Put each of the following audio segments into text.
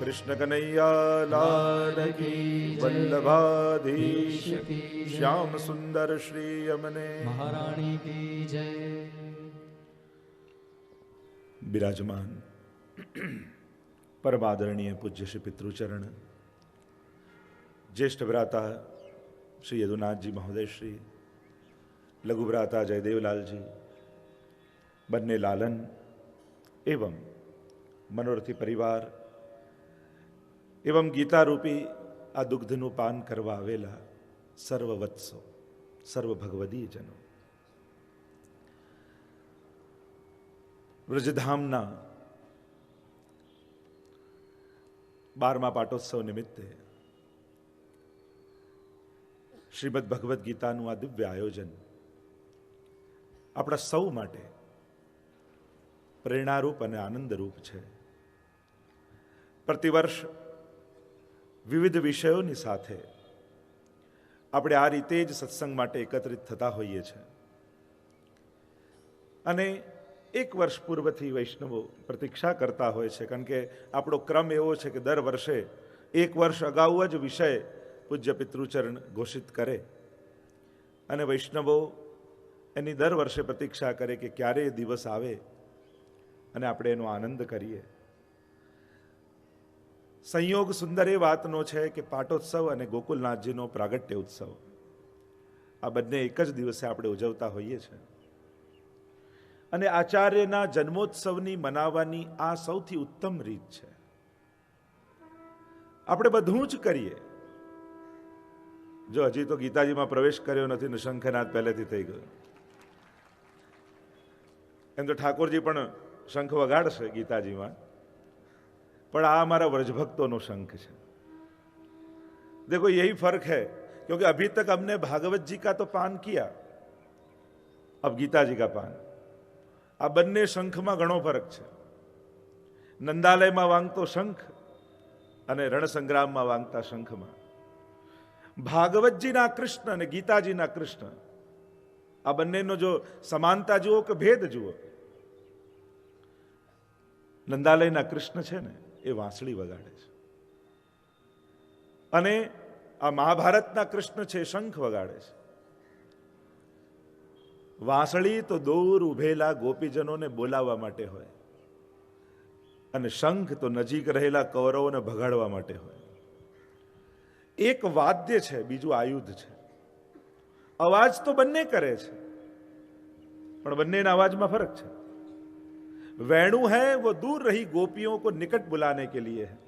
कृष्ण कन्हैया लाल की, वल्लभाधीश श्याम सुंदर श्री यमने महारानी की जय। विराजमान परमादरणीय पूज्य श्री पितृचरण, ज्येष्ठ भ्राता श्री यदुनाथ जी महोदय श्री, लघु भ्राता जयदेवलाल जी, बन्ने लालन एवं मनोरथी परिवार एवं गीता रूपी आ दुग्धનું પાન કરવા આવેલા સર્વ વત્સો, સર્વ ભગવદીજનો, વ્રજધામના 12મા પાટોત્સવ નિમિત્તે શ્રીમદ ભગવદ્ ગીતાનું આ દિવ્ય આયોજન આપણા સૌ માટે પ્રેરણારૂપ અને આનંદરૂપ છે. પ્રતિવર્ષ વિવિધ વિષયોની સાથે આપણે આ રીતે જ સત્સંગ માટે એકત્રિત થતા હોઈએ છીએ અને એક વર્ષ પૂર્વથી વૈષ્ણવો પ્રતીક્ષા કરતા હોય છે, કારણ કે આપણો ક્રમ એવો છે કે દર વર્ષે એક વર્ષ અગાઉ જ વિષય પૂજ્ય પિતૃચરણ ઘોષિત કરે અને વૈષ્ણવો એની દર વર્ષે પ્રતીક્ષા કરે કે ક્યારે એ દિવસ આવે અને આપણે એનો આનંદ કરીએ. સંયોગ સુંદર એ વાતનો છે કે પાટોત્સવ અને ગોકુલનાથજીનો પ્રાગટ્ય ઉત્સવ આ બંને એક જ દિવસે આપણે ઉજવતા હોઈએ છીએ અને આચાર્યના જન્મોત્સવની મનાવવાની આ સૌથી ઉત્તમ રીત છે. આપણે બધું જ કરીએ. જો હજી તો ગીતાજીમાં પ્રવેશ કર્યો નથી ને શંખનાદ પહેલેથી થઈ ગયો. એમ તો ઠાકોરજી પણ શંખ વગાડશે ગીતાજીમાં, પણ આ हमारा व्रजभक्तों शंख है. देखो यही फर्क है, क्योंकि अभी तक हमने भागवत जी का तो पान किया, अब गीता जी का पान. આ બંને શંખમાં ઘણો ફરક છે. નંદાલયમાં વાંગતો શંખ અને રણસંગ્રામમાં વાંગતા શંખમાં ભાગવતજીના કૃષ્ણ અને ગીતાજીના કૃષ્ણ આ બંનેનો જો સમાનતા જુઓ કે ભેદ જુઓ, નંદાલયના કૃષ્ણ છે ને એ વાંસળી વગાડે છે અને આ મહાભારતના કૃષ્ણ છે શંખ વગાડે છે. વાંસળી તો દૂર ઉભેલા ગોપીજનોને બોલાવવા માટે હોય અને શંખ તો નજીક રહેલા કૌરવોને ભગાડવા માટે હોય. એક વાદ્ય છે, બીજું આયુધ છે. અવાજ તો બંને કરે છે, પણ બંનેના અવાજમાં ફરક છે. वेणु है वो दूर रही गोपियों को निकट बुलाने के लिए है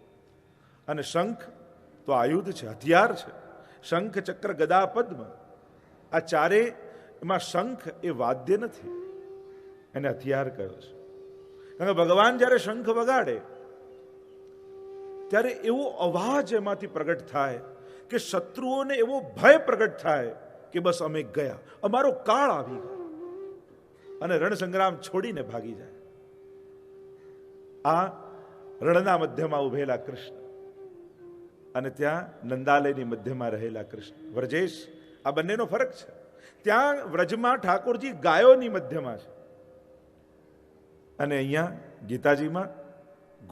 અને શંખ તો આયુધ છે, હથિયાર છે. શંખ ચક્ર ગદા પદ્મ આ ચારે એમાં શંખ એ વાદ્ય નથી, એને હથિયાર કહ્યો છે. કારણ કે ભગવાન જ્યારે શંખ વગાડે ત્યારે એવો અવાજ એમાંથી પ્રગટ થાય કે શત્રુઓને એવો ભય પ્રગટ થાય કે બસ અમે ગયા, અમારો કાળ આવી ગયો અને રણસંગ્રામ છોડીને ભાગી જાય. આ રણના મધ્યમાં ઉભેલા કૃષ્ણ અને ત્યાં નંદાલયની મધ્યમાં રહેલા કૃષ્ણ વ્રજેશ, આ બંનેનો ફરક છે. ત્યાં વ્રજમાં ઠાકોરજી ગાયોની મધ્યમાં છે અને અહીંયા ગીતાજીમાં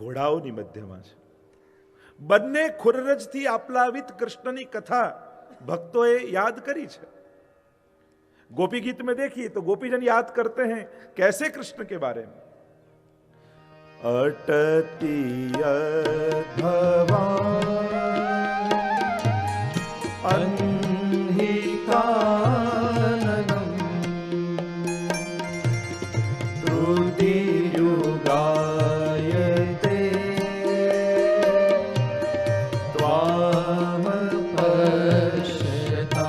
ઘોડાઓની મધ્યમાં છે. બંને ખુરરજથી આપલાવિત કૃષ્ણની કથા ભક્તોએ યાદ કરી છે. गोपी गीत में देखिए तो गोपीजन याद करते हैं कैसे कृष्ण के बारे में. अटति भवान अन्हिकाननम त्रुटि युगायते त्वाम पश्यता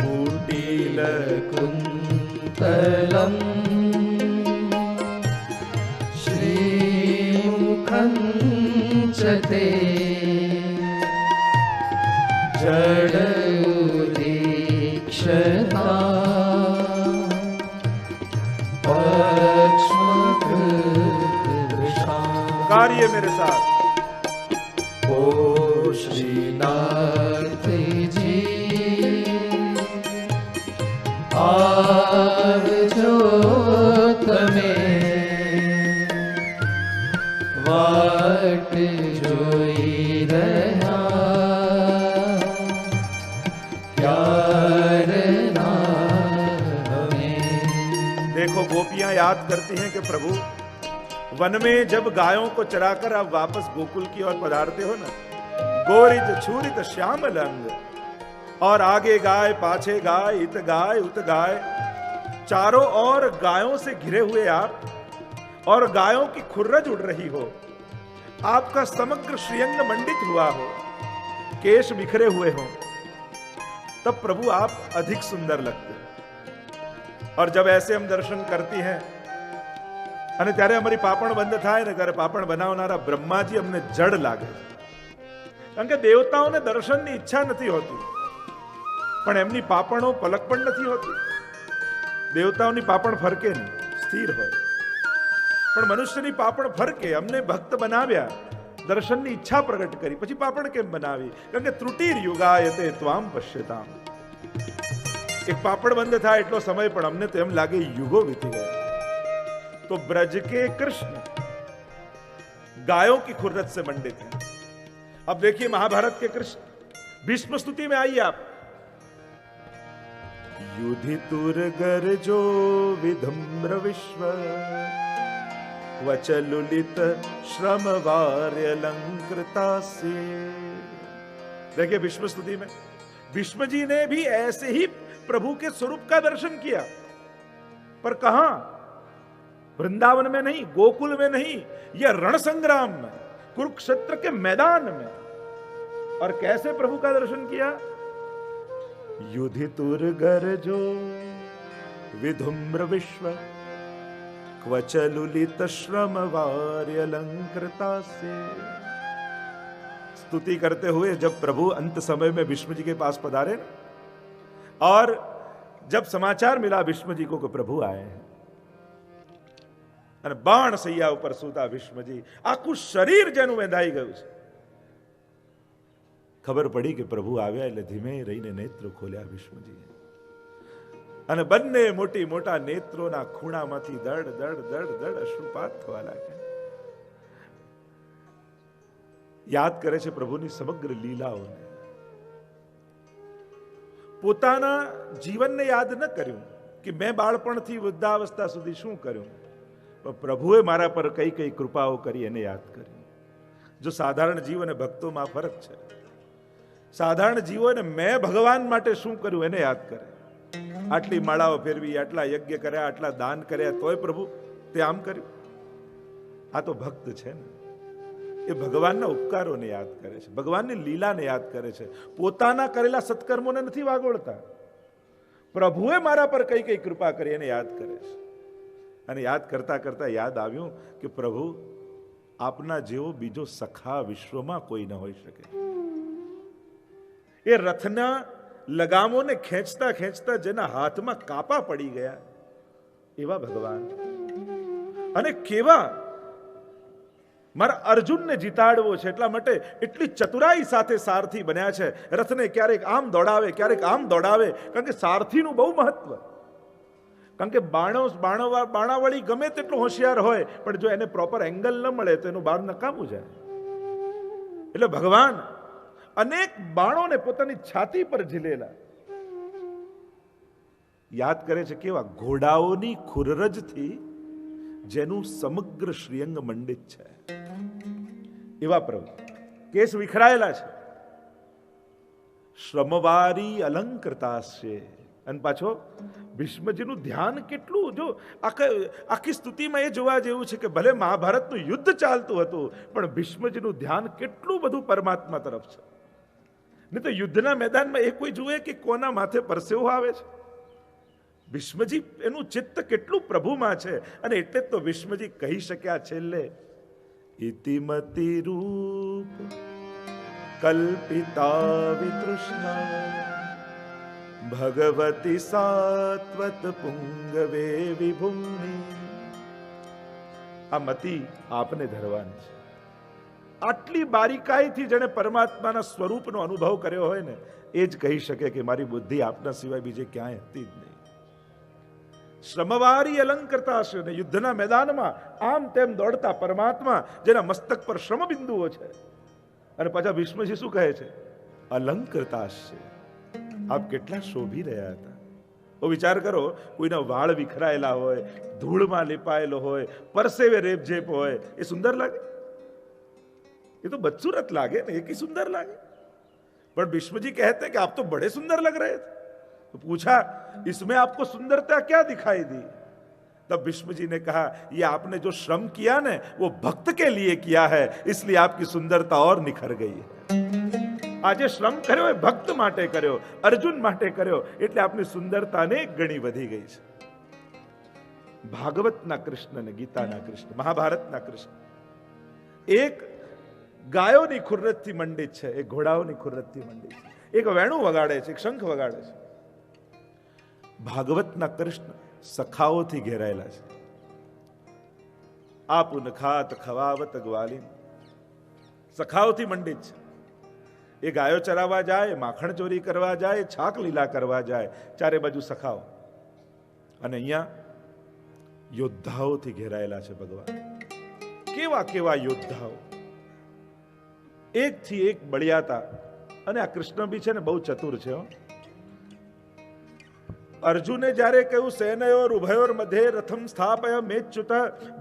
कुटिल कुन्तलम श्रीमुखंचते जडुदीक्षता कार्य मेरे साथ ओ श्रीनाथ जी आवजो तमे વાટ જોઈ રહ્યા ક્યારના હमें। देखो गोपियां याद करती हैं कि प्रभु वन में जब गायों को चराकर आप वापस गोकुल की ओर पधारते हो ना, गोरित छूरित श्यामल अंग, और आगे गाय पाछे गाय इत गाय उत गाय, चारों ओर गायों से घिरे हुए आप, और गायों की खुर्रज उड़ रही हो, आपका समग्र श्रीअंग मंडित हुआ हो, केश बिखरे हुए हो, तब प्रभु आप अधिक सुंदर लगते हो। और जब ऐसे हम दर्शन करती हैं અને ત્યારે અમારી પાપણ બંધ થાય ને ત્યારે પાપણ બનાવનારા બ્રહ્માજી અમને જડ લાગે છે, કારણ કે દેવતાઓને દર્શનની ઈચ્છા નથી હોતી, પણ એમની પાપણો પલક પણ નથી હોતી. દેવતાઓની પાપણ ફરકે નહીં, સ્થિર હોય, પણ મનુષ્યની પાપણ ફરકે. અમને ભક્ત બનાવ્યા, દર્શનની ઈચ્છા પ્રગટ કરી, પછી પાપણ કેમ બનાવી? કારણ કે ત્રુટિર યુગાયતે ત્વામ પશ્યતામ. એક પાપડ બંધ થાય એટલો સમય, પણ અમને તો એમ લાગે યુગો વીતી ગયા. तो ब्रज के कृष्ण गायों की खुर्रत से मंडित हैं. अब देखिए महाभारत के कृष्ण, भीष्म स्तुति में आइए आप. युधितुर गर्जो विधम्र विश्व वचलुलित श्रम वार्य अलंकृतास्य. देखिए भीष्म स्तुति में भीष्म जी ने भी ऐसे ही प्रभु के स्वरूप का दर्शन किया, पर कहां? वृंदावन में नहीं, गोकुल में नहीं, यह रण संग्राम में, कुरुक्षेत्र के मैदान में. और कैसे प्रभु का दर्शन किया? युधितुर गर्जो विधुम्र विश्व क्वचलुलित श्रम वार्य अलंकृतास्य. स्तुति करते हुए जब प्रभु अंत समय में भीष्म जी के पास पधारे, और जब समाचार मिला भीष्म जी को कि प्रभु आए हैं, અને બાણ સૈયા ઉપર સૂતા ભીષ્મજી, આખું શરીર જેનું વેંધાઈ ગયું છે. ખબર પડી કે પ્રભુ આવ્યા એટલે ધીમે રહીને નેત્ર ખોલ્યા ભીષ્મજીએ, અને બંને મોટી મોટા નેત્રોના ખૂણામાંથી દડ દડ દડ દડ અશ્રુપાત થવા લાગ્યા. યાદ કરે છે પ્રભુની સમગ્ર લીલાઓને. પોતાના જીવનને યાદ ન કર્યું કે મેં બાળપણથી વૃદ્ધાવસ્થા સુધી શું કર્યું, પ્રભુએ મારા પર કઈ કઈ કૃપાઓ કરી એને યાદ કરી. જો સાધારણ જીવ અને ભક્તોમાં ફરક છે. સાધારણ જીવોને મેં ભગવાન માટે શું કર્યું એને યાદ કરે. આટલી માળાઓ ફેરવી, આટલા યજ્ઞ કર્યા, આટલા દાન કર્યા, તોય પ્રભુ તે આમ કર્યું. આ તો ભક્ત છે ને, એ ભગવાનના ઉપકારોને યાદ કરે છે, ભગવાનની લીલાને યાદ કરે છે, પોતાના કરેલા સત્કર્મોને નથી વાગોળતા. પ્રભુએ મારા પર કઈ કઈ કૃપા કરી એને યાદ કરે છે. અને યાદ કરતા કરતા યાદ આવ્યું કે પ્રભુ આપના જેવો બીજો સખા વિશ્વમાં કોઈ ન હોઈ શકે. એ રથના લગામોને ખેંચતા ખેંચતા જેના હાથમાં કાપા પડી ગયા એવા ભગવાન, અને કેવા મારા અર્જુનને જીતાડવો છે એટલા માટે એટલી ચતુરાઈ સાથે સારથી બન્યા છે. રથને ક્યારેક આમ દોડાવે, ક્યારેક આમ દોડાવે, કારણ કે સારથીનું બહુ મહત્વ. કારણ કે બાણાવળી ગમે તેટલો હોશિયાર હોય, પણ જો એને પ્રોપર એંગલ ન મળે તો એનું બાણ નકામું જાય. એટલે ભગવાન અનેક બાણોને પોતાની છાતી પર ઝીલેલા. યાદ કરે છે કેવા ઘોડાઓની ખુરરજથી જેનું સમગ્ર શ્રીઅંગ મંડિત છે એવા પ્રભુ. કેસ વિખરાયેલા છે, શ્રમવારી અલંકૃતાસ્ય. અને પાછો ભીષ્મજીનું ધ્યાન કેટલું, જો આખી સ્તુતિમાં એ જોવા જેવું છે કે ભલે મહાભારતનું યુદ્ધ ચાલતું હતું, પણ ભીષ્મજીનું ધ્યાન કેટલું બધું પરમાત્મા તરફ છે. નહીં તો યુદ્ધના મેદાનમાં એ કોઈ જુએ કે કોના માથે પરસેવો આવે છે? ભીષ્મજી એનું ચિત્ત કેટલું પ્રભુમાં છે. અને એટલે જ તો ભીષ્મજી કહી શક્યા છેલ્લે, ઇતિમતિ રૂપ કલ્પિતા વિતૃષ્ણા ભગવતી સાત્વત પુંગવે વિભુમ્નિ. આ મતિ આપને ધરવાની છે. આટલી બારીકાઈથી જેણે પરમાત્માના સ્વરૂપનો અનુભવ કર્યો હોય ને, એ જ કહી શકે કે મારી બુદ્ધિ આપના સિવાય બીજે ક્યાંય હતી જ નહીં. શ્રમવારી અલંકૃતા હશે. ને યુદ્ધના મેદાનમાં આમ તેમ દોડતા પરમાત્મા જેના મસ્તક પર શ્રમ બિંદુઓ છે. અને પાછા ભીષ્મજી શું કહે છે? અલંકૃતા હશે. આપ કેટલા શોભી રહ્યા હતા. તો વિચાર કરો, કોઈના વાળ વિખરાયેલા હોય, ધૂળમાં લેપાયેલો હોય, પરસેવે રેપઝેપ હોય, એ સુંદર લાગે? ये तो बदसूरत लागे ना, एक ही सुंदर लागे. पर भीष्म जी कहते हैं कि आप तो बड़े सुंदर लग रहे थे. तो पूछा, इसमें आपको सुंदरता क्या दिखाई दी? तब भीष्म जी ने कहा, ये आपने जो श्रम किया ना, वो भक्त के लिए किया है, इसलिए आपकी सुंदरता और निखर गई है. આજે શ્રમ કર્યો એ ભક્ત માટે કર્યો, અર્જુન માટે કર્યો, એટલે આપની સુંદરતા અનેક ગણી વધી ગઈ છે. ભાગવતના કૃષ્ણ ને ગીતાના કૃષ્ણ, મહાભારતના કૃષ્ણ એક ગાયોની ખુરરતથી મંડિત છે, એક ઘોડાઓની ખુરરતથી મંડિત છે, એક વેણું વગાડે છે, એક શંખ વગાડે છે. ભાગવતના કૃષ્ણ સખાઓથી ઘેરાયેલા છે. આપુન ખાત ખવાવત ગ્વાલિન, સખાઓથી મંડિત છે. એ ગાયો ચરાવવા જાય, માખણ ચોરી કરવા જાય, છાક લીલા કરવા જાય, ચારે બાજુ સખાઓ. અને અહીંયા યોદ્ધાઓથી ઘેરાયેલા છે ભગવાન. કેવા કેવા યોદ્ધાઓ, એકથી એક બળિયાતા. અને આ કૃષ્ણ બી છે ને બહુ ચતુર છે. અર્જુને જ્યારે કહ્યું સેનયોર ઉભયોર મધ્યે રથમ સ્થાપય મેચ્યુત,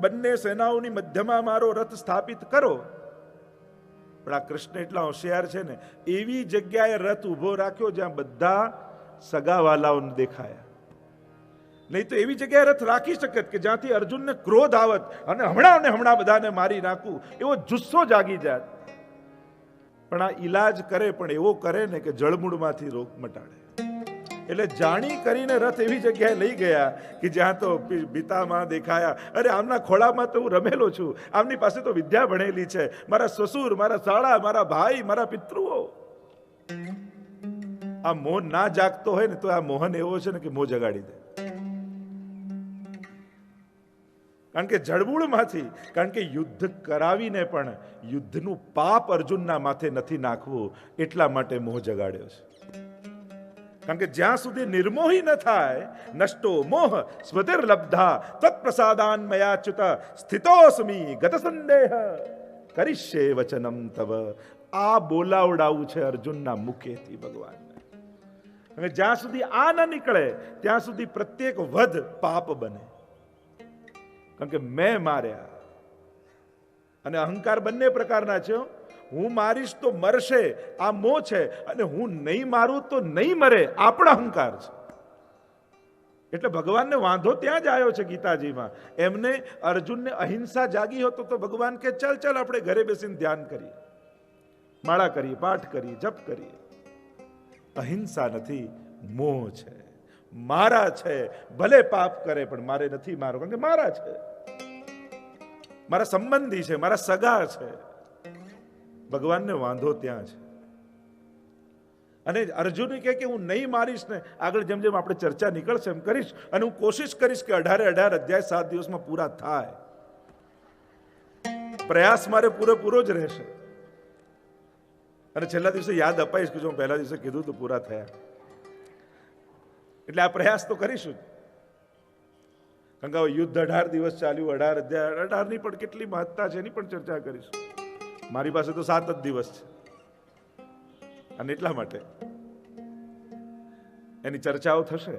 બંને સેનાઓની મધ્યમાં મારો રથ સ્થાપિત કરો. પણ આ કૃષ્ણ એટલા હોશિયાર છે ને, એવી જગ્યાએ રથ ઉભો રાખ્યો જ્યાં બધા સગાવાલાઓને દેખાયા. નહીં તો એવી જગ્યાએ રથ રાખી શકત કે જ્યાંથી અર્જુનને ક્રોધ આવત અને હમણાં બધાને મારી નાખું એવો જુસ્સો જાગી જાત. પણ આ ઈલાજ કરે, પણ એવો કરે ને કે જળમૂળમાંથી રોગ મટાડે. એટલે જાણી કરીને રથ એવી જગ્યાએ લઈ ગયા કે જ્યાં તો પિતામાં દેખાયા. અરે આમના ખોળામાં તો હું રમેલો છું, આમની પાસે તો વિદ્યા ભણેલી છે, મારા સસુર, મારા સાળા, મારા ભાઈ, મારા પિતૃઓ. આ મોહ ના જાગતો હોય ને તો આ મોહન એવો છે ને કે મોહ જગાડી દે. કારણ કે જળમૂળમાંથી, કારણ કે યુદ્ધ કરાવીને પણ યુદ્ધનું પાપ અર્જુનના માથે નથી નાખવું, એટલા માટે મોહ જગાડ્યો છે. કારણ કે જ્યાં સુધી નિર્મોહી ન થાય, નષ્ટો મોહ સ્વતિર્લબ્ધા તત્પ્રસાદાન મયાચ્યુત સ્થિતોસ્મી ગત સંદેહ કરિષ્યે વચનમ તવ. આ બોલાવડાવું છે અર્જુનના મુખેથી ભગવાનને. અને જ્યાં સુધી આ ન નીકળે ત્યાં સુધી પ્રત્યેક વધ પાપ બને. કારણ કે મેં માર્યા. અને અહંકાર બંને પ્રકારના છે. હું મારીશ તો મરશે, આ મોહ છે. અને હું નહીં મારું તો નહીં મરે, આ પણ અહંકાર છે. એટલે ભગવાનને વાંધો ત્યાં જ આવ્યો છે ગીતાજીમાં. એમને અર્જુનને અહિંસા જાગી હતો તો ભગવાન કે ચાલ આપણે ઘરે બેસીને ધ્યાન કરીએ, માળા કરીએ, પાઠ કરીએ, જપ કરીએ. અહિંસા નથી, મોહ છે. મારા છે, ભલે પાપ કરે પણ મારે નથી મારો, કારણ કે મારા છે, મારા સંબંધી છે, મારા સગા છે. ભગવાનને વાંધો ત્યાં છે. અને અર્જુન કહે કે હું નહીં મારીશ ને, આગળ જેમ જેમ આપણે ચર્ચા નીકળશે એમ કરીશ. અને હું કોશિશ કરીશ કે 18 અધ્યાય 7 દિવસમાં પૂરા થાય. પ્રયાસ મારે પૂરેપૂરો જ રહેશે. અને છેલ્લા દિવસે યાદ અપાઈશ કે જો પહેલા દિવસે કીધું તો પૂરા થયા. એટલે આ પ્રયાસ તો કરીશું. કારણ કે યુદ્ધ 18 દિવસ ચાલ્યું, 18 અધ્યાય, 18 ની પણ કેટલી મહત્તા છે એની પણ ચર્ચા કરીશું. મારી પાસે તો 7 જ દિવસ છે, અને એટલા માટે એની ચર્ચાઓ થશે.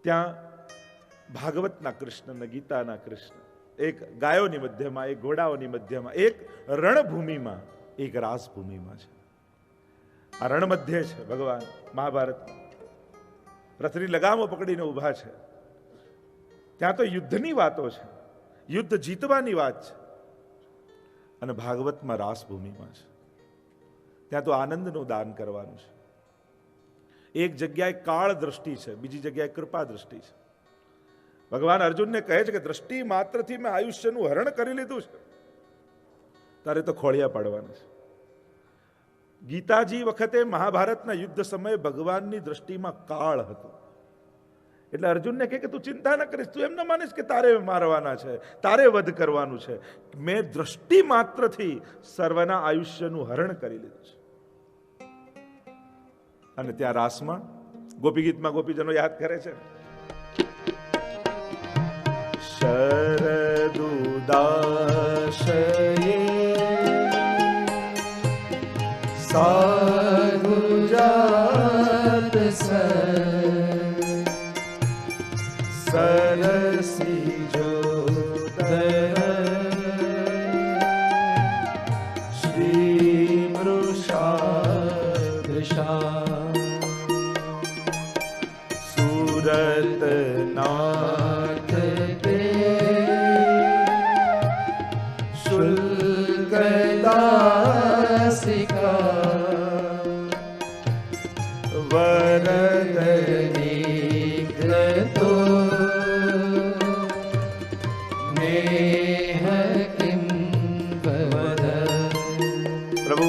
ત્યાં ભાગવતના કૃષ્ણ ને ગીતાના કૃષ્ણ, એક ગાયોની મધ્યમાં, એક ઘોડાઓની મધ્યમાં, એક રણભૂમિમાં, એક રાસભૂમિમાં છે. આ રણ મધ્ય છે ભગવાન મહાભારત. રથની લગામો પકડીને ઉભા છે. ત્યાં તો યુદ્ધની વાતો છે, યુદ્ધ જીતવાની વાત છે. અને ભાગવતમાં રાસભૂમિમાં છે. ત્યાં તો આનંદનું દાન કરવાનું છે. એક જગ્યાએ કાળ દ્રષ્ટિ છે, બીજી જગ્યાએ કૃપા દ્રષ્ટિ છે. ભગવાન અર્જુનને કહે છે કે દ્રષ્ટિ માત્રથી મેં આયુષ્યનું હરણ કરી લીધું છે, તારે તો ખોળિયા પાડવાના છે. ગીતાજી વખતે મહાભારતના યુદ્ધ સમયે ભગવાનની દ્રષ્ટિમાં કાળ હતો. એટલે અર્જુનને કહે કે તું ચિંતા ન કરીશ, તું એમ ન માનીશ કે તારે મારવાના છે, તારે વધ કરવાનું છે. મેં દ્રષ્ટિ માત્રથી સર્વના આયુષ્યનું હરણ કરી લીધું છે. અને ત્યાં રાસમાં ગોપી ગીતમાં ગોપીજનો યાદ કરે છે, શરદુદાશયે સાધુજાત સરસી જોદર શ્રી દૃશા સુરત નાથ તે શુલ્કદાસિકા વરદનિગ્રતો नेह किं वद। प्रभु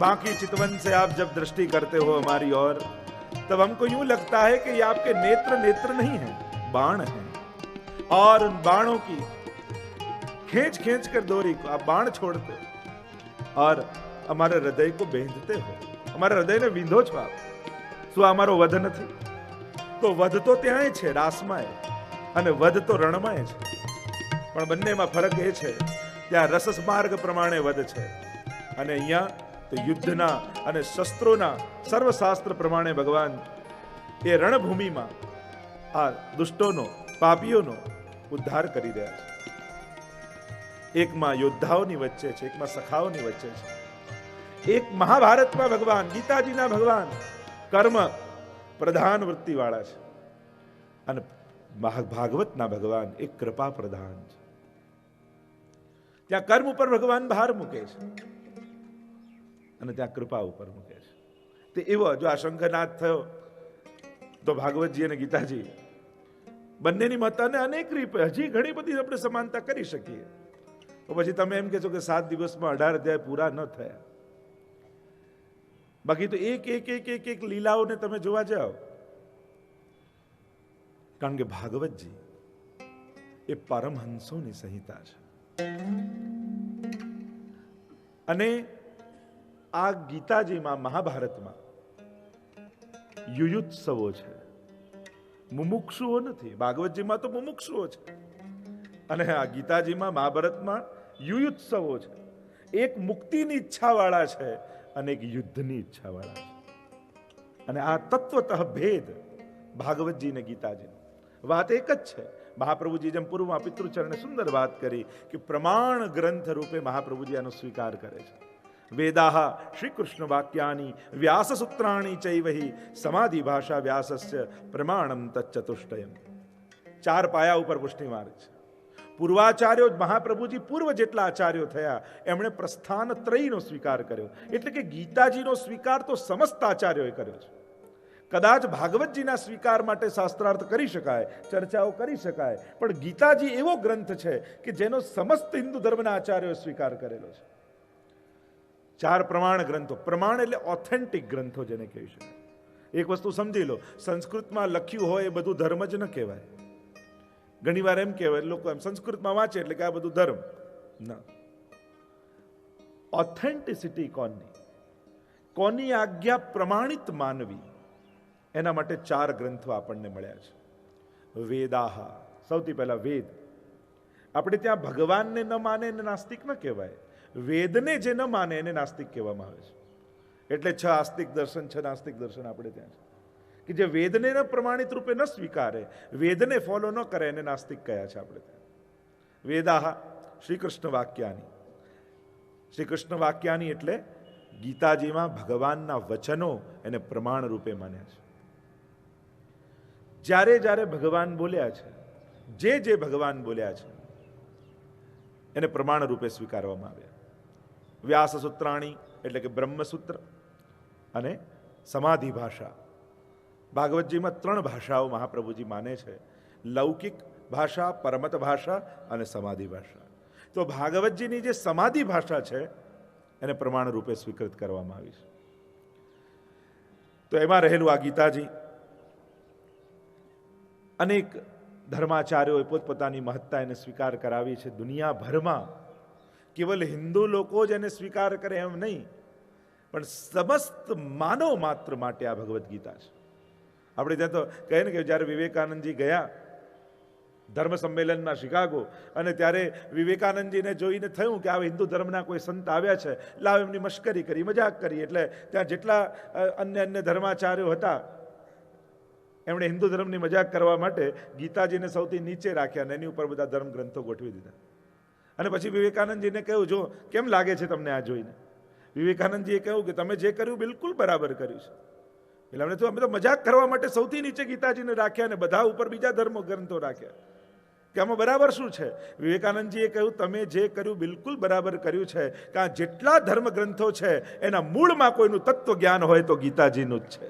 बाकी चितवन से आप जब दृष्टि करते हो हमारी ओर, तब हमको यूं लगता है कि ये आपके नेत्र नेत्र नहीं है, बाण हैं, और उन बाणों की खींच खींच कर डोरी को आप बाण छोड़ते हो और हमारे हृदय को बेंधते हो, हमारे हृदय ने વીંધો છો આપ। શું અમારો વધ નથી? તો વધ તો ત્યાંય છે, રાસમાં, અને વધ તો રણમાં છે, પણ બંનેમાં ફરક એ છે, ત્યાં રસસ માર્ગ પ્રમાણે વધ છે, અને અહીંયા તો યુદ્ધના અને શસ્ત્રોના સર્વશાસ્ત્ર પ્રમાણે ભગવાન એ રણભૂમિમાં આ દુષ્ટોનો, પાપીઓનો ઉદ્ધાર કરી રહ્યા છે। એકમાં યોદ્ધાઓની વચ્ચે છે, એકમાં સખાઓની વચ્ચે છે। એક મહાભારતમાં ભગવાન, ગીતાજીના ભગવાન કર્મ પ્રધાન વૃત્તિ વાળા છે, અને ભાગવતના ભગવાન એક કૃપા પ્રધાન છે। ત્યાં કર્મ ઉપર ભગવાન ભાર મૂકે છે અને ત્યાં કૃપા ઉપર મૂકે છે। તે એવો જો આ શંખનાદ થયો તો ભાગવતજી અને ગીતાજી બંનેની મતાને અનેક રીતે હજી ઘણી બધી આપણે સમાનતા કરી શકીએ। તો પછી તમે એમ કહેશો કે 7 દિવસમાં 18 અધ્યાય પૂરા ન થયા। બાકી તો એક એક એક એક એક લીલાઓને તમે જોવા જાઓ, કારણ કે ભાગવતજી એ પરમહંસોની સંહિતા છે, અને આ ગીતાજીમાં, મહાભારતમાં યુયુત્સવો છે, મુમુક્ષુઓ નથી। ભાગવતજીમાં તો મુમુક્ષુઓ છે, અને આ ગીતાજીમાં, મહાભારતમાં યુયુત્સવો છે। એક મુક્તિની ઈચ્છા વાળા છે અને એક યુદ્ધની ઈચ્છા વાળા છે, અને આ તત્વતઃ ભેદ ભાગવતજી ને ગીતાજીનો। વાત એક જ છે। મહાપ્રભુજી જેમ પૂર્વમાં પિતૃચરણે સુંદર વાત કરી કે પ્રમાણ ગ્રંથ રૂપે મહાપ્રભુજી આનો સ્વીકાર કરે છે। વેદાહ શ્રી કૃષ્ણ વાક્યાની વ્યાસ સૂત્રાણી ચૈવહી સમાધિ ભાષા વ્યાસસ્ય પ્રમાણમ તચ્ચતુષ્ટયમ। 4 પાયા ઉપર પુષ્ટિ માર્ગ છે। પૂર્વાચાર્યો, મહાપ્રભુજી પૂર્વ જેટલા આચાર્યો થયા એમણે પ્રસ્થાન ત્રયનો સ્વીકાર કર્યો, એટલે કે ગીતાજીનો સ્વીકાર તો સમસ્ત આચાર્યોએ કર્યો છે। કદાચ ભાગવતજીના સ્વીકાર માટે શાસ્ત્રાર્થ કરી શકાય, ચર્ચાઓ કરી શકાય, પણ ગીતાજી એવો ગ્રંથ છે કે જેનો સમસ્ત હિન્દુ ધર્મના આચાર્યોએ સ્વીકાર કરેલો છે। 4 પ્રમાણ ગ્રંથો, પ્રમાણ એટલે ઓથેન્ટિક ગ્રંથો જેને કહી શકાય। એક વસ્તુ સમજી લો, સંસ્કૃતમાં લખ્યું હોય એ બધું ધર્મ જ ન કહેવાય। ઘણી વાર એમ કહેવાય લોકો, એમ સંસ્કૃતમાં વાંચે એટલે કે આ બધું ધર્મ ના। ઓથેન્ટિસિટી કોની આજ્ઞા પ્રમાણિત માનવી, એના માટે 4 ગ્રંથો આપણને મળ્યા છે। વેદાહ, સૌથી પહેલા વેદ। આપણે ત્યાં ભગવાનને ન માને એને નાસ્તિક ન કહેવાય, વેદને જે ન માને એને નાસ્તિક કહેવામાં આવે છે। એટલે 6 આસ્તિક દર્શન, 6 નાસ્તિક દર્શન આપણે ત્યાં છે, કે જે વેદને ન પ્રમાણિત રૂપે ન સ્વીકારે, વેદને ફોલો ન કરે, એને નાસ્તિક કહ્યા છે આપણે ત્યાં। વેદાહ શ્રી કૃષ્ણ વાક્યાની। શ્રી કૃષ્ણ વાક્યાની એટલે ગીતાજીમાં ભગવાનના વચનો એને પ્રમાણ રૂપે માન્યા છે। જ્યારે જ્યારે ભગવાન બોલ્યા છે, જે ભગવાન બોલ્યા છે એને પ્રમાણ રૂપે સ્વીકારવામાં આવ્યા। વ્યાસ સૂત્રાણી એટલે કે બ્રહ્મસૂત્ર અને સમાધિ ભાષા। ભાગવતજીમાં 3 ભાષાઓ મહાપ્રભુજી માને છે, લૌકિક ભાષા, પરમત ભાષા અને સમાધિ ભાષા। તો ભાગવતજીની જે સમાધિ ભાષા છે એને પ્રમાણ રૂપે સ્વીકૃત કરવામાં આવી છે। તો એમાં રહેલું આ ગીતાજી, અનેક ધર્માચાર્યોએ પોતપોતાની મહત્તા એને સ્વીકાર કરાવી છે। દુનિયાભરમાં કેવલ હિન્દુ લોકો જ એને સ્વીકાર કરે એમ નહીં, પણ સમસ્ત માનવ માત્ર માટે આ ભગવદ્ ગીતા છે। આપણે ત્યાં તો કહે ને કે જ્યારે વિવેકાનંદજી ગયા ધર્મ સંમેલનમાં શિકાગો, અને ત્યારે વિવેકાનંદજીને જોઈને થયું કે આ હિન્દુ ધર્મના કોઈ સંત આવ્યા છે, લાવ એમની મશ્કરી કરી, મજાક કરી. એટલે ત્યાં જેટલા અન્ય ધર્માચાર્યો હતા એમણે હિન્દુ ધર્મની મજાક કરવા માટે ગીતાજીને સૌથી નીચે રાખ્યા અને એની ઉપર બધા ધર્મ ગ્રંથો ગોઠવી દીધા. અને પછી વિવેકાનંદજીને કહ્યું, જો કેમ લાગે છે તમને આ જોઈને? વિવેકાનંદજીએ કહ્યું કે તમે જે કર્યું બિલકુલ બરાબર કર્યું છે. એટલે અમે તો મજાક કરવા માટે સૌથી નીચે ગીતાજીને રાખ્યા અને બધા ઉપર બીજા ધર્મ ગ્રંથો રાખ્યા, કે આમાં બરાબર શું છે? વિવેકાનંદજીએ કહ્યું, તમે જે કર્યું બિલકુલ બરાબર કર્યું છે, કે આ જેટલા ધર્મ ગ્રંથો છે એના મૂળમાં કોઈનું તત્વ જ્ઞાન હોય તો ગીતાજીનું જ છે.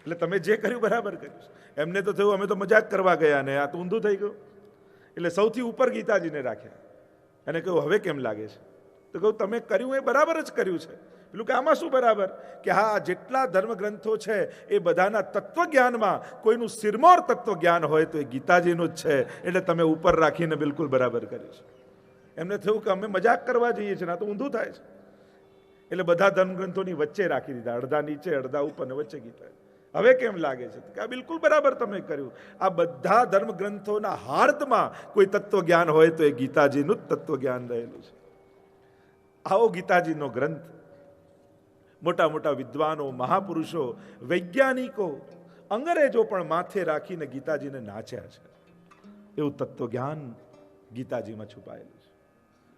એટલે તમે જે કર્યું બરાબર કર્યું છે. એમને તો થયું અમે તો મજાક કરવા ગયા ને આ તો ઊંધું થઈ ગયું. એટલે સૌથી ઉપર ગીતાજીને રાખ્યા અને કહ્યું હવે કેમ લાગે છે? તો કહું તમે કર્યું એ બરાબર જ કર્યું છે. પેલું કે આમાં શું બરાબર? કે હા, જેટલા ધર્મ ગ્રંથો છે એ બધાના તત્વજ્ઞાનમાં કોઈનું સિરમોર તત્વ જ્ઞાન હોય તો એ ગીતાજીનું જ છે. એટલે તમે ઉપર રાખીને બિલકુલ બરાબર કર્યું છે. એમને થયું કે અમે મજાક કરવા જઈએ છીએ, ના તો ઊંધું થાય છે. એટલે બધા ધર્મ ગ્રંથોની વચ્ચે રાખી દીધા, અડધા નીચે અડધા ઉપર ને વચ્ચે ગીતા. હવે કેમ લાગે છે? કે આ બિલકુલ બરાબર તમે કર્યું. આ બધા ધર્મ ગ્રંથોના હાર્દમાં કોઈ તત્વ જ્ઞાન હોય તો એ ગીતાજીનું જ તત્વ જ્ઞાન રહેલું છે. આવો ગીતાજીનો ગ્રંથ મોટા મોટા વિદ્વાનો, મહાપુરુષો, વૈજ્ઞાનિકો, અંગ્રેજો પણ માથે રાખીને ગીતાજીને નાચ્યા છે. એવું તત્વ જ્ઞાન ગીતાજીમાં છુપાયેલું છે.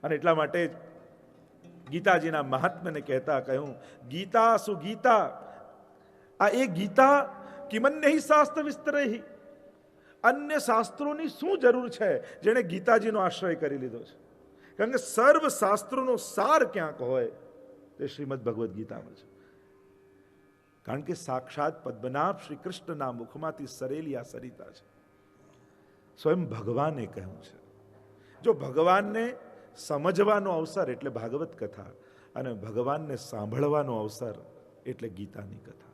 અને એટલા માટે ગીતાજીના મહાત્મ્યને કહેતા કહ્યું, ગીતા સુગીતા. આ એ ગીતા કિમન્યહિ શાસ્ત્ર વિસ્તરેહિ. અન્ય શાસ્ત્રોની શું જરૂર છે જેણે ગીતાજીનો આશ્રય કરી લીધો છે? કારણ કે સર્વ શાસ્ત્રોનો સાર ક્યાંક હોય તે શ્રીમદ ભગવદ્ ગીતામાં છે. કારણ કે સાક્ષાત પદ્મનાભ શ્રી કૃષ્ણના મુખમાંથી સરેલી આ સરિતા છે. સ્વયં ભગવાને કહ્યું છે. જો ભગવાનને સમજવાનો અવસર એટલે ભાગવત કથા, અને ભગવાનને સાંભળવાનો અવસર એટલે ગીતાની કથા.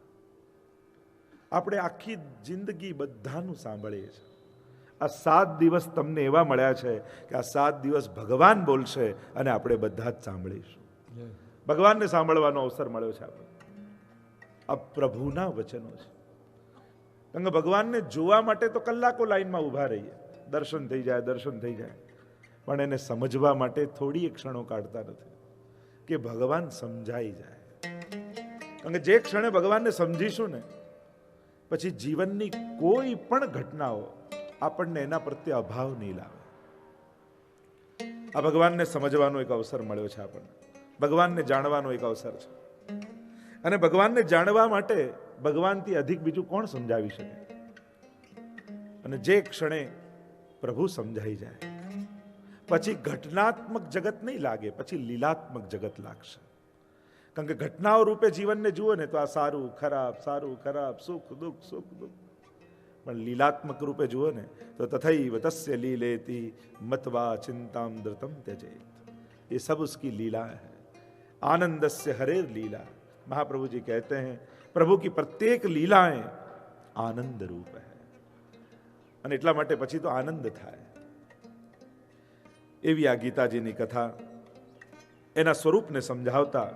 આપણે આખી જિંદગી બધાનું સાંભળીએ છીએ. આ 7 દિવસ તમને એવા મળ્યા છે કે આ 7 દિવસ ભગવાન બોલશે અને આપણે બધા જ સાંભળીશું. ભગવાનને સાંભળવાનો અવસર મળ્યો છે આપણે. આ પ્રભુના વચનો છે. કારણ કે ભગવાનને જોવા માટે તો કલાકો લાઈનમાં ઊભા રહીએ, દર્શન થઈ જાય, દર્શન થઈ જાય, પણ એને સમજવા માટે થોડી ક્ષણો કાઢતા નથી કે ભગવાન સમજાઈ જાય. કારણ કે જે ક્ષણે ભગવાનને સમજીશું ને, પછી જીવનની કોઈ પણ ઘટનાઓ આપણને એના પ્રત્યે અભાવ નહીં લાવે. આ ભગવાનને સમજવાનો એક અવસર મળ્યો છે આપણને, ભગવાનને જાણવાનો એક અવસર છે. અને ભગવાનને જાણવા માટે ભગવાનથી અધિક બીજું કોણ સમજાવી શકે? અને જે ક્ષણે પ્રભુ સમજાઈ જાય પછી ઘટનાત્મક જગત નહીં લાગે, પછી લીલાત્મક જગત લાગશે. કારણ કે ઘટનાઓ રૂપે જીવનને જુઓ ને તો આ સારું ખરાબ, સારું ખરાબ, સુખ દુઃખ, સુખ દુઃખ. પણ લીલાત્મક રૂપે જુઓ ને તો તથૈવ તસ્ય લીલેતિ મત્વા ચિંતામ ધૃતમ त्यजेत. ये सब उसकी लीला है. आनंदस्य हरेर लीला. महाप्रभु जी कहते हैं प्रभु की प्रत्येक लीलाएं आनंद रूप है. અને એટલા માટે પછી તો આનંદ થાય. એવી આ ગીતાજીની કથા એના સ્વરૂપને સમજાવતા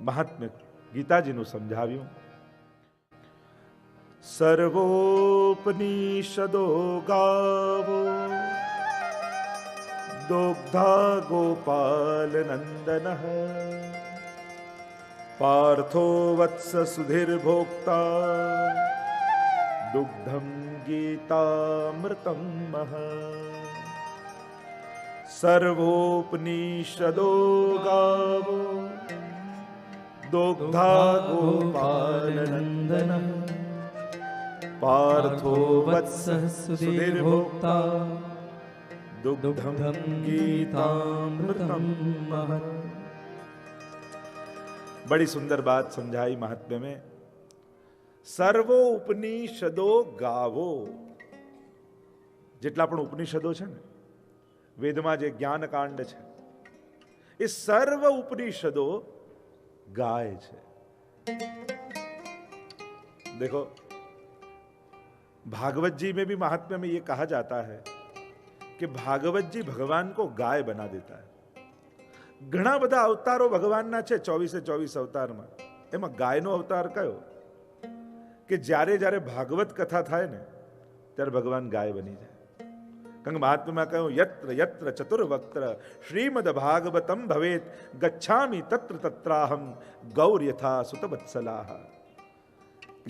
મહાત્મ્ય ગીતાજીનું સમજાવ્યું. સર્વોપનિષદો ગાવો દોગ્ધા ગોપાલ નંદન પાર્થો વત્સ સુધીર ભોક્તા દુગ્ધમ ગીતામૃતમ મહ. સર્વોપનિષદો ગાવો દોગ્ધા ગોપાલ નંદન પાર્થો વત્સ સુધીર ભોક્તા दुग्धम गीतामृतम महत्. बड़ी सुंदर बात समझाई महात्म्य में. सर्वो उपनिषदो गावो. જેટલા પણ ઉપનિષદો છે ને, વેદમાં જે જ્ઞાન કાંડ છે, એ સર્વ ઉપનિષદો ગાય છે. देखो भागवत जी में भी महात्म्य में ये कहा जाता है कि भागवत जी भगवान को गाय बना देता है. ઘણા બધા અવતારો ભગવાનના છે, 24 અવતારમાં. એમાં ગાયનો અવતાર કયો? કે જ્યારે જ્યારે ભાગવત કથા થાય ને ત્યારે ભગવાન ગાય બની જાય. કારણ કે મહાત્મા કહ્યું યત્ર યત્ર ચતુર્વક્ત્ર શ્રીમદ ભાગવતમ ભવેત ગચ્છામિ તત્ર તત્રાહમ ગૌર યથા સુતવત્સલાહ.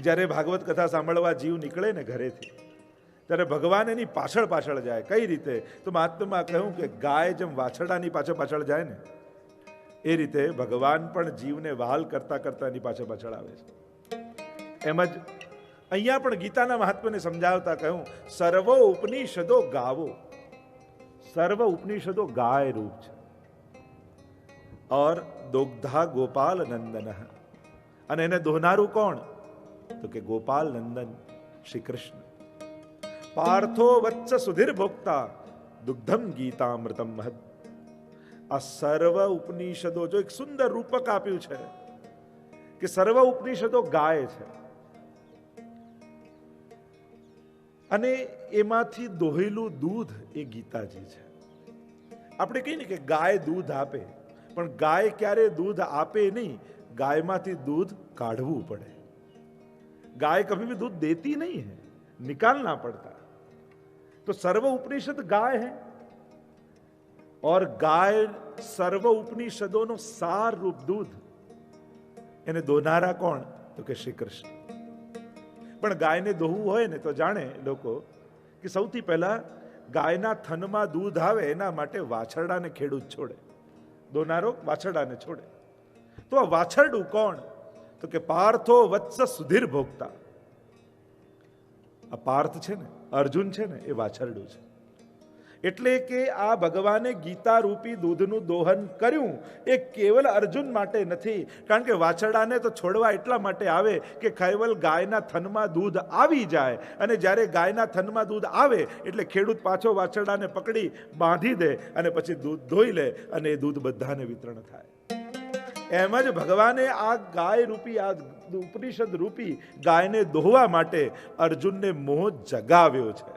જ્યારે ભાગવત કથા સાંભળવા જીવ નીકળે ને ઘરેથી, ત્યારે ભગવાન એની પાછળ પાછળ જાય. કઈ રીતે? તો મહાત્મા કહ્યું કે ગાય જેમ વાછરડાની પાછળ પાછળ જાય ને, એ રીતે ભગવાન પણ જીવને વહાલ કરતા કરતા એની પાછળ પાછળ આવે છે. એમ જ અહીંયા પણ ગીતાના મહાત્માને સમજાવતા કહ્યું સર્વ ઉપનિષદો ગાવો. સર્વ ઉપનિષદો ગાય રૂપ છે. ઓર દોગ્ધા ગોપાલ નંદન. અને એને દોહનારું કોણ? તો કે ગોપાલ નંદન શ્રી કૃષ્ણ. પાર્થો વત્સ સુધીર ભોક્તા દુગ્ધમ ગીતામૃતમ મહદ. આ સર્વ ઉપનિષદો જો એક સુંદર રૂપક આપ્યું છે કે સર્વ ઉપનિષદો ગાય છે અને એમાંથી દોહેલું દૂધ એ ગીતાજી છે. આપણે કહીએ ને કે ગાય દૂધ આપે, પણ ગાય ક્યારે દૂધ આપે નહીં, ગાયમાંથી દૂધ કાઢવું પડે. गाय कभी भी दूध देती नहीं है, निकालना पड़ता. तो सर्व उपनिषद गाय है और गाय सर्व उपनिषदों नो सार रूप दूध એને દોનારા કોણ? તો કે શ્રી કૃષ્ણ. પણ ગાયને દોહવું હોય ને તો જાણે લોકો કે સૌથી પહેલા ગાયના થનમાં દૂધ આવે એના માટે વાછરડાને ખેડૂત છોડે, દોનારો વાછરડાને છોડે. તો આ વાછરડું કોણ? તો કે પાર્થો વત્સ સુધીર ભોગતા. આ પાર્થ છે ને, અર્જુન છે ને, એ વાછરડું છે. એટલે કે આ ભગવાને ગીતા રૂપી દૂધનું દોહન કર્યું એ કેવલ અર્જુન માટે નથી, કારણ કે વાછરડાને તો છોડવા એટલા માટે આવે કે કેવલ ગાયના થનમાં દૂધ આવી જાય, અને જ્યારે ગાયના થનમાં દૂધ આવે એટલે ખેડૂત પાછો વાછરડાને પકડી બાંધી દે અને પછી દૂધ ધોઈ લે અને એ દૂધ બધાને વિતરણ થાય. એમ જ ભગવાને આ ગાય રૂપી, આ ઉપનિષદ રૂપી ગાયને દોહવા માટે અર્જુનને મોહ જગાવ્યો છે.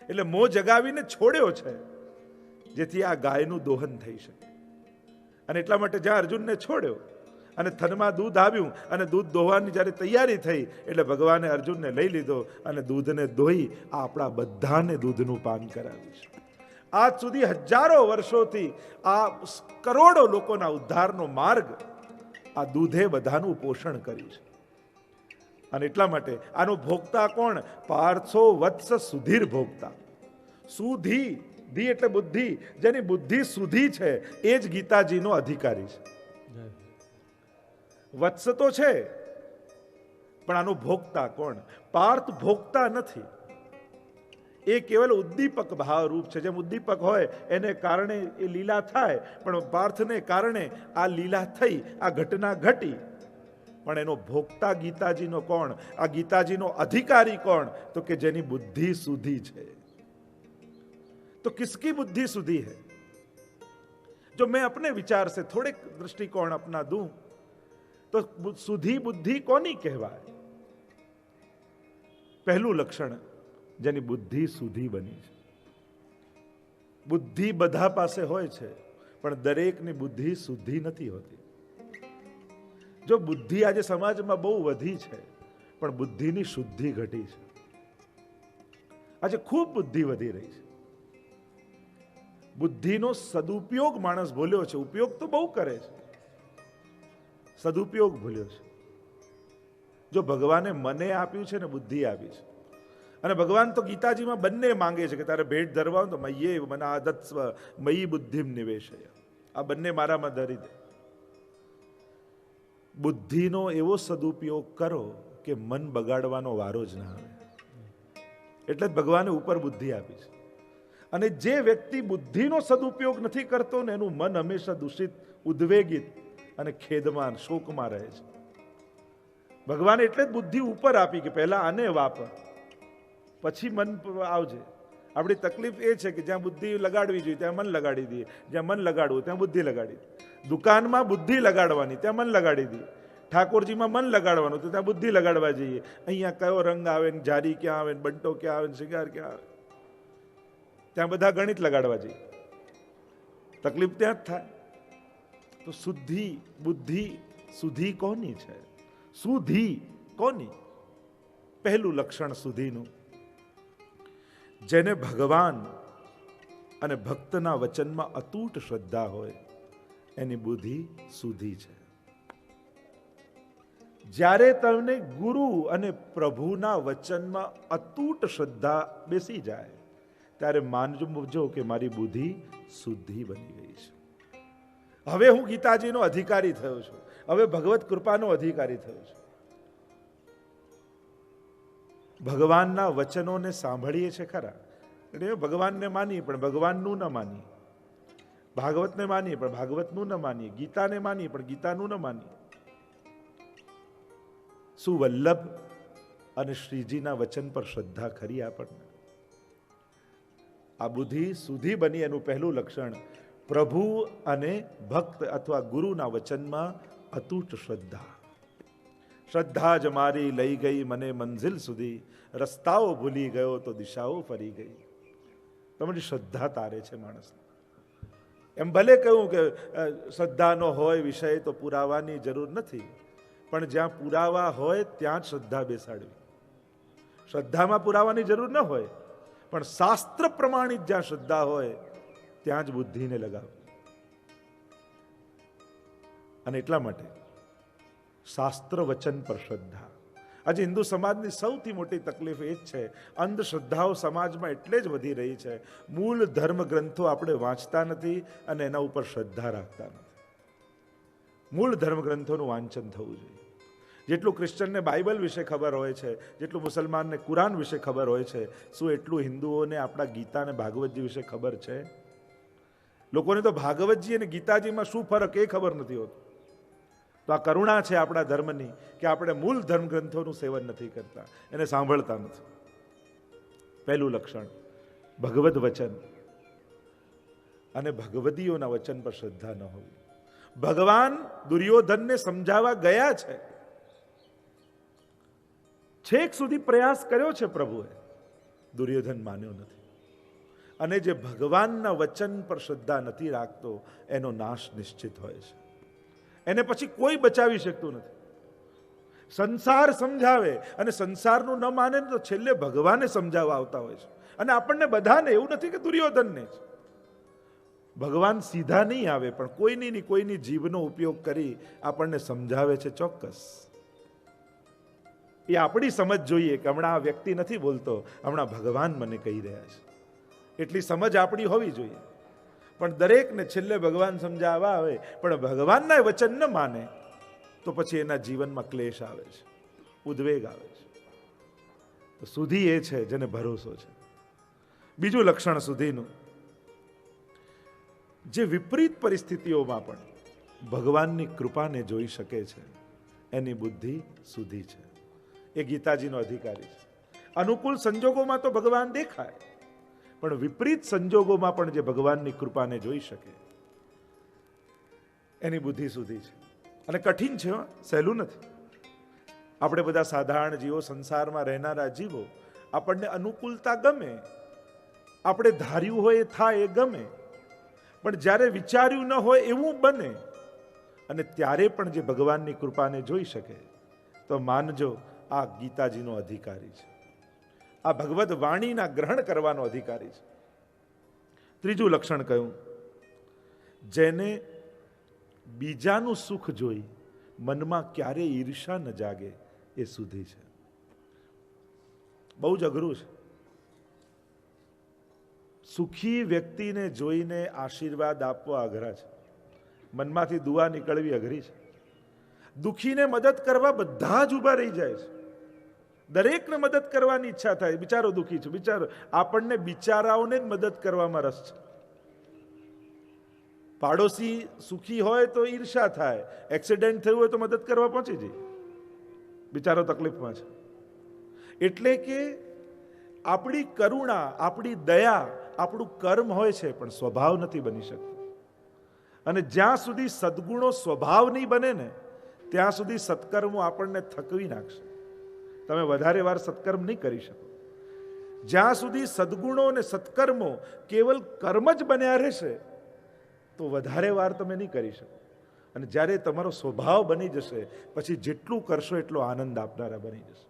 એટલે મોહ જગાવીને છોડ્યો છે જેથી આ ગાયનું દોહન થઈ શકે. અને એટલા માટે જ્યાં અર્જુનને છોડ્યો અને થનમાં દૂધ આવ્યું અને દૂધ દોહવાની જ્યારે તૈયારી થઈ એટલે ભગવાને અર્જુનને લઈ લીધો અને દૂધને દોહી આપણા બધાને દૂધનું પાન કરાવ્યું છે. આજ સુધી હજારો વર્ષોથી આ કરોડો લોકોના ઉદ્ધારનો માર્ગ આ દૂધે બધાનું પોષણ કર્યું છે. અને એટલા માટે આનો ભોગતા કોણ? પાર્થો વત્સ સુધીર ભોગતા. સુધી, ધી એટલે બુદ્ધિ, જેની બુદ્ધિ સુધી છે એ જ ગીતાજીનો અધિકારી છે. વત્સ તો છે પણ આનો ભોગતા કોણ? પાર્થ ભોગતા નથી, એ કેવલ ઉદ્દીપક ભાવ રૂપ છે. જેમ ઉદ્દીપક હોય એને કારણે એ લીલા થાય, પણ પાર્થને કારણે આ લીલા થઈ, આ ઘટના ઘટી. પણ એનો ભોગતા ગીતાજીનો કોણ? આ ગીતાજીનો અધિકારી કોણ? તો કે જેની બુદ્ધિ સુધી છે. तो किसकी बुद्धि सुधी है? जो मैं अपने विचार से थोड़े दृष्टिकोण अपना दूं तो सुधी बुद्धि कोनी कहवाय? पहलू लक्षण જેની બુદ્ધિ સુધી બની છે. બુદ્ધિ બધા પાસે હોય છે પણ દરેકની બુદ્ધિ સુધી નથી હોતી. જો બુદ્ધિ આજે સમાજમાં બહુ વધી છે પણ બુદ્ધિની શુદ્ધિ ઘટી છે. આજે ખૂબ બુદ્ધિ વધી રહી છે. બુદ્ધિનો સદુપયોગ માણસ ભૂલ્યો છે. ઉપયોગ તો બહુ કરે છે, સદુપયોગ ભૂલ્યો છે. જો ભગવાને મને આપ્યું છે ને બુદ્ધિ આપી છે, અને ભગવાન તો ગીતાજીમાં બંને માંગે છે કે તારે ભેટ ધરવા તો મય્યે મને આદત્સ્વ મયી બુદ્ધિમ નિવેશય, આ બંને મારામાં ધરી દે. બુદ્ધિનો એવો સદુપયોગ કરો કે મન બગાડવાનો વારો જ ના આવે. એટલે જ ભગવાને ઉપર બુદ્ધિ આપી છે. અને જે વ્યક્તિ બુદ્ધિનો સદુપયોગ નથી કરતો ને એનું મન હંમેશા દૂષિત, ઉદ્વેગિત અને ખેદમાન, શોકમાં રહે છે. ભગવાને એટલે જ બુદ્ધિ ઉપર આપી કે પહેલા આને વાપર, પછી મન આવજે. આપણી તકલીફ એ છે કે જ્યાં બુદ્ધિ લગાડવી જોઈએ ત્યાં મન લગાડી દઈએ, જ્યાં મન લગાડવું ત્યાં બુદ્ધિ લગાડી દઈએ. દુકાનમાં બુદ્ધિ લગાડવાની ત્યાં મન લગાડી દઈએ, ઠાકોરજીમાં મન લગાડવાનું તો ત્યાં બુદ્ધિ લગાડવા જઈએ. અહીંયા કયો રંગ આવે ને જારી ક્યાં આવે ને બંટો ક્યાં આવે ને શિગાર ક્યાં આવે, ત્યાં બધા ગણિત લગાડવા જઈએ. તકલીફ ત્યાં જ થાય. તો શુદ્ધિ, બુદ્ધિ સુધી કોની છે? સુધી કોની? પહેલું લક્ષણ સુધીનું. જેને ભગવાન અને ભક્તના વચનમાં અતૂટ શ્રદ્ધા હોય એની બુદ્ધિ સુધી છે. જ્યારે તમને ગુરુ અને પ્રભુના વચનમાં અતૂટ શ્રદ્ધા બેસી જાય ત્યારે માનજો કે મારી બુદ્ધિ શુદ્ધિ બની ગઈ છે. હવે હું ગીતાજીનો અધિકારી થયો છું, હવે ભગવત કૃપાનો અધિકારી થયો છું. ભગવાનના વચનોને સાંભળીએ છે ખરા, એટલે ભગવાનને માનીએ પણ ભગવાનનું ન માનીએ, ભાગવતને માનીએ પણ ભાગવતનું ન માનીએ, ગીતાને માનીએ પણ ગીતાનું ન માનીએ. શું વલ્લભ અને શ્રીજીના વચન પર શ્રદ્ધા ખરી આપણને? આ બુદ્ધિ સુધી બની એનું પહેલું લક્ષણ પ્રભુ અને ભક્ત અથવા ગુરુના વચનમાં અતૂટ શ્રદ્ધા. શ્રદ્ધા જ મારી લઈ ગઈ મને મંઝિલ સુધી, રસ્તાઓ ભૂલી ગયો તો દિશાઓ ફરી ગઈ. તમારી શ્રદ્ધા તારે છે માણસ. એમ ભલે કહ્યું કે શ્રદ્ધાનો હોય વિષય તો પુરાવાની જરૂર નથી, પણ જ્યાં પુરાવા હોય ત્યાં જ શ્રદ્ધા બેસાડવી. શ્રદ્ધામાં પુરાવાની જરૂર ન હોય, પણ શાસ્ત્ર પ્રમાણિત જ્યાં શ્રદ્ધા હોય ત્યાં જ બુદ્ધિને લગાવવી. અને એટલા માટે શાસ્ત્ર વચન પર શ્રદ્ધા. આજે હિન્દુ સમાજની સૌથી મોટી તકલીફ એ જ છે, અંધશ્રદ્ધાઓ સમાજમાં એટલે જ વધી રહી છે. મૂળ ધર્મ ગ્રંથો આપણે વાંચતા નથી અને એના ઉપર શ્રદ્ધા રાખતા નથી. મૂળ ધર્મ ગ્રંથોનું વાંચન થવું જોઈએ. જેટલું ક્રિશ્ચનને બાઇબલ વિશે ખબર હોય છે, જેટલું મુસલમાનને કુરાન વિશે ખબર હોય છે, શું એટલું હિન્દુઓને આપણા ગીતા અને ભાગવતજી વિશે ખબર છે? લોકોને તો ભાગવતજી અને ગીતાજીમાં શું ફરક એ ખબર નથી હોતું. તો આ કરુણા છે આપણા ધર્મની કે આપણે મૂળ ધર્મ ગ્રંથોનું સેવન નથી કરતા, એને સાંભળતા નથી. પહેલું લક્ષણ ભગવદ વચન અને ભગવદીઓના વચન પર શ્રદ્ધા ન હોવી. ભગવાન દુર્યોધનને સમજાવવા ગયા છે, છેક સુધી પ્રયાસ કર્યો છે પ્રભુએ, દુર્યોધન માન્યો નથી. અને જે ભગવાનના વચન પર શ્રદ્ધા નથી રાખતો એનો નાશ નિશ્ચિત હોય છે. એને પછી કોઈ બચાવી શકતું નથી. સંસાર સમજાવે અને સંસારનું ન માને તો છેલ્લે ભગવાને સમજાવવા આવતા હોય છે. અને આપણને બધાને, એવું નથી કે દુર્યોધનને જ, ભગવાન સીધા નહીં આવે પણ કોઈની જીભનો ઉપયોગ કરી આપણને સમજાવે છે. ચોક્કસ એ આપણી સમજ જોઈએ કે હમણાં આ વ્યક્તિ નથી બોલતો, હમણાં ભગવાન મને કહી રહ્યા છે. એટલી સમજ આપણી હોવી જોઈએ. પણ દરેકને છેલ્લે ભગવાન સમજાવવા આવે પણ ભગવાનના વચન ન માને તો પછી એના જીવનમાં ક્લેશ આવે છે, ઉદ્વેગ આવે છે. તો સુધી એ છે જેને ભરોસો છે. બીજું લક્ષણ સુધીનું, જે વિપરીત પરિસ્થિતિઓમાં પણ ભગવાનની કૃપાને જોઈ શકે છે એની બુદ્ધિ સુધી છે. એ ગીતાજીનો અધિકારી છે. અનુકૂળ સંજોગોમાં તો ભગવાન દેખાય, પણ વિપરીત સંજોગોમાં પણ જે ભગવાનની કૃપાને જોઈ શકે એની બુદ્ધિ સુધી છે. અને કઠિન છે, સહેલું નથી. આપણે બધા સાધારણ જીવો, સંસારમાં રહેનારા જીવો, આપણને અનુકૂળતા ગમે, આપણે ધાર્યું હોય એ થાય એ ગમે, પણ જ્યારે વિચાર્યું ન હોય એવું બને અને ત્યારે પણ જે ભગવાનની કૃપાને જોઈ શકે તો માનજો આ ગીતાજીનો અધિકારી છે. આ ભગવદ વાણીના ગ્રહણ કરવાનો અધિકારી છે. ત્રીજું લક્ષણ કયું? જેને બીજાનું સુખ જોઈ મનમાં ક્યારેય ઈર્ષા ન જાગે એ સુધી છે. બહુ જ અઘરું છે. સુખી વ્યક્તિને જોઈને આશીર્વાદ આપવા અઘરા છે, મનમાંથી દુઆ નીકળવી અઘરી છે. દુખીને મદદ કરવા બધા જ ઊભા રહી જાય છે. દરેકને મદદ કરવાની ઈચ્છા થાય, બિચારો દુખી છે, બિચારો. આપણને બિચારાઓને જ મદદ કરવામાં રસ છે. પાડોશી સુખી હોય તો ઈર્ષા થાય, એક્સિડન્ટ થયું હોય તો મદદ કરવા પહોંચી જઈએ, બિચારો તકલીફમાં છે. એટલે કે આપણી કરુણા, આપણી દયા, આપણું કર્મ હોય છે પણ સ્વભાવ નથી બની શકતો. અને જ્યાં સુધી સદગુણો સ્વભાવ નહીં બને ને ત્યાં સુધી સત્કર્મો આપણને થકવી નાખશે. તમે વધારે વાર સત્કર્મ નહીં કરી શકો. જ્યાં સુધી સદગુણો અને સત્કર્મો કેવલ કર્મ જ બન્યા રહેશે તો વધારે વાર તમે નહીં કરી શકો. અને જ્યારે તમારો સ્વભાવ બની જશે પછી જેટલું કરશો એટલો આનંદ આપનારા બની જશે.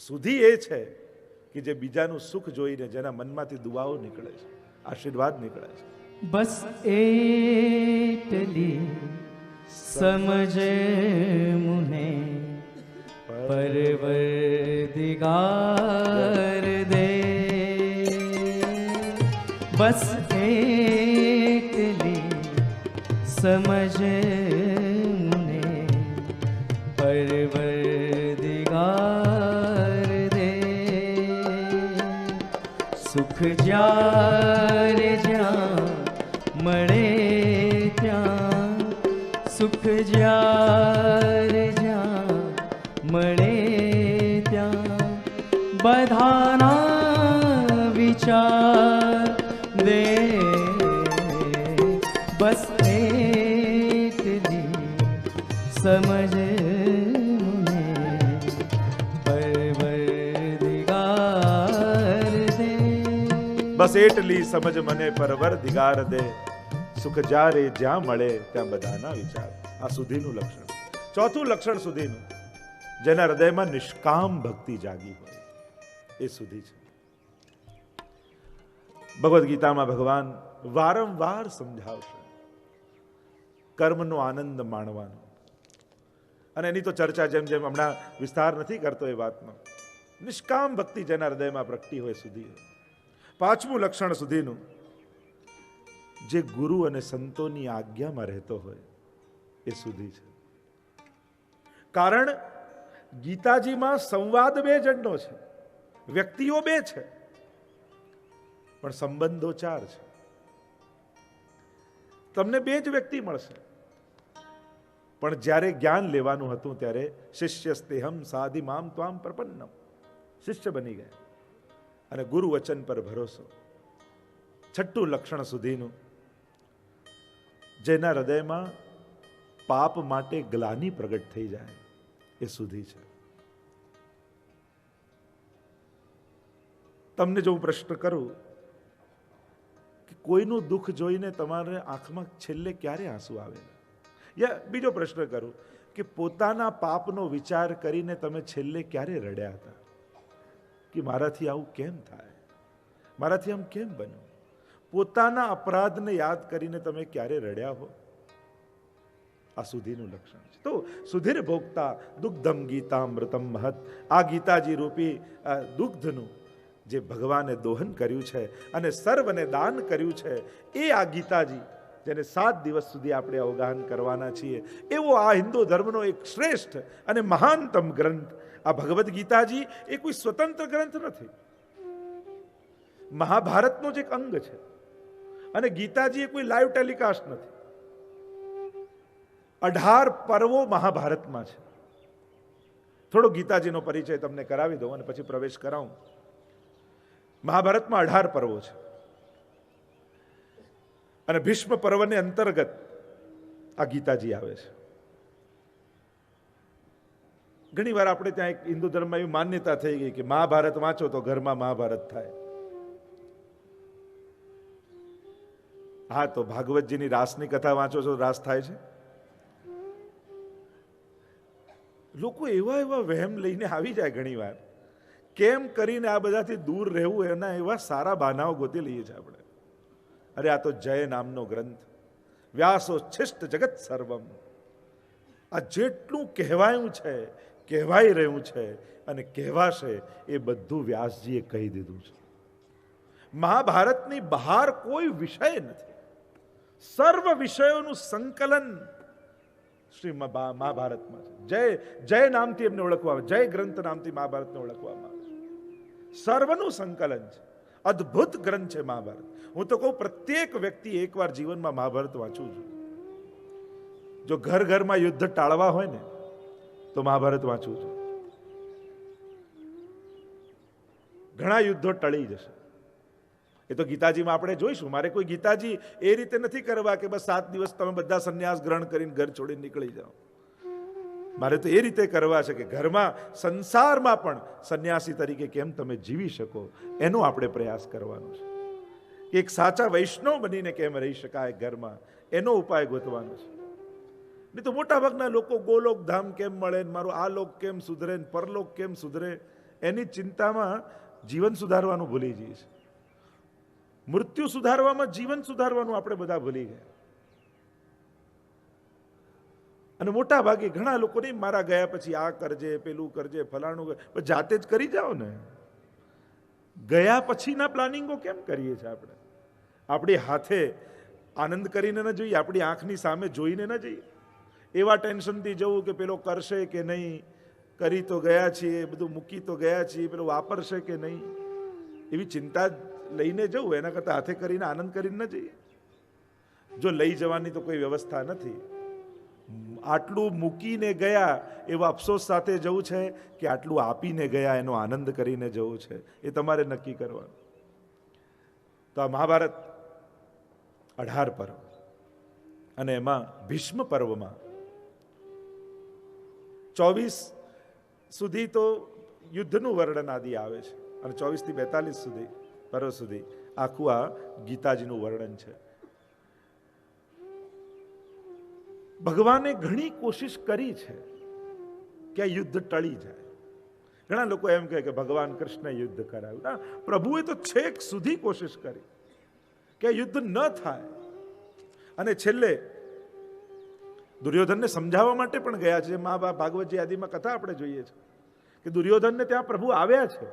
સુધી એ છે કે જે બીજાનું સુખ જોઈને જેના મનમાંથી દુઆઓ નીકળે છે, આશીર્વાદ નીકળે છે. બસ એટલી સમજ મુને પરવરદિગાર દે. બસ એટલી સમજ મુને પરવરદિગાર દે. સુખ જ્યારે જ્યાં મળે ત્યાં, સુખ જ્યારે જ્યાં મળે ત્યાં, બધાના વિચાર દે. બસ એટલી સમજ મુને પરવરદિગાર દે. બસ એટલી સમજ મને પરવરદિગાર દે. સુખ જ્યારે જ્યાં મળે ત્યાં બધાના વિચાર. આ સુધીનું લક્ષણ. ચોથું લક્ષણ સુધીનું, જેના હૃદયમાં નિષ્કામ ભક્તિ જાગી હોય એ સુધી છે. ભગવદ્ ગીતામાં ભગવાન વારંવાર સમજાવશે કર્મનો આનંદ માણવાનો, અને એની તો ચર્ચા જેમ જેમ હમણાં વિસ્તાર નથી કરતો એ વાતનો. નિષ્કામ ભક્તિ જેના હૃદયમાં પ્રગટી હોય સુધી. પાંચમું લક્ષણ સુધીનું, જે ગુરુ અને સંતોની આજ્ઞામાં રહેતો હોય એ સુધી છે. કારણ ગીતાજીમાં સંવાદ બે જણનો છે, વ્યક્તિઓ બે છે, પણ સંબંધો ચાર છે. તમને બે જ વ્યક્તિ મળશે, પણ જ્યારે જ્ઞાન લેવાનું હતું ત્યારે શિષ્યસ્તેહમ સાધિમામ ત્વામ પ્રપન્નમ, શિષ્ય બની ગયા અને ગુરુ વચન પર ભરોસો. છઠ્ઠું લક્ષણ સુધીનું, જેના હૃદયમાં પાપ માટે ગ્લાનિ પ્રગટ થઈ જાય એ સુધી છે. તમને જો હું પ્રશ્ન કરું કે કોઈનું દુઃખ જોઈને તમારે આંખમાં છેલ્લે ક્યારે આંસુ આવેલા, યા બીજો પ્રશ્ન કરું કે પોતાના પાપનો વિચાર કરીને તમે છેલ્લે ક્યારે રડ્યા હતા કે મારાથી આવું કેમ થાય, મારાથી આમ કેમ બન્યું? પોતાના અપરાધને યાદ કરીને તમે ક્યારે રડ્યા હો? આ સુધીનું લક્ષણ છે. તો સુધીર ભોગતા દુગ્ધમ ગીતામૃતમ મહત, આ ગીતાજી રૂપી દુગ્ધનું જે ભગવાને દોહન કર્યું છે અને સર્વને દાન કર્યું છે, એ આ ગીતાજી જેને 7 દિવસ સુધી આપણે અવગાહન કરવાના છીએ, એવો આ હિન્દુ ધર્મનો એક શ્રેષ્ઠ અને મહાનતમ ગ્રંથ આ ભગવદ્ ગીતાજી એ કોઈ સ્વતંત્ર ગ્રંથ નથી. મહાભારતનો જ એક અંગ છે અને ગીતાજી એ કોઈ લાઈવ ટેલિકાસ્ટ નથી. 18 પર્વો મહાભારતમાં છે. થોડો ગીતાજીનો પરિચય તમને કરાવી દઉં અને પછી પ્રવેશ કરાવું. મહાભારતમાં 18 પર્વો છે અને ભીષ્મ પર્વને અંતર્ગત આ ગીતાજી આવે છે. ઘણી વાર આપણે ત્યાં એક હિન્દુ ધર્મમાં એવી માન્યતા થઈ ગઈ કે મહાભારત વાંચો તો ઘરમાં મહાભારત થાય. હા, તો ભાગવતજીની રાસની કથા વાંચો છો, રાસ થાય છે. લોકો એવા એવા વહેમ લઈને આવી જાય ઘણી વાર, કેમ કરીને આ બધાથી દૂર રહેવું એના એવા સારા બહાનાઓ ગોતી લઈએ છીએ આપણે. અરે આ તો જય નામનો ગ્રંથ, વ્યાસો છિષ્ટ જગત સર્વમ. આ જેટલું કહેવાયું છે, કહેવાઈ રહ્યું છે અને કહેવાશે એ બધું વ્યાસજીએ કહી દીધું છે. મહાભારતની બહાર કોઈ વિષય નથી. સર્વ વિષયોનું સંકલન શ્રી મહાભારતમાં છે. જય જય નામથી એમને ઓળખવામાં આવે, જય ગ્રંથ નામથી મહાભારતને ઓળખવામાં આવે. સર્વનું સંકલન છે. અદ્ભુત ગ્રંથ છે મહાભારત. હું તો કહું પ્રત્યેક વ્યક્તિ એકવાર જીવનમાં મહાભારત વાંચવું જોઈએ. જો ઘર ઘરમાં યુદ્ધ ટાળવા હોય ને તો મહાભારત વાંચવું જોઈએ. ઘણા યુદ્ધો ટળી જશે. એ તો ગીતાજીમાં આપણે જોઈશું. મારે કોઈ ગીતાજી એ રીતે નથી કરવા કે બસ 7 દિવસ તમે બધા સંન્યાસ ગ્રહણ કરીને ઘર છોડીને નીકળી જાઓ. મારે તો એ રીતે કરવા છે કે ઘરમાં, સંસારમાં પણ સંન્યાસી તરીકે કેમ તમે જીવી શકો એનો આપણે પ્રયાસ કરવાનો છે. કે એક સાચા વૈષ્ણવ બનીને કેમ રહી શકાય ઘરમાં, એનો ઉપાય ગોતવાનો છે. નહીં તો મોટા ભાગના લોકો ગોલોક ધામ કેમ મળે, મારું આ લોક કેમ સુધરે, પરલોક કેમ સુધરે, એની ચિંતામાં જીવન સુધારવાનું ભૂલી જઈએ છીએ. મૃત્યુ સુધારવામાં જીવન સુધારવાનું આપણે બધા ભૂલી ગયા. અને મોટા ભાગે ઘણા લોકો નહીં, મારા ગયા પછી આ કરજે, પેલું કરજે, ફલાણું કરજે, પણ જાતે જ કરી જાઓ ને. ગયા પછીના પ્લાનિંગો કેમ કરીએ છીએ આપણે? આપણી હાથે આનંદ કરીને ન જોઈએ, આપણી આંખની સામે જોઈને ન જઈએ. એવા ટેન્શનથી જવું કે પેલો કરશે કે નહીં, કરી તો ગયા છીએ, બધું મૂકી તો ગયા છીએ, પેલો વાપરશે કે નહીં, એવી ચિંતા લઈને જવું. એના કરતાં હાથે કરીને આનંદ કરીને ન જઈએ. જો લઈ જવાની તો કોઈ વ્યવસ્થા નથી, આટલું મૂકીને ગયા એવા અફસોસ સાથે જવું છે કે આટલું આપીને ગયા એનો આનંદ કરીને જવું છે, એ તમારે નક્કી કરવાનું. તો આ મહાભારત 18 પર્વ, અને એમાં ભીષ્મ પર્વમાં 24 સુધી તો યુદ્ધનું વર્ણન આદિ આવે છે, અને 24 થી 42 સુધી પર્વ સુધી આખું આ ગીતાજીનું વર્ણન છે. ભગવાને ઘણી કોશિશ કરી છે કે આ યુદ્ધ ટળી જાય. ઘણા લોકો એમ કહે કે ભગવાન કૃષ્ણ યુદ્ધ કરાવ્યું. ના, પ્રભુએ તો છેક સુધી કોશિશ કરી કે યુદ્ધ ન થાય. અને છેલ્લે દુર્યોધનને સમજાવવા માટે પણ ગયા છે. ભાગવતજી આદિમાં કથા આપણે જોઈએ છે કે દુર્યોધનને ત્યાં પ્રભુ આવ્યા છે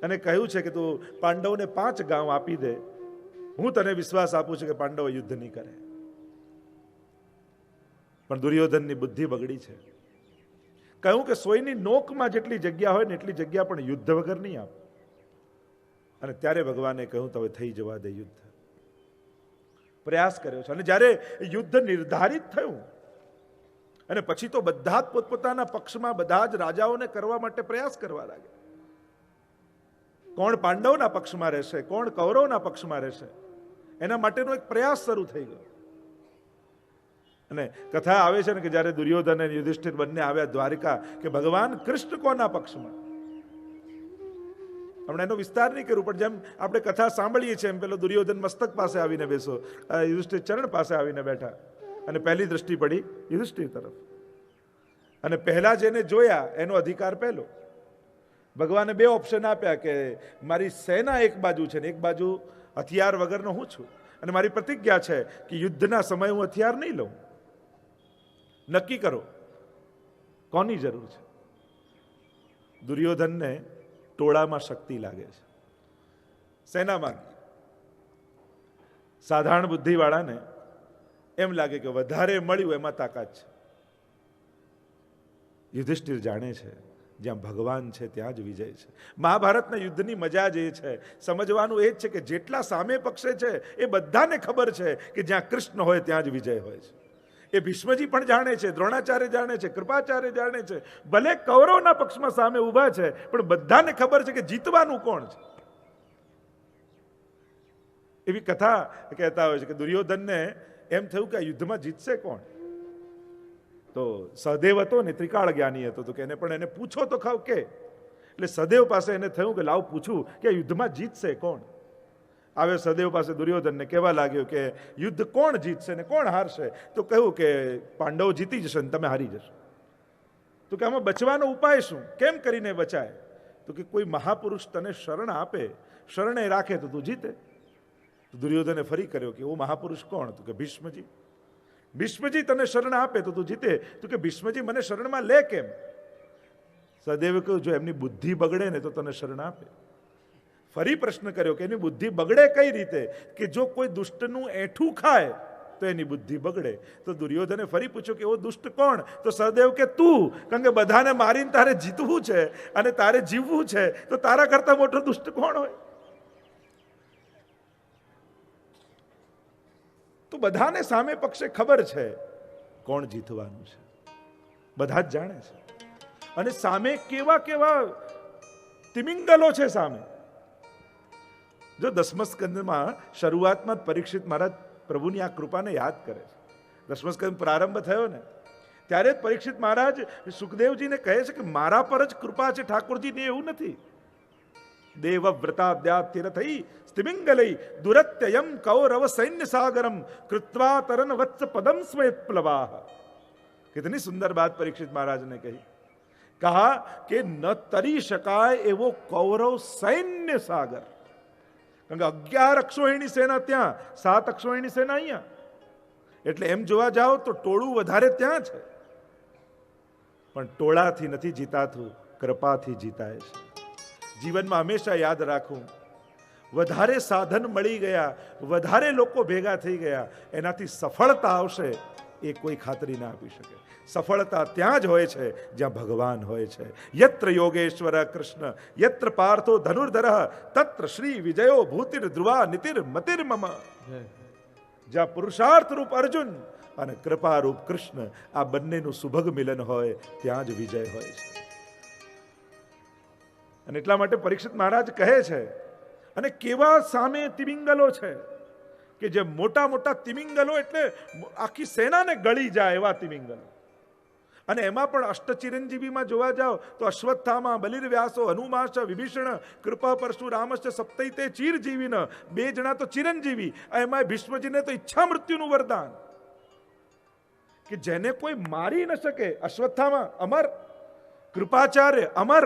અને કહ્યું છે કે તું પાંડવોને 5 ગામ આપી દે, હું તને વિશ્વાસ આપું છું કે પાંડવો યુદ્ધ નહીં કરે. પણ દુર્યોધનની બુદ્ધિ બગડી છે. કહ્યું કે સોયની નોકમાં જેટલી જગ્યા હોય ને એટલી જગ્યા પણ યુદ્ધ વગર નહીં આપ. અને ત્યારે ભગવાને કહ્યું તો હવે થઈ જવા દે યુદ્ધ. પ્રયાસ કર્યો છે, અને જ્યારે યુદ્ધ નિર્ધારિત થયું અને પછી તો બધા જ પોતપોતાના પક્ષમાં બધા જ રાજાઓને કરવા માટે પ્રયાસ કરવા લાગ્યા. કોણ પાંડવોના પક્ષમાં રહેશે, કોણ કૌરવના પક્ષમાં રહેશે, એના માટેનો એક પ્રયાસ શરૂ થઈ ગયો. અને કથા આવે છે ને કે જ્યારે દુર્યોધન અને યુધિષ્ઠિર બંને આવ્યા દ્વારિકા, કે ભગવાન કૃષ્ણ કોના પક્ષમાં. હમણાં એનો વિસ્તાર નહીં કરું, પણ જેમ આપણે કથા સાંભળીએ છીએ એમ પેલો દુર્યોધન મસ્તક પાસે આવીને બેસો, યુધિષ્ઠિર ચરણ પાસે આવીને બેઠા, અને પહેલી દ્રષ્ટિ પડી યુધિષ્ઠિર તરફ. અને પહેલા જેને જોયા એનો અધિકાર પહેલો. ભગવાને 2 ઓપ્શન આપ્યા કે મારી સેના એક બાજુ છે ને એક બાજુ હથિયાર વગરનો હું છું, અને મારી પ્રતિજ્ઞા છે કે યુદ્ધના સમયે હું હથિયાર નહીં લઉં. નક્કી કરો કોની જરૂર છે. દુર્યોધનને ટોળામાં શક્તિ લાગે છે, સેનામાં. સાધારણ બુદ્ધિવાળાને એમ લાગે કે વધારે મળ્યું એમાં તાકાત છે. યુધિષ્ઠિર જાણે છે જ્યાં ભગવાન છે ત્યાં જ વિજય છે. મહાભારતના યુદ્ધની મજા જ એ છે, સમજવાનું એ જ છે કે જેટલા સામે પક્ષે છે એ બધાને ખબર છે કે જ્યાં કૃષ્ણ હોય ત્યાં જ વિજય હોય છે. એ ભીષ્મજી પણ જાણે છે, દ્રોણાચાર્ય જાણે છે, કૃપાચાર્ય જાણે છે. ભલે કૌરવના પક્ષમાં સામે ઊભા છે, પણ બધાને ખબર છે કે જીતવાનું કોણ છે. એવી કથા કહેતા હોય છે કે દુર્યોધનને એમ થયું કે આ યુદ્ધમાં જીતશે કોણ. તો સહદેવ હતો ને, ત્રિકાળ જ્ઞાની હતો, તો કે એને પણ એને પૂછો તો ખાવ કે. એટલે સહદેવ પાસે એને થયું કે લાવ પૂછું કે આ યુદ્ધમાં જીતશે કોણ. આવ્યો સહદેવ પાસે, દુર્યોધનને કહેવા લાગ્યો કે યુદ્ધ કોણ જીતશે ને કોણ હારશે. તો કહ્યું કે પાંડવો જીતી જશે ને તમે હારી જશો. તો કે આમાં બચવાનો ઉપાય શું, કેમ કરીને બચાય. તો કે કોઈ મહાપુરુષ તને શરણ આપે, શરણે રાખે તો તું જીતે. તો દુર્યોધને ફરી કર્યો કે ઓ મહાપુરુષ કોણ. તો કે ભીષ્મજી. ભીષ્મજી તને શરણ આપે તો તું જીતે. તો કે ભીષ્મજી મને શરણમાં લે કેમ. સહદેવે કહ્યું જો એમની બુદ્ધિ બગડે ને તો તને શરણ આપે. ફરી પ્રશ્ન કર્યો કે એની બુદ્ધિ બગડે કઈ રીતે. કે જો કોઈ દુષ્ટનું એઠું ખાય તો એની બુદ્ધિ બગડે. તો દુર્યોધને ફરી પૂછ્યું કે ઓ દુષ્ટ કોણ. તો સહદેવ કે તું, કારણ કે બધાને મારીને તારે જીતવું છે અને તારે જીવવું છે, તો તારા કરતા મોટો દુષ્ટ કોણ હોય. તો બધાને સામે પક્ષે ખબર છે કોણ જીતવાનું છે, બધા જ જાણે છે. અને સામે કેવા કેવા તિમિંગલો છે સામે. જો 10મા સ્કંદમાં શરૂઆતમાં જ પરીક્ષિત મહારાજ પ્રભુની આ કૃપાને યાદ કરે છે. 10મા સ્કંદ પ્રારંભ થયો ને ત્યારે જ પરીક્ષિત મહારાજ સુખદેવજીને કહે છે કે મારા પર જ કૃપા છે ઠાકોરજીને, એવું નથી. દેવ વ્રતાબ્દ્યાતિરથૈ સ્તિમિંગલૈ દુરત્યયમ કૌરવ સૈન્ય સાગરમ કૃત્વા તરન વત્સ પદમ સ્વયત્પ્લવાહ. કિતની સુંદર બાત પરીક્ષિત મહારાજ ને કહી કહા કે ન તરી શકાય એવો કૌરવ સૈન્ય સાગર. કારણ કે 11 અક્ષોહિણી સેના ત્યાં, 7 અક્ષોહિણી સેના અહીંયા. એટલે એમ જોવા જાઓ તો ટોળું વધારે ત્યાં છે, પણ ટોળાથી નથી જીતાતું, કૃપાથી જીતાય છે. જીવનમાં હંમેશા યાદ રાખવું, વધારે સાધન મળી ગયા, વધારે લોકો ભેગા થઈ ગયા, એનાથી સફળતા આવશે એ કોઈ ખાતરી ના આપી શકે. સફળતા ત્યાં જ હોય છે જ્યાં ભગવાન હોય છે. યત્ર યોગેશ્વર કૃષ્ણ યત્ર પાર્થો ધનુર્ધર તત્ર શ્રી વિજયો ભૂતિર ધ્રુવા નીતિર મતિર મમ. જ્યાં પુરુષાર્થ રૂપ અર્જુન અને કૃપા રૂપ કૃષ્ણ, આ બંનેનું સુભગ મિલન હોય ત્યાં જ વિજય હોય છે. અને એટલા માટે પરીક્ષિત મહારાજ કહે છે, અને કેવા સામે તિમિંગલો છે કે જે મોટા મોટા તિમિંગલો એટલે આખી સેનાને ગળી જાય એવા તિમિંગલો. અને એમાં પણ અષ્ટચિરંજીવીમાં જોવા જાઓ તો અશ્વત્થામા, બલિર્વ્યાસો, હનુમાશ, વિભીષણ, કૃપા પરશુરામશ્ચ સપ્તૈતે ચિરજીવીન. 2 જણા તો ચિરંજીવી, એમાં ભીષ્મજીને તો ઈચ્છા મૃત્યુનું વરદાન કે જેને કોઈ મારી ન શકે. અશ્વત્થામા અમર, કૃપાચાર્ય અમર,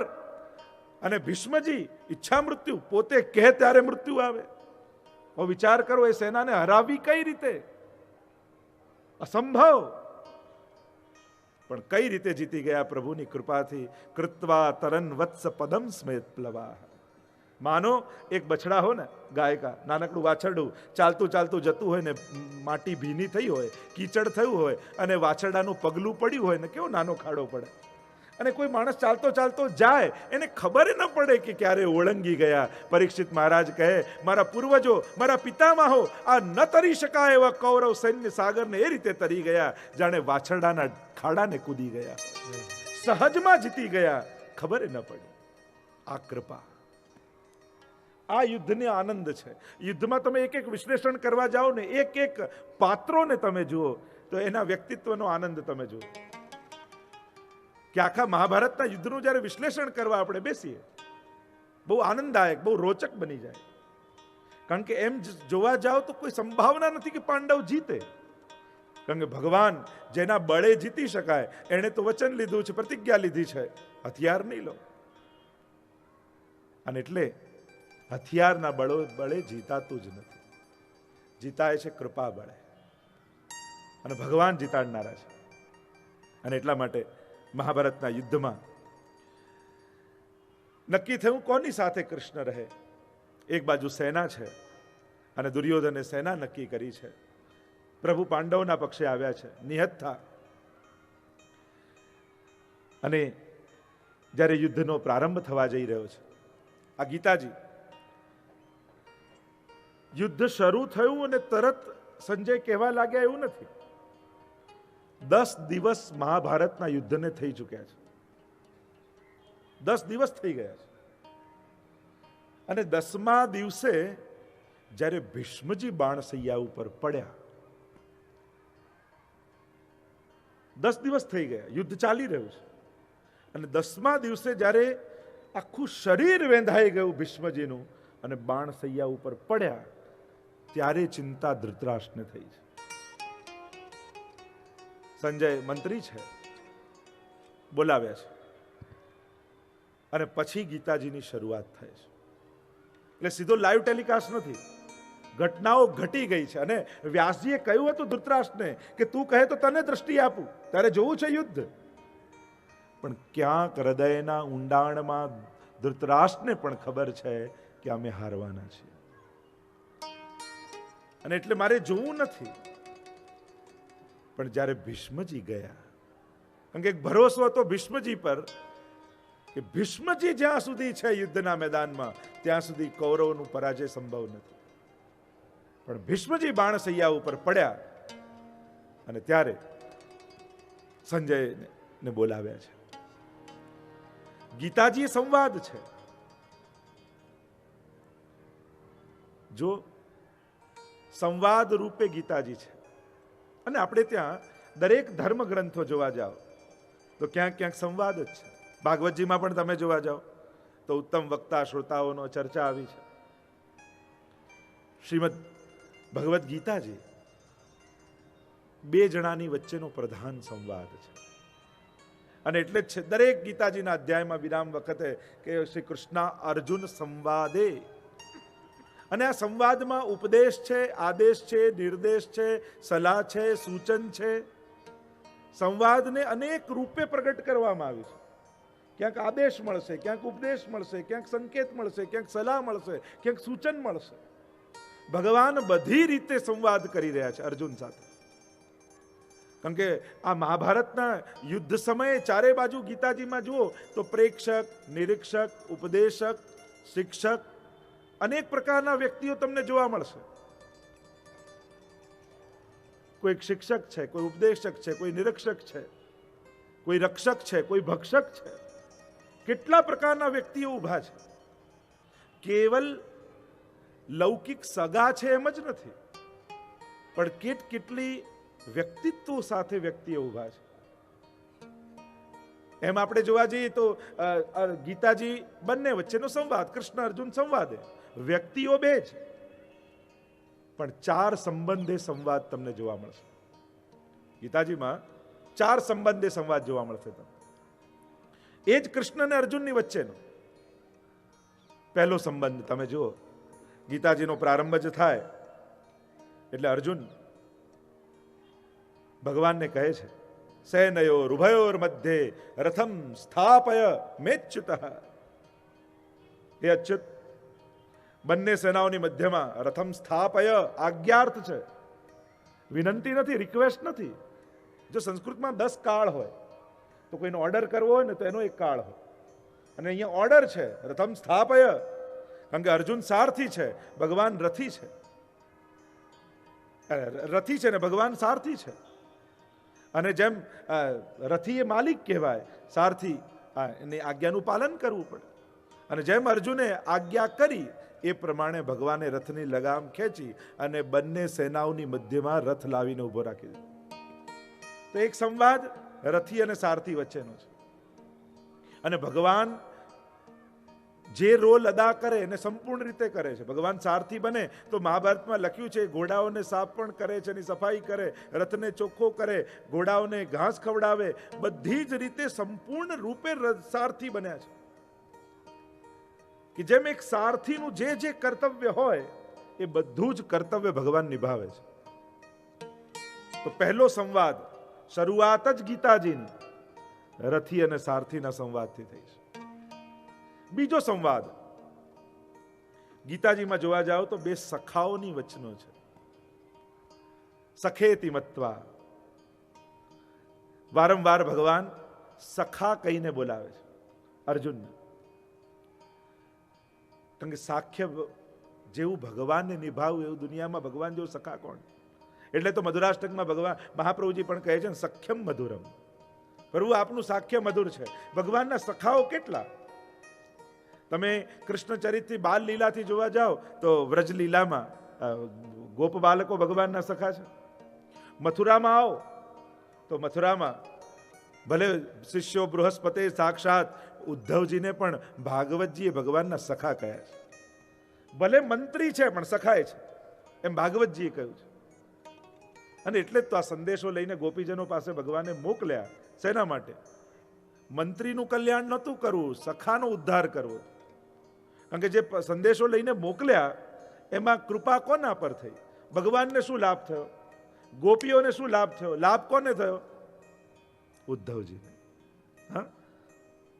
અને ભીષ્મજી ઈચ્છા મૃત્યુ, પોતે કહે ત્યારે મૃત્યુ આવે. હવે વિચાર કરો, એ સેનાને હરાવવી કઈ રીતે? અસંભવ. પણ કઈ રીતે જીતી ગયા? પ્રભુની કૃપાથી. કૃત્વા તરન વત્સ પદમ સ્મેત પ્લવા. માનો એક બછડા હો ને, ગાય કા નાનકડું વાછરડું ચાલતું ચાલતું જતું હોય ને, માટી ભીની થઈ હોય, કીચડ થયું હોય, અને વાછરડાનું પગલું પડ્યું હોય ને, કેવો નાનો ખાડો પડે. અને કોઈ માણસ ચાલતો ચાલતો જાય, એને ખબર ન પડે કે ક્યારે ઓળંગી ગયા. પરીક્ષિત મહારાજ કહે, મારા પૂર્વજો, મારા પિતામહો આ ન તરી શકાય એવા કૌરવ સૈન્ય સાગરને એ રીતે તરી ગયા જાણે વાછરડાના ખાડાને કૂદી ગયા, સહજમાં જીતી ગયા, ખબર ન પડી. આ કૃપા, આ યુદ્ધને આનંદ છે. યુદ્ધમાં તમે એક એક વિશ્લેષણ કરવા જાઓ ને, એક એક પાત્રોને તમે જુઓ તો એના વ્યક્તિત્વનો આનંદ તમે જુઓ. કે આખા મહાભારતના યુદ્ધનું જ્યારે વિશ્લેષણ કરવા આપણે બેસીએ, બહુ આનંદદાયક, બહુ રોચક બની જાય. કારણ કે એમ જોવા જાઓ તો કોઈ સંભાવના નથી કે પાંડવ જીતે. કારણ કે ભગવાન જેના બળે જીતી શકાય, એણે તો વચન લીધું છે, પ્રતિજ્ઞા લીધી છે, હથિયાર નહીં લો. અને એટલે હથિયારના બળે જીતાતું જ નથી, જીતાય છે કૃપા બળે. અને ભગવાન જીતાડનારા છે. અને એટલા માટે મહાભારતના યુદ્ધમાં નક્કી થયું કોની સાથે કૃષ્ણ રહે. એક બાજુ સેના છે અને દુર્યોધને સેના નક્કી કરી છે. પ્રભુ પાંડવોના પક્ષે આવ્યા છે, નિહત્થા. અને જ્યારે યુદ્ધનો પ્રારંભ થવા જઈ રહ્યો છે, આ ગીતાજી, યુદ્ધ શરૂ થયું અને તરત સંજય કહેવા લાગ્યા એવું નથી. 10 દિવસ મહાભારતના યુદ્ધને થઈ ચૂક્યા છે. 10 દિવસ થઈ ગયા છે. અને 10મા દિવસે જ્યારે ભીષ્મજી બાણસૈયા ઉપર પડ્યા, 10 દિવસ થઈ ગયા, યુદ્ધ ચાલી રહ્યું છે. અને 10મા દિવસે જ્યારે આખું શરીર વેંધાઈ ગયું ભીષ્મજીનું અને બાણસૈયા ઉપર પડ્યા, ત્યારે ચિંતા ધૃતરાષ્ટ્રને થઈ છે. સંજય મંત્રી છે, બોલાવ્યા છે. અને પછી ગીતાજીની શરૂઆત થાય છે. એટલે સીધો લાઈવ ટેલિકાસ્ટ નથી, ઘટનાઓ ઘટી ગઈ છે. અને વ્યાસજીએ કહ્યું હતું ધૃતરાષ્ટ્રને કે તું કહે તો તને દ્રષ્ટિ આપું, તારે જોવું છે યુદ્ધ. પણ ક્યાંક હૃદયના ઊંડાણમાં ધૃતરાષ્ટ્રને પણ ખબર છે કે અમે હારવાના છીએ, અને એટલે મારે જોવું નથી. પણ જ્યારે ભીષ્મજી ગયા, કારણ કે એક ભરોસો હતો ભીષ્મજી પર કે ભીષ્મજી જ્યાં સુધી છે યુદ્ધના મેદાનમાં, ત્યાં સુધી કૌરવોનું પરાજય સંભવ નથી. પણ ભીષ્મજી બાણસૈયા ઉપર પડ્યા અને ત્યારે સંજયને બોલાવ્યા છે. ગીતાજી સંવાદ છે. જો સંવાદ રૂપે ગીતાજી છે. અને આપણે ત્યાં દરેક ધર્મ ગ્રંથો જોવા જાઓ તો ક્યાંક ક્યાંક સંવાદ જ છે. ભાગવતજીમાં પણ તમે જોવા જાઓ તો ઉત્તમ વક્તા શ્રોતાઓનો ચર્ચા આવી છે. શ્રીમદ ભગવદ્ ગીતાજી 2 જણાની વચ્ચેનો પ્રધાન સંવાદ છે. અને એટલે જ છે દરેક ગીતાજીના અધ્યાયમાં વિરામ વખતે કે શ્રી કૃષ્ણ અર્જુન સંવાદે, અને આ સંવાદમાં ઉપદેશ છે, આદેશ છે, નિર્દેશ છે, સલાહ છે, સૂચન છે. સંવાદને અનેક રૂપે પ્રગટ કરવામાં આવ્યું છે. ક્યાંક આદેશ મળશે, ક્યાંક ઉપદેશ મળશે, ક્યાંક સંકેત મળશે, ક્યાંક સલાહ મળશે, ક્યાંક સૂચન મળશે. ભગવાન બધી રીતે સંવાદ કરી રહ્યા છે અર્જુન સાથે. કારણ કે આ મહાભારતના યુદ્ધ સમયે ચારે બાજુ ગીતાજીમાં જુઓ તો પ્રેક્ષક, નિરીક્ષક, ઉપદેશક, શિક્ષક, અનેક પ્રકારના વ્યક્તિઓ તમને જોવા મળશે. કોઈ શિક્ષક છે, કોઈ ઉપદેશક છે, કોઈ નિરીક્ષક છે, કોઈ રક્ષક છે, કોઈ ભક્ષક છે. કેટલા પ્રકારના વ્યક્તિઓ ઊભા છે. કેવલ લૌકિક સગા છે એમ જ નથી, પણ કેટલી વ્યક્તિત્વ સાથે વ્યક્તિઓ ઊભા છે. એમ આપણે જોવા જઈએ તો ગીતાજી બંને વચ્ચેનો સંવાદ, કૃષ્ણ અર્જુન સંવાદ, વ્યક્તિઓ બે છે પણ ચાર સંબંધે સંવાદ તમને જોવા મળશે. ગીતાજીમાં ચાર સંબંધે સંવાદ જોવા મળશે તમને. એ જ કૃષ્ણ અને અર્જુનની વચ્ચેનો પહેલો સંબંધ તમે જુઓ. ગીતાજીનો પ્રારંભ જ થાય એટલે અર્જુન ભગવાનને કહે છે, સેનયોર ઉભયોર મધ્યે રથમ સ્થાપય મેચ્યુત. હે અચ્યુત, બંને સેનાઓની મધ્યમાં રથમ સ્થાપય આજ્ઞાર્થ છે, વિનંતી નથી, રિક્વેસ્ટ નથી. જો સંસ્કૃતમાં 10 કાળ હોય તો કોઈનો ઓર્ડર કરવો હોય ને તો એનો એક કાળ હોય, અને અહીંયા ઓર્ડર છે રથમ સ્થાપય. કારણ કે અર્જુન સારથી છે, ભગવાન રથી છે. રથી છે ને ભગવાન સારથી છે. અને જેમ રથી એ માલિક કહેવાય, સારથી એની આજ્ઞાનું પાલન કરવું પડે. અને જેમ અર્જુને આજ્ઞા કરી એ પ્રમાણે ભગવાને રથની લગામ ખેંચી અને બંને સેનાઓની મધ્યમાં રથ લાવીને ઉભો રાખી દીધો. તો એક સંવાદ રથી અને સારથી વચ્ચેનો છે. અને ભગવાન જે રોલ અદા કરે એને સંપૂર્ણ રીતે કરે છે. ભગવાન સારથી બને તો મહાભારતમાં લખ્યું છે ઘોડાઓને સાફ પણ કરે છે, એની સફાઈ કરે, રથને ચોખ્ખો કરે, ઘોડાઓને ઘાસ ખવડાવે, બધી જ રીતે સંપૂર્ણ રૂપે સારથી બન્યા છે. કે જેમ એક સારથીનું જે કર્તવ્ય હોય એ બધું જ કર્તવ્ય ભગવાન નિભાવે છે. તો પહેલો સંવાદ, શરૂઆત જ ગીતાજીની રથી અને સારથીના સંવાદથી થઈ છે. બીજો સંવાદ ગીતાજીમાં જોવા જાઓ તો બે સખાઓની વચ્ચેનો છે. સખેતિ મત્વા. વારંવાર ભગવાન સખા કહીને બોલાવે છે અર્જુનને. કારણ કે સાખ્ય જેવું ભગવાનને નિભાવવું એવું દુનિયામાં ભગવાન જેવું સખા કોણ? એટલે તો મધુરાષ્ટકમાં ભગવાન મહાપ્રભુજી પણ કહે છે સખ્યમ મધુરમ. પ્રભુ આપનું સાખ્ય મધુર છે. ભગવાનના સખાઓ કેટલા! તમે કૃષ્ણ ચરિત્રથી બાલ લીલાથી જોવા જાઓ તો વ્રજ લીલામાં ગોપ બાલકો ભગવાનના સખા છે. મથુરામાં આવો તો મથુરામાં ભલે શિષ્યો બૃહસ્પતિ સાક્ષાત ઉદ્ધવજીને પણ ભાગવતજીએ ભગવાનના સખા કહ્યા છે. ભલે મંત્રી છે પણ સખાય છે એમ ભાગવતજીએ કહ્યું છે. અને એટલે જ તો આ સંદેશો લઈને ગોપીજનો પાસે ભગવાને મોકલ્યા. શેના માટે? મંત્રીનું કલ્યાણ નહોતું કરવું, સખાનો ઉદ્ધાર કરવો. કારણ કે જે સંદેશો લઈને મોકલ્યા એમાં કૃપા કોના પર થઈ? ભગવાનને શું લાભ થયો? ગોપીઓને શું લાભ થયો? લાભ કોને થયો? ઉદ્ધવજીને. હા,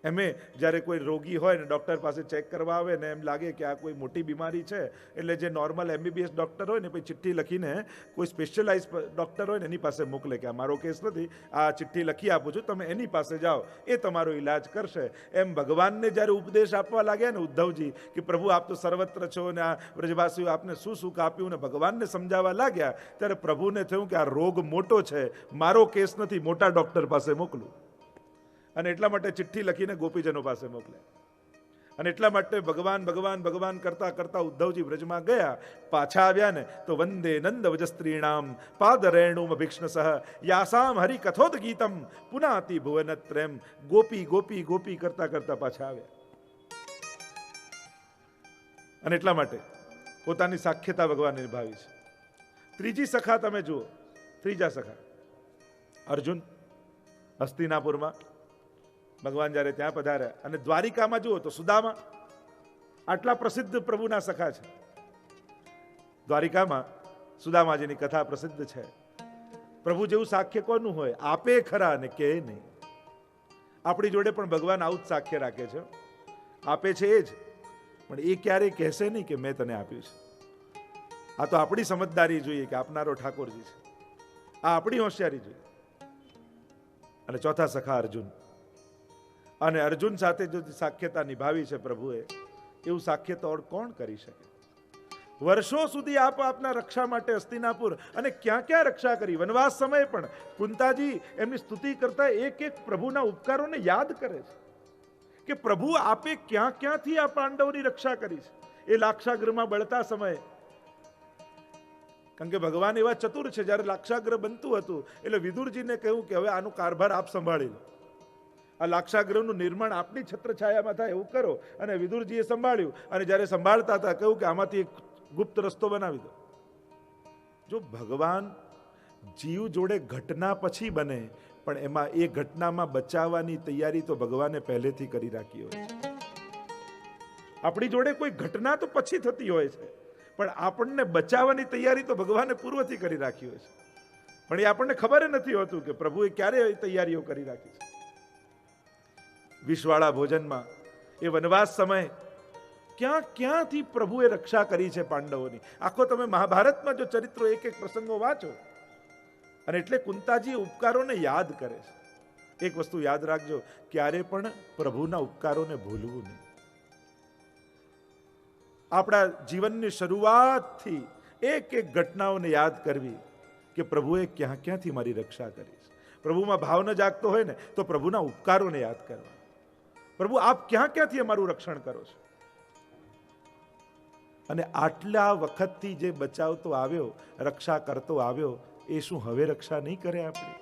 એમે જ્યારે કોઈ રોગી હોય ને ડૉક્ટર પાસે ચેક કરવા આવે ને એમ લાગે કે આ કોઈ મોટી બીમારી છે, એટલે જે નોર્મલ MBBS ડૉક્ટર હોય ને પછી ચિઠ્ઠી લખીને કોઈ સ્પેશિયલાઇઝ ડૉક્ટર હોય ને એની પાસે મોકલે કે આ મારો કેસ નથી, આ ચિઠ્ઠી લખી આપું છું, તમે એની પાસે જાઓ, એ તમારો ઈલાજ કરશે. એમ ભગવાનને જ્યારે ઉપદેશ આપવા લાગ્યા ને ઉદ્ધવજી કે પ્રભુ આપ તો સર્વત્ર છો ને આ વ્રજવાસીઓ આપને શું સુખ આપ્યું ને ભગવાનને સમજાવવા લાગ્યા ત્યારે પ્રભુને થયું કે આ રોગ મોટો છે, મારો કેસ નથી, મોટા ડૉક્ટર પાસે મોકલું. અને એટલા માટે ચિઠ્ઠી લખીને ગોપીજનો પાસે મોકલે. અને એટલા માટે ભગવાન ભગવાન ભગવાન કરતા કરતા ઉદ્ધવજી વ્રજમાં ગયા. પાછા આવ્યા ને તો વંદે નંદ વજસ્ત્રીણામ પાદરેણુમ ભિક્ષ્ણસઃ યાસામ હરિ કથોદ ગીતમ પુનાતિ ભુવનત્રેમ. ગોપી ગોપી ગોપી કરતા કરતા પાછા આવ્યા. અને એટલા માટે પોતાની સાખ્યતા ભગવાને નિભાવી છે. ત્રીજી સખા તમે જુઓ. ત્રીજા સખા અર્જુન હસ્તિનાપુરમાં ભગવાન જ્યારે ત્યાં પધાર્યા અને દ્વારિકામાં જુઓ તો સુદામા આટલા પ્રસિદ્ધ પ્રભુના સખા છે. દ્વારિકામાં સુદામાજીની કથા પ્રસિદ્ધ છે. પ્રભુ જેવું સાક્ષ્ય કોનું હોય? આપે ખરા અને કે નહીં. આપણી જોડે પણ ભગવાન આવું જ સાક્ષ્ય રાખે છે. આપે છે એ જ, પણ એ ક્યારેય કહેશે નહીં કે મેં તને આપ્યું છે. આ તો આપણી સમજદારી જોઈએ કે આપનારો ઠાકોરજી છે. આ આપણી હોશિયારી જોઈએ. અને ચોથા સખા અર્જુન. અને અર્જુન સાથે જો સાખ્યતા નિભાવી છે પ્રભુએ, એવું સાખ્ય તો કોણ કરી શકે? વર્ષો સુધી આપ આપના રક્ષા માટે હસ્તિનાપુર અને ક્યાં ક્યાં રક્ષા કરી. વનવાસ સમયે પણ કુંતાજી એમની સ્તુતિ કરતા એક એક પ્રભુના ઉપકારોને યાદ કરે છે કે પ્રભુ આપે ક્યાં ક્યાંથી આ પાંડવોની રક્ષા કરી છે. એ લાક્ષાગૃહમાં બળતા સમયે, કારણ કે ભગવાન એવા ચતુર છે, જ્યારે લાક્ષાગ્રહ બનતું હતું એટલે વિદુરજીને કહ્યું કે હવે આનો કારભાર આપ સંભાળી લો. આ લાક્ષાગ્રહનું નિર્માણ આપની છત્રછાયામાં થાય એવું કરો. અને વિદુરજીએ સંભાળ્યું, અને જ્યારે સંભાળતા હતા કહ્યું કે આમાંથી એક ગુપ્ત રસ્તો બનાવી દો. જો ભગવાન જીવ જોડે ઘટના પછી બને, પણ એમાં એ ઘટનામાં બચાવવાની તૈયારી તો ભગવાને પહેલેથી કરી રાખી હોય છે. આપણી જોડે કોઈ ઘટના તો પછી થતી હોય છે, પણ આપણને બચાવવાની તૈયારી તો ભગવાને પૂર્વથી કરી રાખી હોય છે. પણ એ આપણને ખબર નથી હોતું કે પ્રભુએ ક્યારે એ તૈયારીઓ કરી રાખી છે. વિષવાળા ભોજનમાં, એ વનવાસ સમય ક્યાં ક્યાંથી પ્રભુએ રક્ષા કરી છે પાંડવોની. આખો તમે મહાભારતમાં જો ચરિત્રો એક એક પ્રસંગો વાંચો, અને એટલે કુંતાજી ઉપકારોને યાદ કરે છે. એક વસ્તુ યાદ રાખજો, ક્યારે પણ પ્રભુના ઉપકારોને ભૂલવું નહીં. આપણા જીવનની શરૂઆતથી એક એક ઘટનાઓને યાદ કરવી કે પ્રભુએ ક્યાં ક્યાંથી મારી રક્ષા કરી છે. પ્રભુમાં ભાવ ન જાગતો હોય ને તો પ્રભુના ઉપકારોને યાદ કરવા. પ્રભુ આપ ક્યાં ક્યાંથી અમારું રક્ષણ કરો છો. અને આટલા વખતથી જે બચાવતો આવ્યો, રક્ષા કરતો આવ્યો, એ શું હવે રક્ષા નહીં કરે આપણી?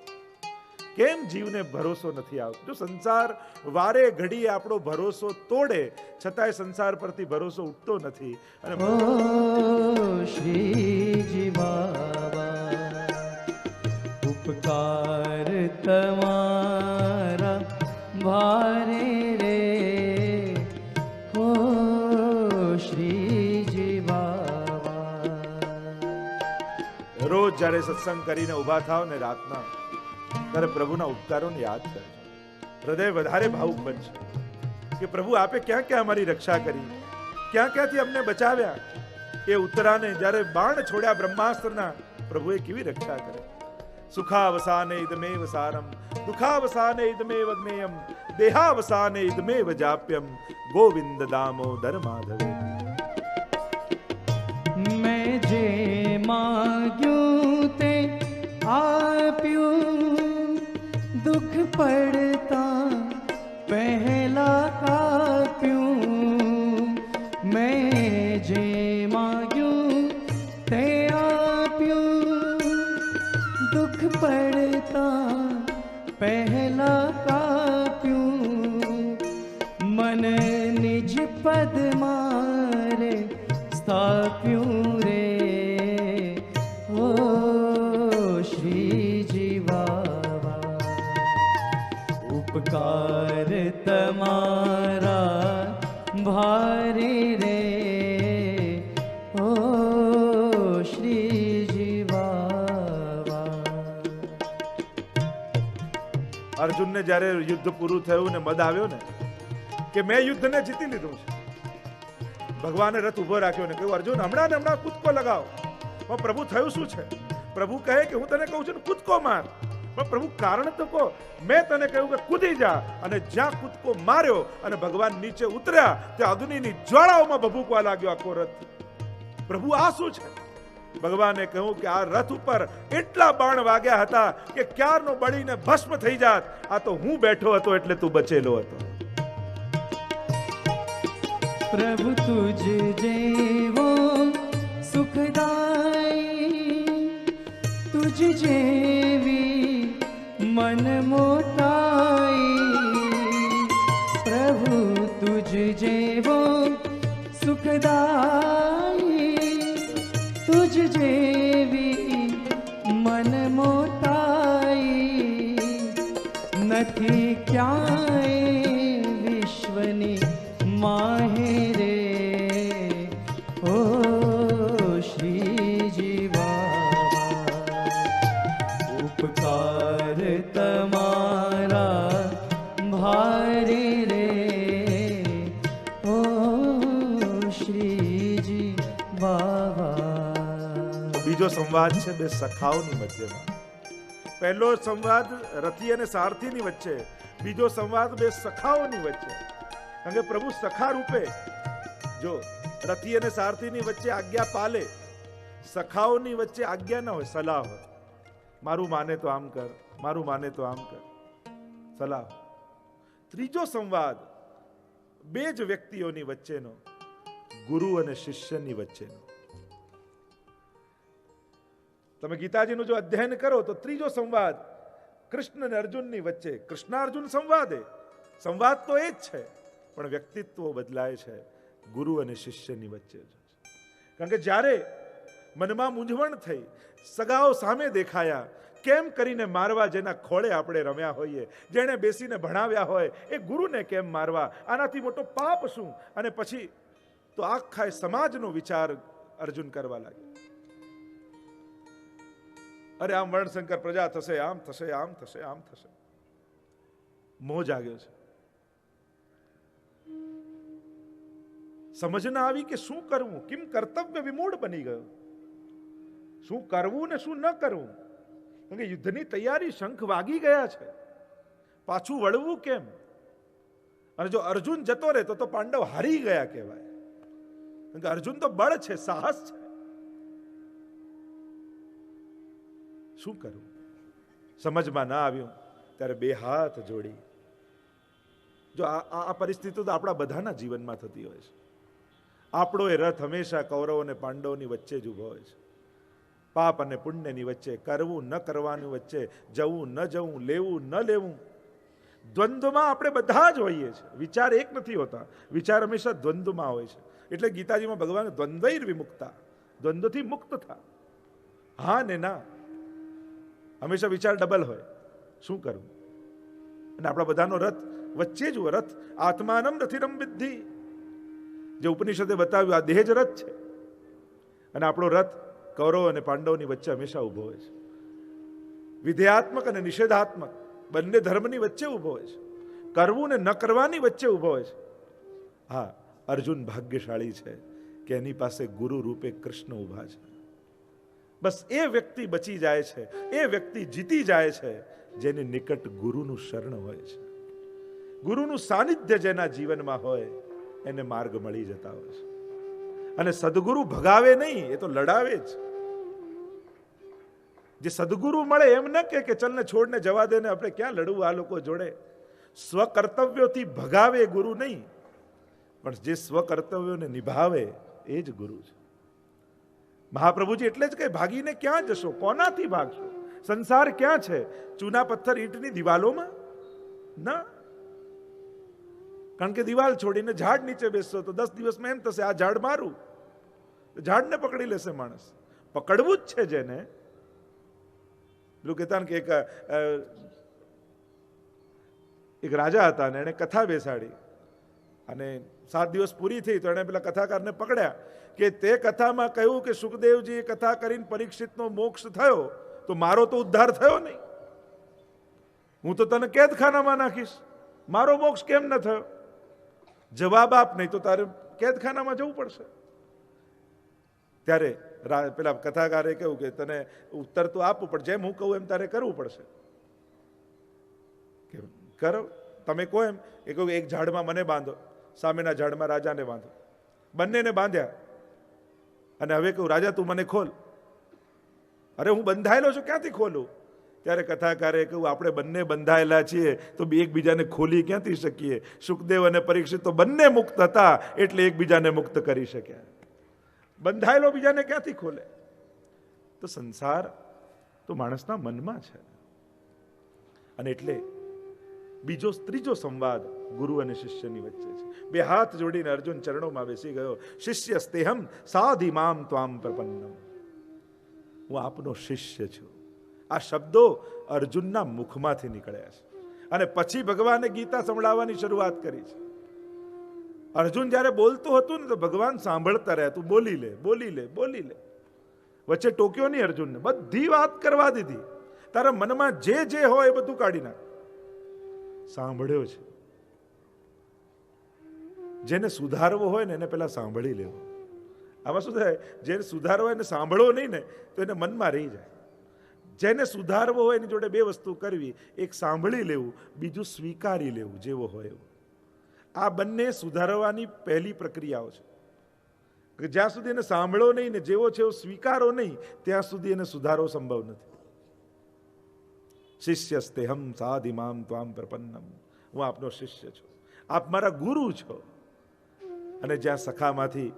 કેમ જીવને ભરોસો નથી આવતો? જો સંસાર વારે ઘડીએ આપણો ભરોસો તોડે, છતાંય સંસાર પરથી ભરોસો ઉઠતો નથી. અને શ્રીજી બાબા, ઉપકાર તમારા ભારે રે, હો શ્રીજી બાબા. રોજ જ્યારે સત્સંગ કરીને ઉભા થાવ ને રાતના, ત્યારે પ્રભુના ઉપકારોને યાદ કરજો. હૃદય વધારે ભાવુક બનશે કે પ્રભુ આપે ક્યાં ક્યાં અમારી રક્ષા કરી, ક્યાં ક્યાંથી અમને બચાવ્યા. એ ઉત્તરાને જ્યારે બાણ છોડ્યા બ્રહ્માસ્ત્રના, પ્રભુએ કેવી રક્ષા કરે. સુખાવસાને ઇદમેવ સારમ, દુખાવસાને ઇદમેવ જ્ઞેયમ, દેહાવસાને ઇદમેવ જાપ્યમ, ગોવિંદ દામોદર માધવે. મેં જે માગ્યું તે આપ્યું, દુઃખ પડતા પહેલા કાપ્યું. મેં જે માગ્યું તે આપ્યું, દુઃખ પડતા પહેલા કાપ્યું. મન નિજ પદ મારે સ્થાપ્યું રે, ઓ શ્રીજી બાબા. ઉપકાર તમારા ભારે રે, ઓ શ્રીજી બાબા. અર્જુનને જ્યારે યુદ્ધ પૂરું થયું ને મદ આવ્યો ને કે મેં યુદ્ધને જીતી લીધું છે, ભગવાને રથ ઉભો રાખ્યો ને કહ્યું અર્જુન હમણાં ને હમણાં કૂદકો લગાવો. પણ પ્રભુ થયું શું છે? પ્રભુ કહે કે હું તને કહું છું ને કૂદકો માર. પણ પ્રભુ કારણ તો કહો. મેં તને કહ્યું કે કૂદી જા, અને જ્યાં કૂદકો માર્યો અને ભગવાન નીચે ઉતર્યા ત્યાં અગ્નિની જ્વાળાઓમાં ભભૂકવા લાગ્યો આખો રથ. પ્રભુ આ શું છે? ભગવાને કહ્યું કે આ રથ ઉપર એટલા બાણ વાગ્યા હતા કે ક્યારનો બળીને ભસ્મ થઈ જાત. આ તો હું બેઠો હતો એટલે તું બચેલો હતો. પ્રભુ તુજ જેવો સુખદાઈ, તુજ જેવી મન મોટાઈ. પ્રભુ તુજ જેવો સુખદાઈ, તુજ જેવી મન મોટાઈ. નથી ક્યાંય ઉપકાર તમારા ભારે રે ઓ શ્રીજી બાવા. બીજો સંવાદ છે બે સખાઓની મધ્યમાં. પહેલો સંવાદ રથી અને સારથીની વચ્ચે, બીજો સંવાદ બે સખાઓની વચ્ચે. કારણ કે પ્રભુ સખા રૂપે, જો રથી અને સારથીની વચ્ચે આજ્ઞા પાલે, સખાઓની વચ્ચે આજ્ઞા ન હોય, સલાહ હોય. મારું માને તો આમ કર, મારું માને તો આમ કર, સલાહ. ત્રીજો સંવાદ બે જ વ્યક્તિઓની વચ્ચેનો, ગુરુ અને શિષ્યની વચ્ચેનો. તમે ગીતાજીનું જો અધ્યયન કરો તો ત્રીજો સંવાદ કૃષ્ણ અને અર્જુનની વચ્ચે. કૃષ્ણાર્જુન સંવાદ તો એ જ છે, પણ વ્યક્તિત્વો બદલાય છે ગુરુ અને શિષ્યની વચ્ચે. કારણ કે જ્યારે મનમાં મૂંઝવણ થઈ, સગાઓ સામે દેખાયા, કેમ કરીને મારવા, જેના ખોળે આપણે રમ્યા હોઈએ, જેણે બેસીને ભણાવ્યા હોય, એ ગુરુને કેમ મારવા, આનાથી મોટો પાપ શું? અને પછી તો આખા સમાજનો વિચાર અર્જુન કરવા લાગ્યો. અરે આમ વર્ણશંકર પ્રજા થશે, આમ થશે, આમ થશે, આમ થશે. મોહ જાગ્યો છે. સમજ ના આવી કે શું કરવું, કેમ કર્તવ્ય વિમૂઢ બની ગયો. શું કરવું ને શું ન કરવું. કારણ કે યુદ્ધની તૈયારી, શંખ વાગી ગયા છે, પાછું વળવું કેમ? અને જો અર્જુન જતો રહે તો પાંડવ હારી ગયા કહેવાય. કારણ કે અર્જુન તો બળ છે, સાહસ છે. શું કરવું સમજમાં ના આવ્યું. ત્યારે બે હાથ જોડી, જો આ પરિસ્થિતિ તો આપણા બધાના જીવનમાં થતી હોય છે. આપણો એ રથ હંમેશા કૌરવ અને પાંડવોની વચ્ચે જ ઉભો હોય છે. પાપ અને પુણ્યની વચ્ચે, કરવું ન કરવાની વચ્ચે, જવું ન જવું, લેવું ન લેવું. દ્વંદ્વમાં આપણે બધા જ હોઈએ છીએ. વિચાર એક નથી હોતા, વિચાર હંમેશા દ્વંદ્વમાં હોય છે. એટલે ગીતાજીમાં ભગવાન દ્વંદ્વૈર વિમુક્તા, દ્વંદ્વથી મુક્ત થા. હા ને ના, હંમેશા વિચાર ડબલ હોય. શું કરવું? અને આપણા બધાનો રથ વચ્ચે જ રથ. આત્માનમ રથિરમ વિદ્ધિ, જે ઉપનિષદે બતાવ્યું, આ દેહ જ રથ છે. અને આપણો રથ કૌરવ અને પાંડવોની વચ્ચે હંમેશા ઉભો હોય છે. વિધેયાત્મક અને નિષેધાત્મક બંને ધર્મની વચ્ચે ઉભો હોય છે. કરવું ને ન કરવાની વચ્ચે ઉભો હોય છે. હા, અર્જુન ભાગ્યશાળી છે કે એની પાસે ગુરુ રૂપે કૃષ્ણ ઉભા છે. બસ એ વ્યક્તિ બચી જાય છે, એ વ્યક્તિ જીતી જાય છે જેની નિકટ ગુરુનું શરણ હોય છે. ગુરુનું સાનિધ્ય જેના જીવનમાં હોય એને માર્ગ મળી જતા હોય છે. અને સદગુરુ ભગાવે નહીં, એ તો લડાવે જ. જે સદગુરુ મળે એમ ન કે ચલને છોડને જવા દે ને આપણે ક્યાં લડવું આ લોકો જોડે. સ્વકર્તવ્યોથી ભગાવે ગુરુ નહીં, પણ જે સ્વકર્તવ્યોને નિભાવે એ જ ગુરુ છે. મહાપ્રભુજી એટલે જ કે ભાગીને ક્યાં જશો, કોનાથી ભાગશો? સંસાર ક્યાં છે? ચૂના પથ્થર ઈંટની દિવાલોમાં ના. કારણ કે દિવાલ છોડીને ઝાડ નીચે બેસશો તો 10 દિવસમાં એમ થશે આ ઝાડ મારું. ઝાડને પકડી લેશે માણસ. પકડવું જ છે જેને. પેલું કહેતા ને કે એક રાજા હતા ને એને કથા બેસાડી અને 7 દિવસ પૂરી થઈ તો એને પેલા કથાકારને પકડ્યા કે તે કથામાં કહ્યું કે સુખદેવજી કથા કરીને પરીક્ષિતનો મોક્ષ થયો, તો મારો તો ઉદ્ધાર થયો નહીં. હું તો તને કેદખાનામાં નાખીશ, મારો મોક્ષ કેમ ન થયો? જવાબ આપ, નહીં તો તારે કેદખાનામાં જવું પડશે. ત્યારે પેલા કથાકારે કહ્યું કે તને ઉત્તર તો આપું, પણ જેમ હું કહું એમ તારે કરવું પડશે. કે કરો, તમે કહો એમ. એ કહ્યું એક ઝાડમાં મને બાંધો, સામેના ઝાડમાં રાજાને બાંધો. બંનેને બાંધ્યા અને હવે કહું રાજા તું મને ખોલ. અરે હું બંધાયેલો છું, ક્યાંથી ખોલું? ત્યારે કથાકારે કહ્યું આપણે બંને બંધાયેલા છીએ તો એકબીજાને ખોલી ક્યાંથી શકીએ? સુખદેવ અને પરીક્ષિત તો બંને મુક્ત હતા એટલે એકબીજાને મુક્ત કરી શક્યા. બંધાયેલો બીજાને ક્યાંથી ખોલે? તો સંસાર તો માણસના મનમાં છે. અને એટલે ત્રીજો સંવાદ ગુરુ અને શિષ્યની વચ્ચે છે. બે હાથ જોડીને અર્જુન ચરણોમાં બેસી ગયો. શિષ્ય સ્તેહમ સાધિ મામ ત્વામ પ્રપન્નમ. હું આપનો શિષ્ય છું. આ શબ્દો અર્જુનના મુખમાંથી નીકળ્યા છે અને પછી ભગવાને ગીતા સંભળાવવાની શરૂઆત કરી છે. અર્જુન જ્યારે બોલતો હતો ને તો ભગવાન સાંભળતા રહ્યા. તું બોલી લે, બોલી લે, બોલી લે. વચ્ચે ટોક્યો નહીં અર્જુનને, બધી વાત કરવા દીધી. તારા મનમાં જે હોય એ બધું કાઢી નાખ. સાંભળ્યો છે. જેને સુધારવો હોય ને એને પેલા સાંભળી લેવો. આમાં શું થાય, જેને સુધારવો હોય એને સાંભળવો નહીં ને તો એને મનમાં રહી જાય. જેને સુધારવો હોય એની જોડે બે વસ્તુ કરવી, એક સાંભળી લેવું, બીજું સ્વીકારી લેવું જેવો હોય એવું. આ બંને સુધારવાની પહેલી પ્રક્રિયાઓ છે. કે જ્યાં સુધી એને સાંભળો નહીં ને જેવો છે એવો સ્વીકારો નહીં, ત્યાં સુધી એને સુધારો સંભવ નથી. શિષ્યસ્તેહમ સાધિમામ ત્વામ પ્રપન્નમ, હું આપનો શિષ્ય છું, આપ મારા ગુરુ છો. અને જ્યાં સખામાંથી,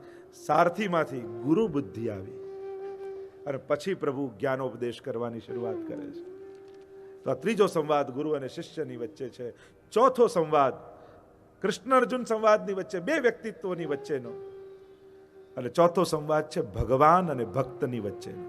સારથીમાંથી ગુરુ બુદ્ધિ આવી અને પછી પ્રભુ જ્ઞાનોપદેશ કરવાની શરૂઆત કરે છે. તો આ ત્રીજો સંવાદ ગુરુ અને શિષ્યની વચ્ચે છે. ચોથો સંવાદ કૃષ્ણ અર્જુન સંવાદની વચ્ચે, બે વ્યક્તિત્વોની વચ્ચેનો. અને ચોથો સંવાદ છે ભગવાન અને ભક્તની વચ્ચેનો.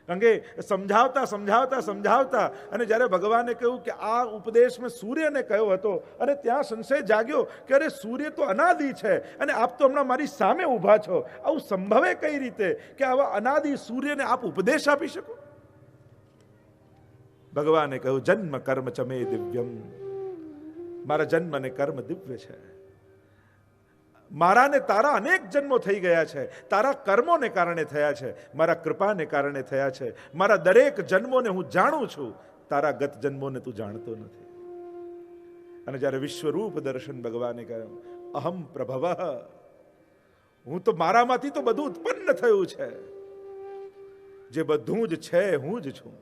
કારણ કે સમજાવતા અને જ્યારે ભગવાને કહ્યું કે આ ઉપદેશ મેં સૂર્યને કહ્યો હતો, અને ત્યાં સંશય જાગ્યો કે અરે સૂર્ય તો અનાદિ છે અને આપ તો હમણાં મારી સામે ઊભા છો, આવું સંભવે કઈ રીતે કે આવા અનાદિ સૂર્યને આપ ઉપદેશ આપી શકો? ભગવાને કહ્યું જન્મ કર્મ ચમે દિવ્યમ, મારા જન્મ અને કર્મ દિવ્ય છે. મારા ને તારા અનેક જન્મો થઈ ગયા છે, તારા કર્મોને કારણે થયા છે, મારા કૃપાને કારણે થયા છે. મારા દરેક જન્મોને હું જાણું છું, તારા ગત જન્મોને તું જાણતો નથી. અને જ્યારે વિશ્વરૂપ દર્શન ભગવાને કહ્યું અહમ પ્રભવ, હું તો મારામાંથી તો બધું ઉત્પન્ન થયું છે, જે બધું જ છે હું જ છું.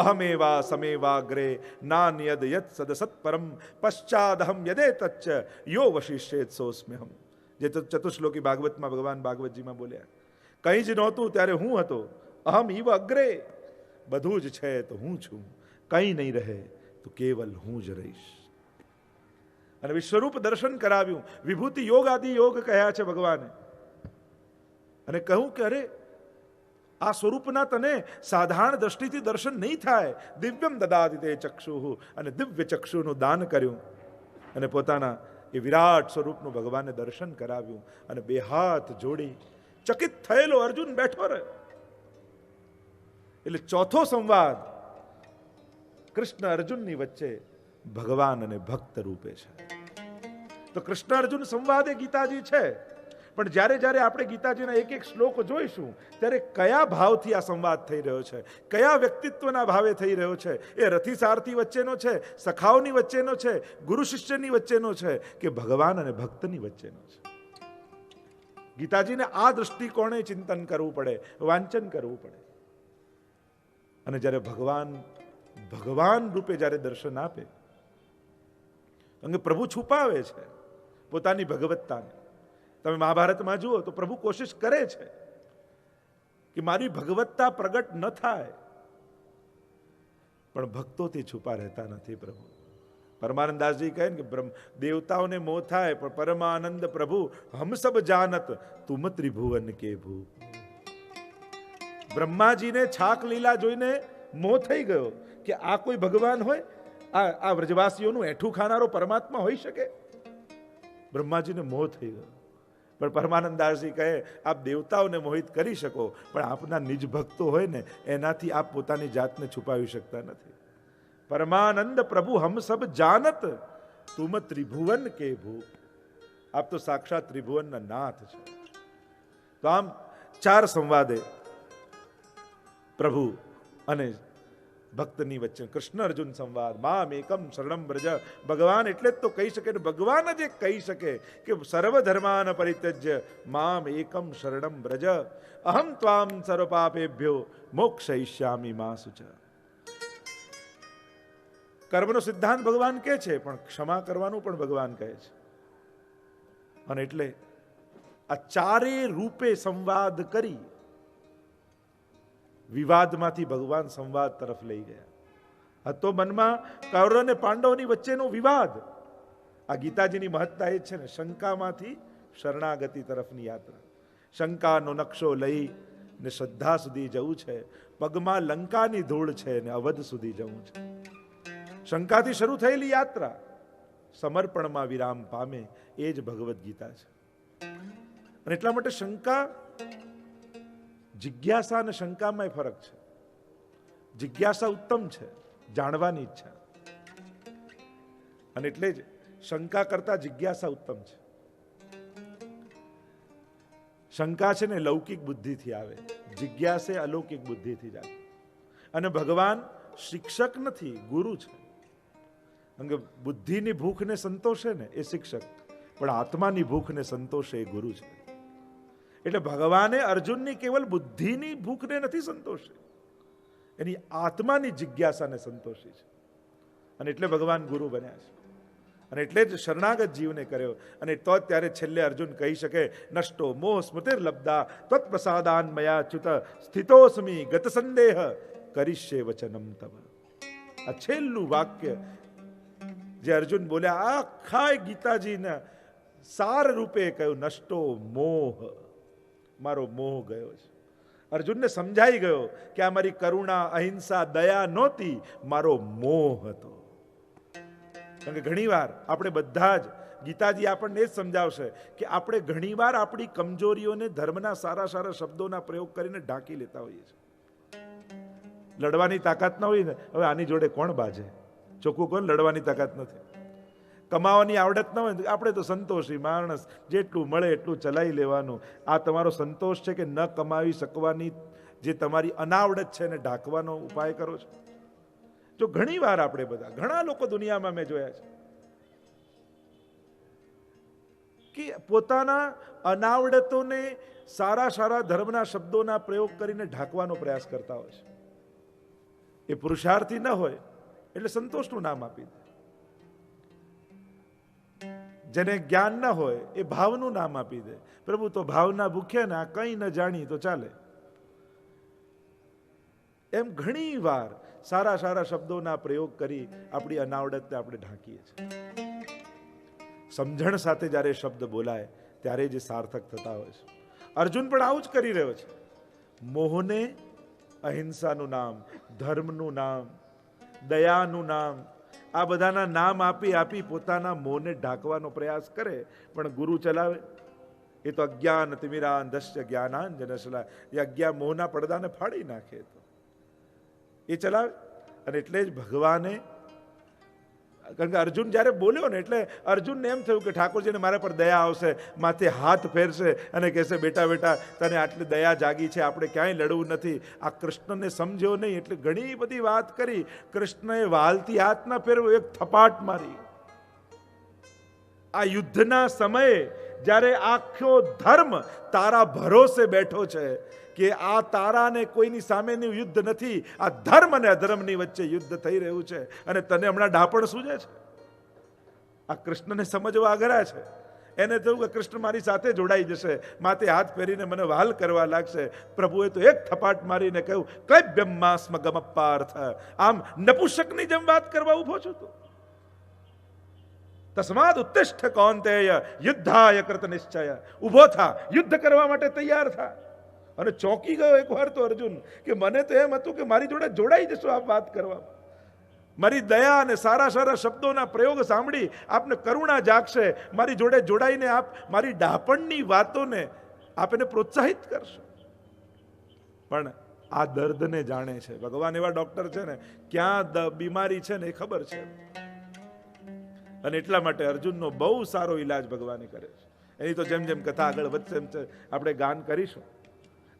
અહમેવા સમેવાગ્રે નાન્યદ યત સદ સત્પરમ પશ્ચાદહમ યદે તચ્ચ યો વશિષ્યેત સોસ્મ્યહમ. જે ચતુશ્લોકી ભાગવતમાં ભગવાન ભાગવતજીમાં બોલ્યા, કંઈ જ નહોતું ત્યારે હું હતો. અહમ ઈવ અગ્રે, બધું જ છે તો હું છું, કંઈ નહીં રહે તો કેવલ હું જ રહીશ. અને વિશ્વરૂપ દર્શન કરાવ્યું, વિભૂતિ યોગ આદિ યોગ કહ્યા છે ભગવાને. અને કહું કે અરે આ સ્વરૂપના તને સાધારણ દ્રષ્ટિથી દર્શન નહીં થાય. દિવ્યમ દદાતિ તે ચક્ષુઃ, અને દિવ્ય ચક્ષુનું દાન કર્યું અને પોતાના એ વિરાટ સ્વરૂપનું ભગવાને દર્શન કરાવ્યું. અને બે હાથ જોડી ચકિત થયેલો અર્જુન બેઠો રહ્યો. એટલે ચોથો સંવાદ કૃષ્ણ અર્જુનની વચ્ચે ભગવાન અને ભક્ત રૂપે છે. તો કૃષ્ણ અર્જુન સંવાદ એ ગીતાજી છે. પણ જ્યારે જ્યારે આપણે ગીતાજીના એક એક શ્લોક જોઈશું ત્યારે કયા ભાવથી આ સંવાદ થઈ રહ્યો છે, કયા વ્યક્તિત્વના ભાવે થઈ રહ્યો છે, એ રથી સારથી વચ્ચેનો છે, સખાઓની વચ્ચેનો છે, ગુરુ શિષ્યની વચ્ચેનો છે, કે ભગવાન અને ભક્તની વચ્ચેનો છે. ગીતાજીને આ દૃષ્ટિકોણે ચિંતન કરવું પડે, વાંચન કરવું પડે. અને જ્યારે ભગવાન રૂપે જ્યારે દર્શન આપે, કારણ કે પ્રભુ છુપાવે છે પોતાની ભગવત્તાને. તમે મહાભારતમાં જુઓ તો પ્રભુ કોશિશ કરે છે કે મારી ભગવત્તા પ્રગટ ન થાય, પણ ભક્તોથી છુપા રહેતા નથી પ્રભુ. પરમાનંદાસજી કહે ને કે દેવતાઓને મોહ થાય પણ પરમાનંદ પ્રભુ હમ સબ જાનત તુમ ત્રિભુવન કે ભૂ. બ્રહ્માજીને છાક લીલા જોઈને મોહ થઈ ગયો કે આ કોઈ ભગવાન હોય, આ વ્રજવાસીઓનું એઠું ખાનારો પરમાત્મા હોઈ શકે. બ્રહ્માજીને મોહ થઈ ગયો. પણ પરમાનંદાસજી કહે આપ દેવતાઓને મોહિત કરી શકો, પણ આપના નિજ ભક્તો હોય ને એનાથી આપ પોતાની જાતને છુપાવી શકતા નથી. પરમાનંદ પ્રભુ હમ સબ જાનત તુમ ત્રિભુવન કે ભૂ. આપ તો સાક્ષાત ત્રિભુવનના નાથ છે. તો આમ ચાર સંવાદે પ્રભુ અને ભક્તની વચ્ચે કૃષ્ણ અર્જુન સંવાદ. મામ એકમ શરણમ વ્રજ. ભગવાન એટલે જ તો કહી શકે, ભગવાન જ કહી શકે કે સર્વ ધર્માન પરિત્યજ્ય મામ એકમ શરણમ વ્રજ અહમ ત્વામ સર્વ પાપેભ્યો મોક્ષયિષ્યામિ મા શુચ. કર્મનો સિદ્ધાંત ભગવાન કહે છે, પણ ક્ષમા કરવાનું પણ ભગવાન કહે છે. અને એટલે આ ચારે રૂપે સંવાદ કરી વિવાદમાંથી ભગવાન સંવાદ તરફ લઈ ગયા. હતો મનમાં કૌરવ અને પાંડવોની વચ્ચેનો વિવાદ. આ ગીતાજીની મહત્તા એ છે ને, શંકામાંથી શરણાગતિ તરફની યાત્રા. શંકાનો નકશો લઈ ને શ્રદ્ધા સુધી જવું છે, પગમાં લંકાની ધૂળ છે ને અવધ સુધી જવું છે. શંકાથી શરૂ થયેલી યાત્રા સમર્પણમાં વિરામ પામે, એ જ ભગવદ્ ગીતા છે. અને એટલા માટે શંકા, જિજ્ઞાસા અને શંકામાં ફરક છે. જિજ્ઞાસા ઉત્તમ છે, જાણવાની ઈચ્છા. અને એટલે જ શંકા કરતા જિજ્ઞાસા ઉત્તમ છે. શંકા છે ને લૌકિક બુદ્ધિથી આવે, જિજ્ઞાસે અલૌકિક બુદ્ધિથી જ આવે. અને ભગવાન શિક્ષક નથી, ગુરુ છે. કારણ કે બુદ્ધિની ભૂખને સંતોષે ને એ શિક્ષક, પણ આત્માની ભૂખને સંતોષે એ ગુરુ છે. એટલે ભગવાને અર્જુનની કેવલ બુદ્ધિની ભૂખને નથી સંતોષી, એની આત્માની જિજ્ઞાસાને સંતોષી છે. અને એટલે ભગવાન ગુરુ બન્યા છે. અને એટલે જ શરણાગત જીવને કર્યો. અને તો ત્યારે છેલ્લે અર્જુન કહી શકે, નષ્ટો મોહ સ્મૃતિર્લબ્ધા ત્વત્પ્રસાદાન મયા ચ્યુત સ્થિતોસ્મિ ગત સંદેહ કરીશ્યે વચનમ તવ. આ છેલ્લું વાક્ય જે અર્જુન બોલ્યા, આખા ગીતાજીના સાર રૂપે કહ્યું, નષ્ટો મોહ, મારો મોહ ગયો છે. અર્જુનને સમજાઈ ગયો કે આ મારી કરુણા, અહિંસા, દયા નહોતી, મારો મોહ હતો. કારણ કે ઘણીવાર આપણે બધા જ, ગીતાજી આપણને એ જ સમજાવશે કે આપણે ઘણીવાર આપણી કમજોરીઓને ધર્મના સારા સારા શબ્દોના પ્રયોગ કરીને ઢાંકી લેતા હોઈએ છીએ. લડવાની તાકાત ન હોય ને, હવે આની જોડે કોણ બાજે, ચોખ્ખું કોણ, લડવાની તાકાત નથી. કમાવાની આવડત ન હોય, આપણે તો સંતોષી માણસ, જેટલું મળે એટલું ચલાવી લેવાનું. આ તમારો સંતોષ છે કે ન કમાવી શકવાની જે તમારી અનાવડત છે એને ઢાંકવાનો ઉપાય કરો છો? જો ઘણી વાર આપણે બધા, ઘણા લોકો દુનિયામાં મેં જોયા છે કે પોતાના અનાવડતોને સારા સારા ધર્મના શબ્દોના પ્રયોગ કરીને ઢાંકવાનો પ્રયાસ કરતા હોય છે. એ પુરુષાર્થી ન હોય એટલે સંતોષનું નામ આપી દે. જેને જ્ઞાન ન હોય એ ભાવનું નામ આપી દે. પ્રભુ તો ભાવના ભૂખ્યા ને, આ કંઈ ન જાણી તો ચાલે. એમ ઘણી વાર સારા સારા શબ્દોના પ્રયોગ કરી આપણી અનાવડતને આપણે ઢાંકીએ છીએ. સમજણ સાથે જ્યારે શબ્દ બોલાય ત્યારે જે સાર્થક થતા હોય છે. અર્જુન પણ આવું જ કરી રહ્યો છે. મોહને અહિંસાનું નામ, ધર્મનું નામ, દયાનું નામ, આ બધાના નામ આપી આપી પોતાના મોહને ઢાંકવાનો પ્રયાસ કરે. પણ ગુરુ ચલાવે એ તો અજ્ઞાન તિમિરાંધસ્ય જ્ઞાનાંજનશલા, એ અજ્ઞાન મોહના પડદાને ફાડી નાખે તો એ ચલાવે. અને એટલે જ ભગવાને, કારણ કે અર્જુન જ્યારે બોલ્યો ને એટલે અર્જુનને એમ થયું કે ઠાકોરજીને મારા પર દયા આવશે, માથે હાથ ફેરશે અને કહેશે, બેટા બેટા તને આટલી દયા જાગી છે, આપણે ક્યાંય લડવું નથી. આ કૃષ્ણને સમજ્યો નહીં એટલે ઘણી બધી વાત કરી. કૃષ્ણએ વાલથી હાથ ના ફેરવ્યો, એક થપાટ મારી. આ યુદ્ધના સમયે જ્યારે આખો ધર્મ તારા ભરોસે બેઠો છે કે આ તારાને કોઈની સામેનું યુદ્ધ નથી, આ ધર્મ અને અધર્મની વચ્ચે યુદ્ધ થઈ રહ્યું છે, અને તને હમણાં ડાપણ સૂજે છે. આ કૃષ્ણને સમજવા અઘરા છે. એને થયું કે કૃષ્ણ મારી સાથે જોડાઈ જશે, માથે હાથ ફેરીને મને વહાલ કરવા લાગશે. પ્રભુએ તો એક થપાટ મારીને કહ્યું, ક્લૈબ્યમ્માસ્મ ગમપાર્થ. આમ નપુંસકની જેમ વાત કરવા ઉભો છું તું. તસ્માદ ઉત્તિષ્ઠ કૌંતેય યુદ્ધાય કૃત નિશ્ચય. ઉભો થા, યુદ્ધ કરવા માટે તૈયાર થા. અને ચોંકી ગયો એકવાર તો અર્જુન કે મને તો એમ હતું કે મારી જોડે જોડાઈ જશો આપ વાત કરવામાં. મારી દયા અને સારા સારા શબ્દોના પ્રયોગ સાંભળી આપને કરુણા જાગશે, મારી જોડે જોડાઈને આપ મારી ડાપણની વાતોને આપ એને પ્રોત્સાહિત કરશો. પણ આ દર્દને જાણે છે ભગવાન. એવા ડોક્ટર છે ને, ક્યાં બીમારી છે ને એ ખબર છે. અને એટલા માટે અર્જુનનો બહુ સારો ઈલાજ ભગવાને કરે છે. એની તો જેમ જેમ કથા આગળ વધશે એમ આપણે ગાન કરીશું.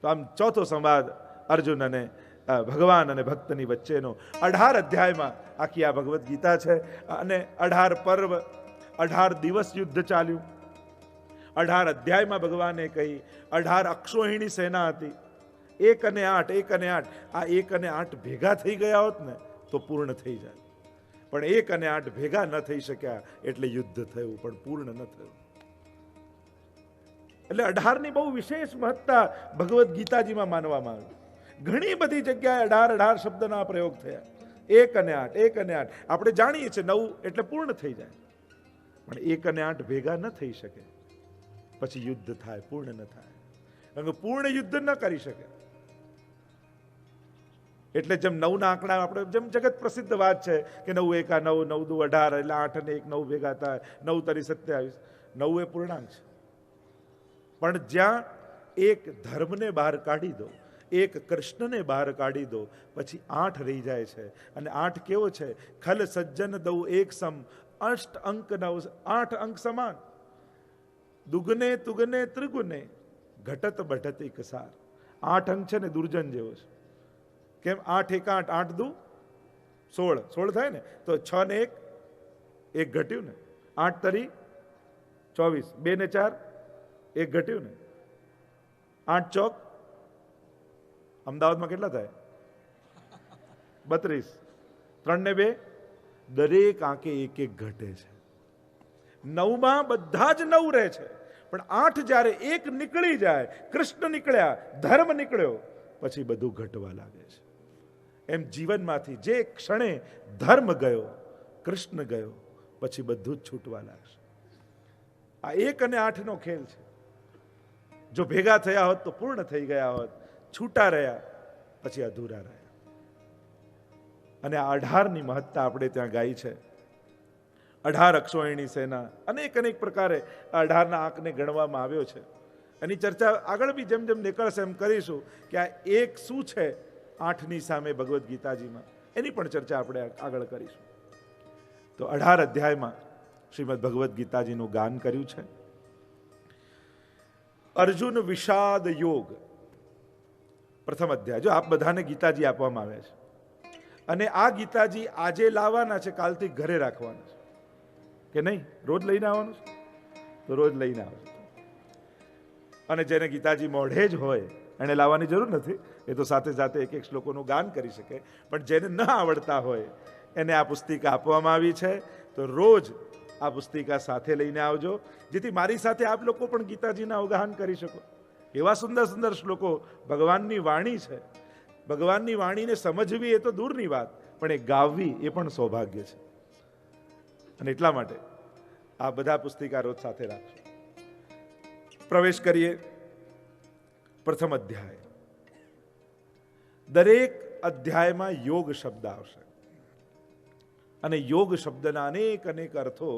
તો આમ ચોથો સંવાદ અર્જુન અને ભગવાન અને ભક્તની વચ્ચેનો 18 અધ્યાયમાં આખી આ ભગવદ્ ગીતા છે. અને 18 પર્વ, 18 દિવસ યુદ્ધ ચાલ્યું. 18 અધ્યાયમાં ભગવાને કહી 18 અક્ષોહિણી સેના હતી. 1 અને 8, 1 અને 8, આ 1 અને 8 ભેગા થઈ ગયા હોત ને તો પૂર્ણ થઈ જાય. પણ 1 અને 8 ભેગા ન થઈ શક્યા એટલે યુદ્ધ થયું, પણ પૂર્ણ ન થયું. એટલે 18ની બહુ વિશેષ મહત્તા ભગવદ્ ગીતાજીમાં માનવામાં આવી. ઘણી બધી જગ્યાએ 18 શબ્દના પ્રયોગ થયા. 1 અને 8, 1 અને 8. આપણે જાણીએ છીએ 9 એટલે પૂર્ણ થઈ જાય, પણ 1 અને 8 ભેગા ન થઈ શકે. પછી યુદ્ધ થાય, પૂર્ણ ન થાય. કારણ કે પૂર્ણ યુદ્ધ ન કરી શકે. એટલે જેમ 9ના આંકડા, આપણે જેમ જગત પ્રસિદ્ધ વાત છે કે 9 એકા 9, 9 દુ 18, એટલે 8 અને 1 9 ભેગા થાય, 9 તરી 27. 9 એ પૂર્ણાંક છે. પણ જ્યાં એક ધર્મને બહાર કાઢી દો, એક કૃષ્ણને બહાર કાઢી દો, પછી 8 રહી જાય છે. અને 8 કેવો છે? ખલ સજ્જન દઉ એક સમ, અષ્ટ અંક 9, 8 અંક સમાન. દુગને તુગને ત્રિગુને, ઘટત બઢત એકસાર. 8 અંક છે ને દુર્જન જેવો છે. કેમ? 8 એક 8, 8 દુ 16, 16 થાય ને, તો 6 ને 1, 1 ઘટ્યું ને, 8 તરી 24, 2 ને 4, 1 ઘટ્યું ને, 8 ચોક અમદાવાદમાં કેટલા થાય? 32, 3 ને 2, દરેક આંકે 1 1 ઘટે છે. 9માં બધા જ 9 રહે છે, પણ 8 જ્યારે 1 નીકળી જાય, કૃષ્ણ નીકળ્યા, ધર્મ નીકળ્યો, પછી બધું ઘટવા લાગે છે. એમ જીવનમાંથી જે ક્ષણે ધર્મ ગયો, કૃષ્ણ ગયો, પછી બધું જ છૂટવા લાગશે. આ 1 અને 8 નો ખેલ છે. જો ભેગા થયા હોત તો પૂર્ણ થઈ ગયા હોત, છૂટા રહ્યા પછી અધૂરા રહ્યા. અને આ 18ની મહત્તા આપણે ત્યાં ગાઈ છે. 18 અક્ષોહિણી સેના, અનેક અનેક પ્રકારે 18ના આંકને ગણવામાં આવ્યો છે. એની ચર્ચા આગળ બી જેમ જેમ નીકળશે એમ કરીશું કે આ એક શું છે 8ની સામે ભગવદ્ ગીતાજીમાં, એની પણ ચર્ચા આપણે આગળ કરીશું. તો 18 અધ્યાયમાં શ્રીમદ ભગવદ્ ગીતાજીનું ગાન કર્યું છે. અર્જુન વિષાદ યોગ, પ્રથમ અધ્યાય. જો આપ બધાને ગીતાજી આપવામાં આવ્યા છે, અને આ ગીતાજી આજે લાવવાના છે, કાલથી ઘરે રાખવાના છે કે નહીં? રોજ લઈને આવવાનું છે તો રોજ લઈને આવજો. અને જેને ગીતાજી મોઢે જ હોય એને લાવવાની જરૂર નથી, એ તો સાથે સાથે એક એક શ્લોકોનું ગાન કરી શકે. પણ જેને ન આવડતા હોય એને આ પુસ્તિકા આપવામાં આવી છે, તો રોજ આ પુસ્તિકા સાથે લઈને આવજો, જેથી મારી સાથે આપ લોકો પણ ગીતાજીના અવગાહન કરી શકો. એવા સુંદર સુંદર શ્લોકો, ભગવાનની વાણી છે. ભગવાનની વાણીને સમજવી એ તો દૂરની વાત, પણ એ ગાવવી એ પણ સૌભાગ્ય છે. અને એટલા માટે આ બધા પુસ્તિકા રોજ સાથે રાખજો. પ્રવેશ કરીએ પ્રથમ અધ્યાય. દરેક અધ્યાયમાં યોગ શબ્દ આવશે, અને યોગ શબ્દના અનેક અનેક અર્થો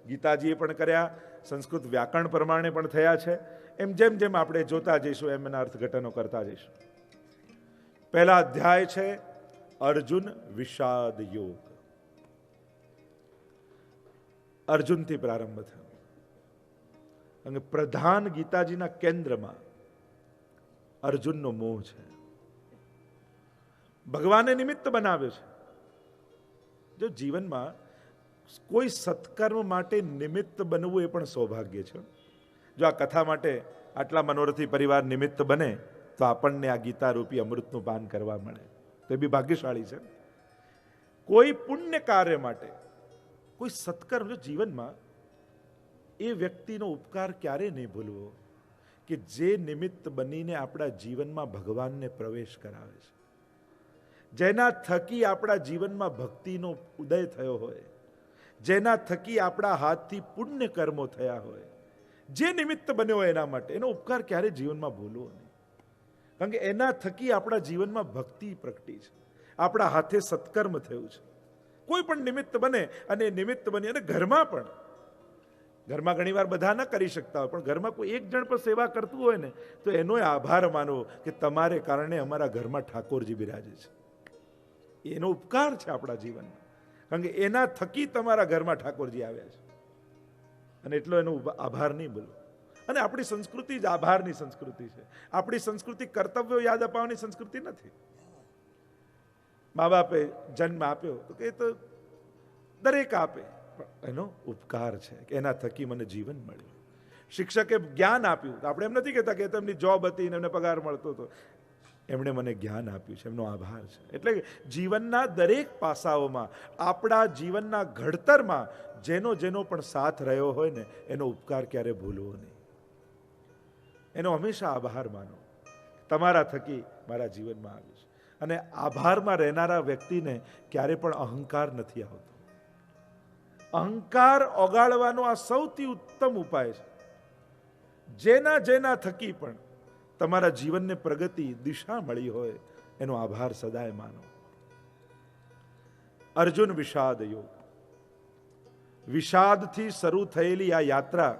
ગીતાજીએ પણ કર્યા, સંસ્કૃત વ્યાકરણ પ્રમાણે પણ થયા છે. એમ જેમ જેમ આપણે જોતા જઈશું એમ એના અર્થઘટનો કરતા જઈશું. પહેલા અધ્યાય છે અર્જુન વિષાદ યોગ. અર્જુનથી પ્રારંભ થયો, અને પ્રધાન ગીતાજીના કેન્દ્રમાં અર્જુનનો મોહ છે. ભગવાને નિમિત્ત બનાવ્યો છે. જો જીવનમાં કોઈ સત્કર્મ માટે નિમિત્ત બનવું એ પણ સૌભાગ્ય છે. જો આ કથા માટે આટલા મનોરથી પરિવાર નિમિત્ત બને તો આપણને આ ગીતા રૂપી અમૃતનું પાન કરવા મળે, તો એ બી ભાગ્યશાળી છે. કોઈ પુણ્ય કાર્ય માટે, કોઈ સત્કર્મ, જો જીવનમાં એ વ્યક્તિનો ઉપકાર ક્યારે નહીં ભૂલવો કે જે નિમિત્ત બનીને આપણા જીવનમાં ભગવાનને પ્રવેશ કરાવે છે, જેના થકી આપણા જીવનમાં ભક્તિનો ઉદય થયો હોય, જેના થકી આપણા હાથથી પુણ્ય કર્મો થયા હોય, જે નિમિત્ત બન્યો હોય એના માટે એનો ઉપકાર ક્યારે જીવનમાં ભૂલવો નહીં. કારણ કે એના થકી આપણા જીવનમાં ભક્તિ પ્રગટી છે, આપણા હાથે સત્કર્મ થયું છે. કોઈ પણ નિમિત્ત બને, અને નિમિત્ત બની, અને ઘરમાં પણ, ઘરમાં ઘણી વાર બધા ન કરી શકતા હોય, પણ ઘરમાં કોઈ એક જણ પર સેવા કરતું હોય ને, તો એનો આભાર માનો કે તમારે કારણે અમારા ઘરમાં ઠાકોરજી બિરાજે છે. એનો ઉપકાર છે આપણા જીવનમાં, કારણ કે એના થકી તમારા ઘરમાં ઠાકોરજી આવ્યા છે. અને એટલો એનો આભાર નહીં બોલો. અને આપણી સંસ્કૃતિ જ આભારની સંસ્કૃતિ છે. આપણી સંસ્કૃતિ કર્તવ્યો યાદ અપાવવાની સંસ્કૃતિ નથી. મા બાપે જન્મ આપ્યો તો કે તો દરેક આપે, પણ એનો ઉપકાર છે કે એના થકી મને જીવન મળ્યું. શિક્ષકે જ્ઞાન આપ્યું તો આપણે એમ નથી કહેતા કે એમની જોબ હતી ને એમને પગાર મળતો હતો, એમણે મને જ્ઞાન આપ્યું છે, એમનો આભાર છે. એટલે જીવનના દરેક પાસાઓમાં, આપણા જીવનના ઘડતરમાં જેનો જેનો પણ સાથ રહ્યો હોય ને એનો ઉપકાર ક્યારે ભૂલવો નહીં. એનો હંમેશા આભાર માનો. તમારા થકી મારા જીવનમાં આવ્યું છે. અને આભારમાં રહેનારા વ્યક્તિને ક્યારે પણ અહંકાર નથી આવતો. અહંકાર ઓગાળવાનો આ સૌથી ઉત્તમ ઉપાય છે. જેના જેના થકી પણ તમારા જીવનને પ્રગતિ, દિશા મળી હોય એનો આભાર સદાય માનો. અર્જુન વિષાદ યોગ. વિષાદથી શરૂ થયેલી આ યાત્રા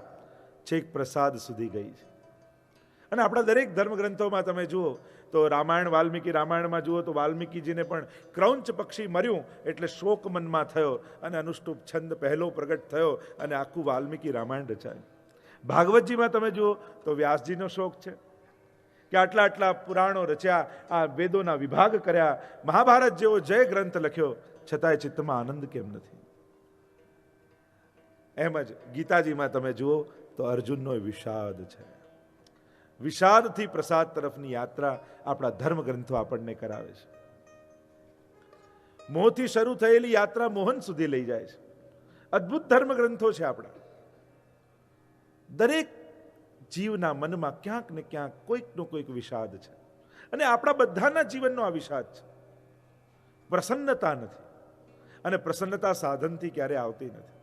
છેક પ્રસાદ સુધી ગઈ છે. અને આપણા દરેક ધર્મગ્રંથોમાં તમે જુઓ તો રામાયણ વાલ્મીકી રામાયણમાં જુઓ તો વાલ્મીકીજીને પણ ક્રૌંચ પક્ષી મર્યું એટલે શોક મનમાં થયો અને અનુષ્ટુપ છંદ પહેલો પ્રગટ થયો અને આખું વાલ્મીકી રામાયણ રચાયું. ભાગવતજીમાં તમે જુઓ તો વ્યાસજીનો શોક છે કે આટલા આટલા પુરાણો રચ્યા, આ વેદોના વિભાગ કર્યા, મહાભારત જેવો જય ગ્રંથ લખ્યો, છતાંય ચિત્તમાં આનંદ કેમ નથી? એમ જ ગીતાજીમાં તમે જુઓ તો અર્જુનનો વિષાદ છે. વિષાદથી પ્રસાદ તરફની યાત્રા આપણા ધર્મગ્રંથો આપણને કરાવે છે. મોહથી શરૂ થયેલી યાત્રા મોહન સુધી લઈ જાય છે. અદ્ભુત ધર્મગ્રંથો છે આપણા. દરેક જીવના મનમાં ક્યાંક ને ક્યાંક કોઈકનો કોઈક વિષાદ છે અને આપણા બધાના જીવનનો આ વિષાદ છે. પ્રસન્નતા નથી અને પ્રસન્નતા સાધનથી ક્યારે આવતી નથી.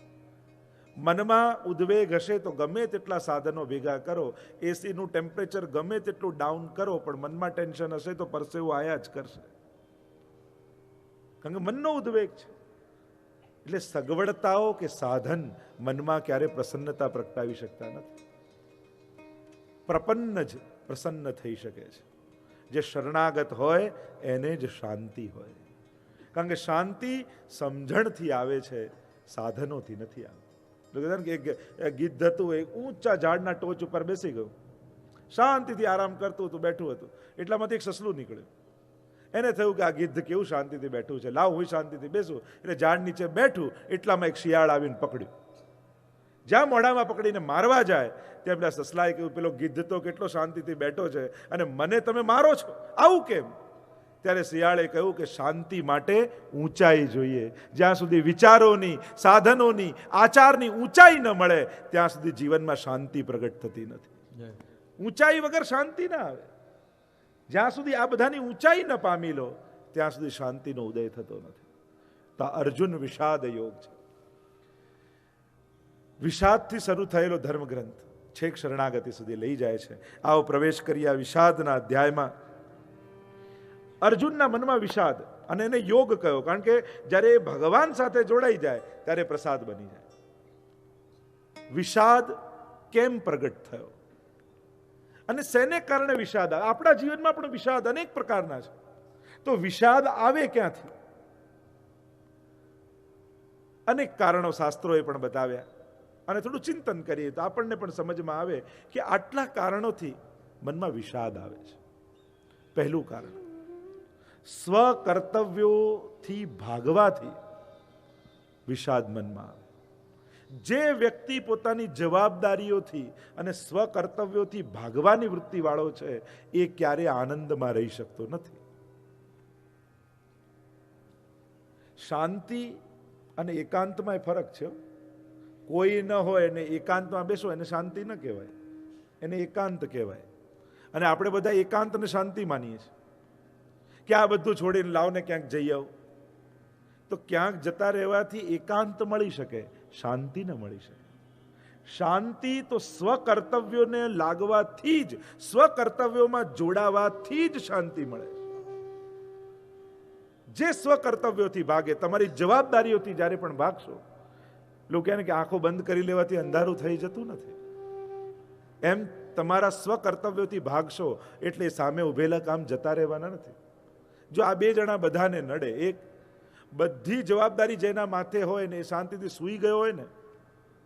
મનમાં ઉદ્વેગ હશે તો ગમે તેટલા સાધનો ભેગા કરો, એસીનું ટેમ્પરેચર ગમે તેટલું ડાઉન કરો, પણ મનમાં ટેન્શન હશે તો પરસેવો આયા જ કરશે, કારણ કે મનનો ઉદ્વેગ છે. એટલે સગવડતાઓ કે સાધન મનમાં ક્યારે પ્રસન્નતા પ્રગટાવી શકતા નથી. પ્રપન્ન જ પ્રસન્ન થઈ શકે છે. જે શરણાગત હોય એને જ શાંતિ હોય, કારણ કે શાંતિ સમજણથી આવે છે, સાધનોથી નથી આવે. એક ગીધ હતું, એક ઊંચા ઝાડના ટોચ ઉપર બેસી ગયું, શાંતિથી આરામ કરતું હતું, બેઠું હતું. એટલામાંથી એક સસલું નીકળ્યું. એને થયું કે આ ગીધ કેવું શાંતિથી બેઠું છે, લાવ હું શાંતિથી બેસું. એટલે ઝાડ નીચે બેઠું, એટલામાં એક શિયાળ આવીને પકડ્યું. જ્યાં મોઢામાં પકડીને મારવા જાય ત્યાં પેલા સસલાએ કહ્યું, પેલો ગીધ તો કેટલો શાંતિથી બેઠો છે અને મને તમે મારો છો, આવું કેમ? ત્યારે શિયાળે કહ્યું કે શાંતિ માટે ઊંચાઈ જોઈએ. જ્યાં સુધી વિચારોની, સાધનોની, આચારની ઊંચાઈ ન મળે ત્યાં સુધી જીવનમાં શાંતિ પ્રગટ થતી નથી. ઊંચાઈ વગર શાંતિ ના આવે. જ્યાં સુધી આ બધાની ઊંચાઈ ન પામી લો ત્યાં સુધી શાંતિનો ઉદય થતો નથી. તો અર્જુન વિષાદ યોગ છે. વિષાદથી શરૂ થયેલો ધર્મગ્રંથ છેક શરણાગતિ સુધી લઈ જાય છે. આવો પ્રવેશ કરી આ વિષાદના અધ્યાયમાં. અર્જુનના મનમાં વિષાદ, અને એને યોગ કયો, કારણ કે જ્યારે એ ભગવાન સાથે જોડાઈ જાય ત્યારે પ્રસાદ બની જાય. વિષાદ કેમ પ્રગટ થયો અને શેને કારણે વિષાદ આવે? આપણા જીવનમાં પણ વિષાદ અનેક પ્રકારના છે. તો વિષાદ આવે ક્યાંથી? અનેક કારણો શાસ્ત્રોએ પણ બતાવ્યા, અને થોડું ચિંતન કરીએ તો આપણને પણ સમજમાં આવે કે આટલા કારણોથી મનમાં વિષાદ આવે છે. પહેલું કારણ, સ્વકર્તવ્યોથી ભાગવાથી વિષાદ મનમાં આવે. જે વ્યક્તિ પોતાની જવાબદારીઓથી અને સ્વકર્તવ્યોથી ભાગવાની વૃત્તિ વાળો છે એ ક્યારે આનંદમાં રહી શકતો નથી. શાંતિ અને એકાંતમાં ફરક છે. કોઈ ન હોય અને એકાંતમાં બેસો એને શાંતિ ન કહેવાય, એને એકાંત કહેવાય. અને આપણે બધા એકાંત અને શાંતિ માનીએ છીએ કે આ બધું છોડીને લાવને ક્યાંક જઈ આવ. તો ક્યાંક જતા રહેવાથી એકાંત મળી શકે, શાંતિ ન મળી શકે. શાંતિ તો સ્વકર્તવ્યોને લાગવાથી જ, સ્વકર્તવ્યોમાં જોડાવાથી જ શાંતિ મળે. જે સ્વકર્તવ્યોથી ભાગે, તમારી જવાબદારીઓથી જ્યારે પણ ભાગશો, લોકો કહે કે આંખો બંધ કરી લેવાથી અંધારું થઈ જતું નથી. એમ તમારા સ્વકર્તવ્યોથી ભાગશો એટલે સામે ઉભેલા કામ જતા રહેવાના નથી. જો આ બે જણા બધાને નડે, એક બધી જવાબદારી જેના માથે હોય ને એ શાંતિથી સૂઈ ગયો હોય ને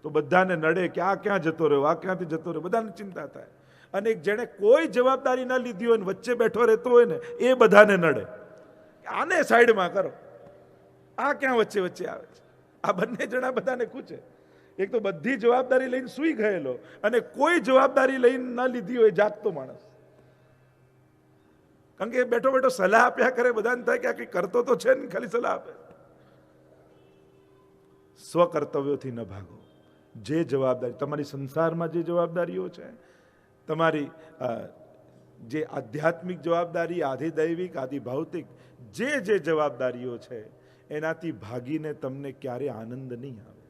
તો બધાને નડે કે આ ક્યાં જતો રહ્યો, આ ક્યાંથી જતો રહ્યો, બધાને ચિંતા થાય. અને એક જેણે કોઈ જવાબદારી ન લીધી હોય ને વચ્ચે બેઠો રહેતો હોય ને એ બધાને નડે, આને સાઈડમાં કરો, આ ક્યાં વચ્ચે વચ્ચે આવે છે. આ બંને જણા બધાને ખૂચે. એક તો બધી જવાબદારી લઈને સૂઈ ગયેલો અને કોઈ જવાબદારી લઈને ન લીધી હોય જાગતો માણસ. કારણ કે બેઠો બેઠો સલાહ આપ્યા કરે, બધાને થાય કે આ કંઈ કરતો તો છે ને, ખાલી સલાહ આપે. સ્વકર્તવ્યોથી ન ભાગો. જે જવાબદારી તમારી સંસારમાં, જે જવાબદારીઓ છે, તમારી જે આધ્યાત્મિક જવાબદારી, આધિ દૈવિક, આધિ ભૌતિક, જે જવાબદારીઓ છે એનાથી ભાગીને તમને ક્યારે આનંદ નહીં આવે.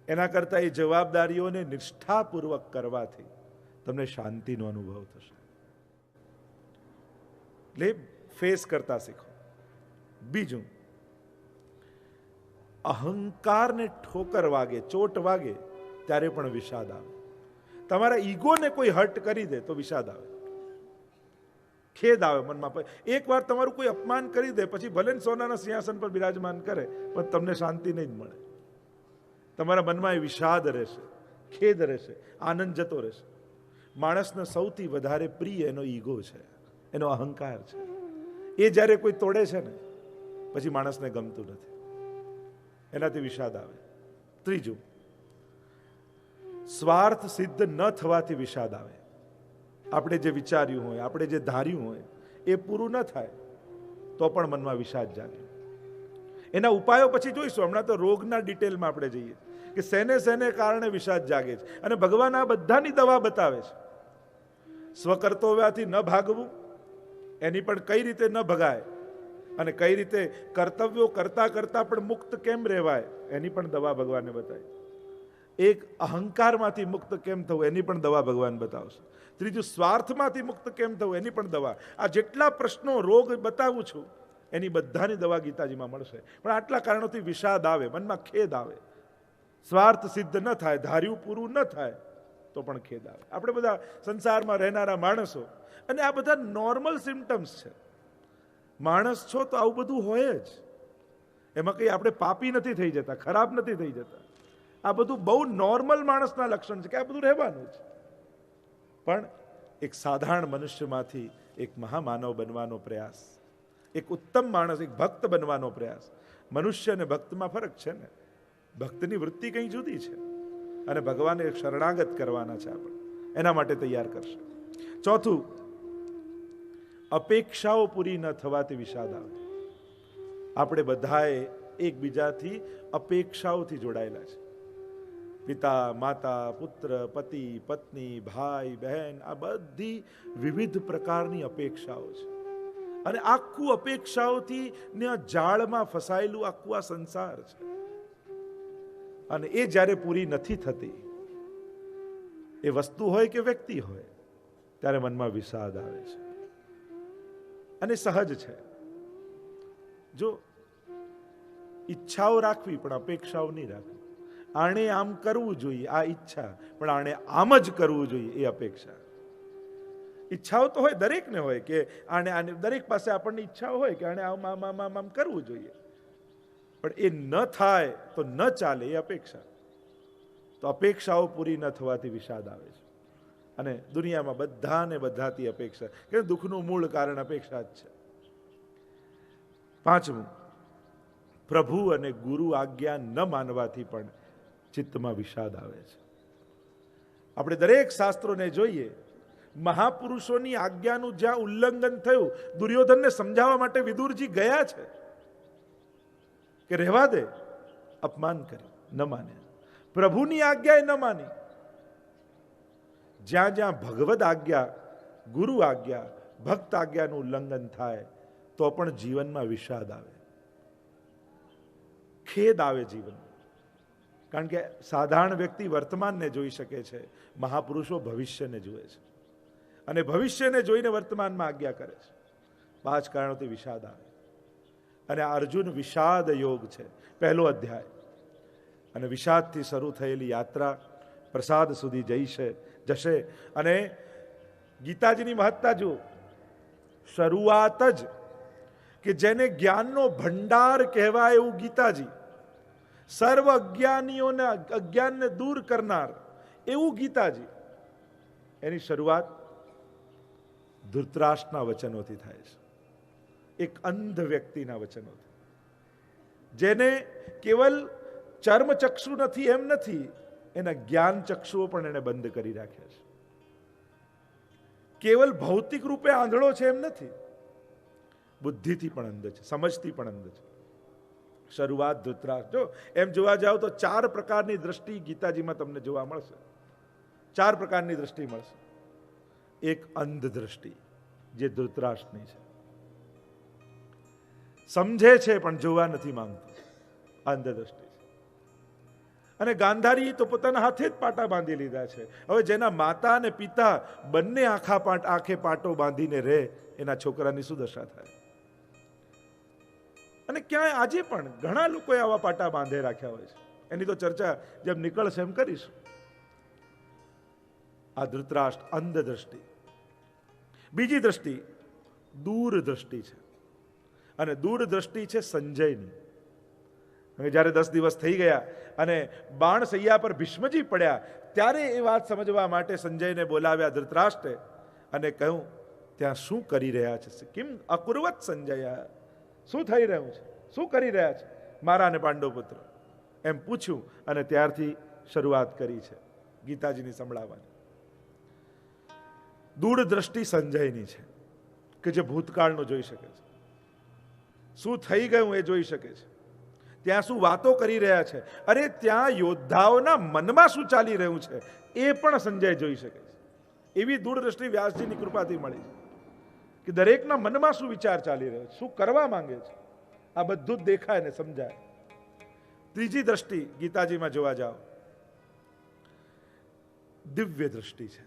એના કરતા એ જવાબદારીઓને નિષ્ઠાપૂર્વક કરવાથી તમને શાંતિનો અનુભવ થશે. એટલે ફેસ કરતા શીખો. બીજું, અહંકારને ઠોકર વાગે, ચોટ વાગે ત્યારે પણ વિષાદ આવે. તમારા ઈગોને કોઈ હર્ટ કરી દે તો વિષાદ આવે, ખેદ આવે મનમાં. એકવાર તમારું કોઈ અપમાન કરી દે પછી ભલે સોનાના સિંહાસન પર બિરાજમાન કરે પણ તમને શાંતિ નહીં જ મળે. તમારા મનમાં એ વિષાદ રહેશે, ખેદ રહેશે, આનંદ જતો રહેશે. માણસને સૌથી વધારે પ્રિય એનો ઈગો છે, એનો અહંકાર છે. એ જ્યારે કોઈ તોડે છે ને પછી માણસને ગમતું નથી, એનાથી વિષાદ આવે. ત્રીજું, સ્વાર્થ સિદ્ધ ન થવાથી વિષાદ આવે. આપણે જે વિચાર્યું હોય, આપણે જે ધાર્યું હોય એ પૂરું ન થાય તો પણ મનમાં વિષાદ જાગે. એના ઉપાયો પછી જોઈશું. હમણાં તો રોગના ડિટેલમાં આપણે જઈએ કે શેને કારણે વિષાદ જાગે છે. અને ભગવાન આ બધાની દવા બતાવે છે. સ્વકર્તવ્યથી ન ભાગવું, એની પણ કઈ રીતે ન ભગાય, અને કઈ રીતે કર્તવ્યો કરતા કરતા પણ મુક્ત કેમ રહેવાય એની પણ દવા ભગવાને બતાવી. એક અહંકારમાંથી મુક્ત કેમ થવું એની પણ દવા ભગવાન બતાવશે. ત્રીજું, સ્વાર્થમાંથી મુક્ત કેમ થવું એની પણ દવા. આ જેટલા પ્રશ્નો રોગ બતાવું છું એની બધાની દવા ગીતાજીમાં મળશે. પણ આટલા કારણોથી વિષાદ આવે, મનમાં ખેદ આવે. સ્વાર્થ સિદ્ધ ન થાય, ધાર્યું પૂરું ન થાય તો પણ ખેદ આવે. આપણે બધા સંસારમાં રહેનારા માણસો, અને આ બધા નોર્મલ સિમ્ટમ્સ છે. માણસ છો તો આવું બધું હોય જ. એમાં કંઈ આપણે પાપી નથી થઈ જતા, ખરાબ નથી થઈ જતા. આ બધું બહુ નોર્મલ માણસના લક્ષણ છે કે આ બધું રહેવાનું છે. પણ એક સાધારણ મનુષ્યમાંથી એક મહામાનવ બનવાનો પ્રયાસ, એક ઉત્તમ માણસ, એક ભક્ત બનવાનો પ્રયાસ. મનુષ્ય અને ભક્તમાં ફરક છે ને. ભક્તની વૃત્તિ કંઈ જુદી છે અને ભગવાને શરણાગત કરવાના છે આપણે, એના માટે તૈયાર કરશે. ચોથું, અપેક્ષાઓ પૂરી ન થવાથી વિષાદ આવે. આપણે બધાએ એકબીજાથી અપેક્ષાઓથી જોડાયેલા છે. પિતા, માતા, પુત્ર, પતિ, પત્ની, ભાઈ, બહેન, આ બધી વિવિધ પ્રકારની અપેક્ષાઓ છે. અને આખું અપેક્ષાઓથી જાળમાં ફસાયેલું આખું આ સંસાર છે. અને એ જ્યારે પૂરી નથી થતી, એ વસ્તુ હોય કે વ્યક્તિ હોય, ત્યારે મનમાં વિષાદ આવે છે. અને સહજ છે. જો ઈચ્છાઓ રાખવી પણ અપેક્ષાઓ નહીં રાખવી. આણે આમ કરવું જોઈએ, આ ઈચ્છા, પણ આણે આમ જ કરવું જોઈએ એ અપેક્ષા. ઈચ્છાઓ તો હોય, દરેકને હોય કે આને દરેક પાસે આપણને ઈચ્છાઓ હોય કે આણે આમ આમ આમ આમ કરવું જોઈએ, પણ એ ન થાય તો ન ચાલે એ અપેક્ષા. તો અપેક્ષાઓ પૂરી ન થવાથી વિષાદ આવે છે. અને દુનિયામાં બધાને બધાથી અપેક્ષા, કે દુઃખનું મૂળ કારણ અપેક્ષા જ છે. પાંચમું, પ્રભુ અને ગુરુ આજ્ઞા ન માનવાથી પણ ચિત્તમાં વિષાદ આવે છે. આપણે દરેક શાસ્ત્રોને જોઈએ, મહાપુરુષોની આજ્ઞાનું જ્યાં ઉલ્લંઘન થયું, દુર્યોધનને સમજાવવા માટે વિદુરજી ગયા છે કે રહેવા દે, અપમાન કરી, ન માને. પ્રભુની આજ્ઞા ન માની. જ્યાં જ્યાં ભગવદ આજ્ઞા, ગુરુ આજ્ઞા, ભક્ત આજ્ઞાનું ઉલ્લંઘન થાય તો પણ જીવનમાં વિષાદ આવે, ખેદ આવે જીવનમાં. કારણ કે સાધારણ વ્યક્તિ વર્તમાનને જોઈ શકે છે, મહાપુરુષો ભવિષ્યને જુએ છે, અને ભવિષ્યને જોઈને વર્તમાનમાં આજ્ઞા કરે છે. 5 કારણોથી વિષાદ આવે. અને આ અર્જુન વિષાદ યોગ છે, પહેલો અધ્યાય. અને વિષાદથી શરૂ થયેલી યાત્રા પ્રસાદ સુધી જશે. અને ગીતાજીની મહત્તા જુઓ. શરૂઆત જ કે જેને જ્ઞાનનો ભંડાર કહેવાય એવું ગીતાજી, સર્વ અજ્ઞાનીઓના અજ્ઞાનને દૂર કરનાર એવું ગીતાજી, એની શરૂઆત ધૃતરાષ્ટ્રના વચનોથી થાય છે. એક અંધ વ્યક્તિના વચનોથી, જેને કેવલ ચર્મચક્ષુ નથી એમ નથી, એના જ્ઞાન ચક્ષુઓ પણ એને બંધ કરી રાખ્યા છે. કેવલ ભૌતિક રૂપે આંધળો છે એમ નથી, બુદ્ધિથી પણ અંધ છે, સમજથી પણ અંધ છે. શરૂઆત ધૃતરાષ્ટ્ર. જો એમ જોવા જાવ તો 4 પ્રકારની દ્રષ્ટિ ગીતાજીમાં તમને જોવા મળશે. 4 પ્રકારની દ્રષ્ટિ મળશે. એક અંધ દ્રષ્ટિ, જે ધૃતરાષ્ટ્રની છે. સમજે છે પણ જોવા નથી માંગતો, અંધ દ્રષ્ટિ છે. અને ગાંધારી તો પોતાના હાથે જ પાટા બાંધી લીધા છે. હવે જેના માતા અને પિતા બંને આંખે પાટો બાંધીને રહે, એના છોકરાની શું દશા થાય? અને ક્યાંય આજે પણ ઘણા લોકોએ આવા પાટા બાંધે રાખ્યા હોય છે. એની તો ચર્ચા જેમ નીકળશે એમ કરીશું. આ ધૃતરાષ્ટ્ર અંધ દ્રષ્ટિ. બીજી દ્રષ્ટિ દૂરદ્રષ્ટિ છે, અને દૂરદ્રષ્ટિ છે સંજયની. જ્યારે 10 દિવસ થઈ ગયા અને બાણ સૈયા પર ભીષ્મજી પડ્યા, ત્યારે એ વાત સમજવા માટે સંજયને બોલાવ્યા ધૃતરાષ્ટ્રે અને કહ્યું, ત્યાં શું કરી રહ્યા છે? કેમ અકુર્વત સંજય, શું થઈ રહ્યું છે? શું કરી રહ્યા છે મારા અને પાંડવ પુત્ર? એમ પૂછ્યું અને ત્યારથી શરૂઆત કરી છે ગીતાજીની સંભળાવવાની. દૂરદ્રષ્ટિ સંજયની છે કે જે ભૂતકાળનું જોઈ શકે છે, શું થઈ ગયું એ જોઈ શકે છે, ત્યાં શું વાતો કરી રહ્યા છે, અરે ત્યાં યોદ્ધાઓના મનમાં શું ચાલી રહ્યું છે એ પણ સંજય જોઈ શકે છે. એવી દૂરદ્રષ્ટિ વ્યાસજીની કૃપાથી મળી છે કે દરેકના મનમાં શું વિચાર ચાલી રહ્યો છે, શું કરવા માંગે છે, આ બધું જ દેખાય ને સમજાય. ત્રીજી દ્રષ્ટિ ગીતાજીમાં જોવા જાઓ, દિવ્ય દ્રષ્ટિ છે,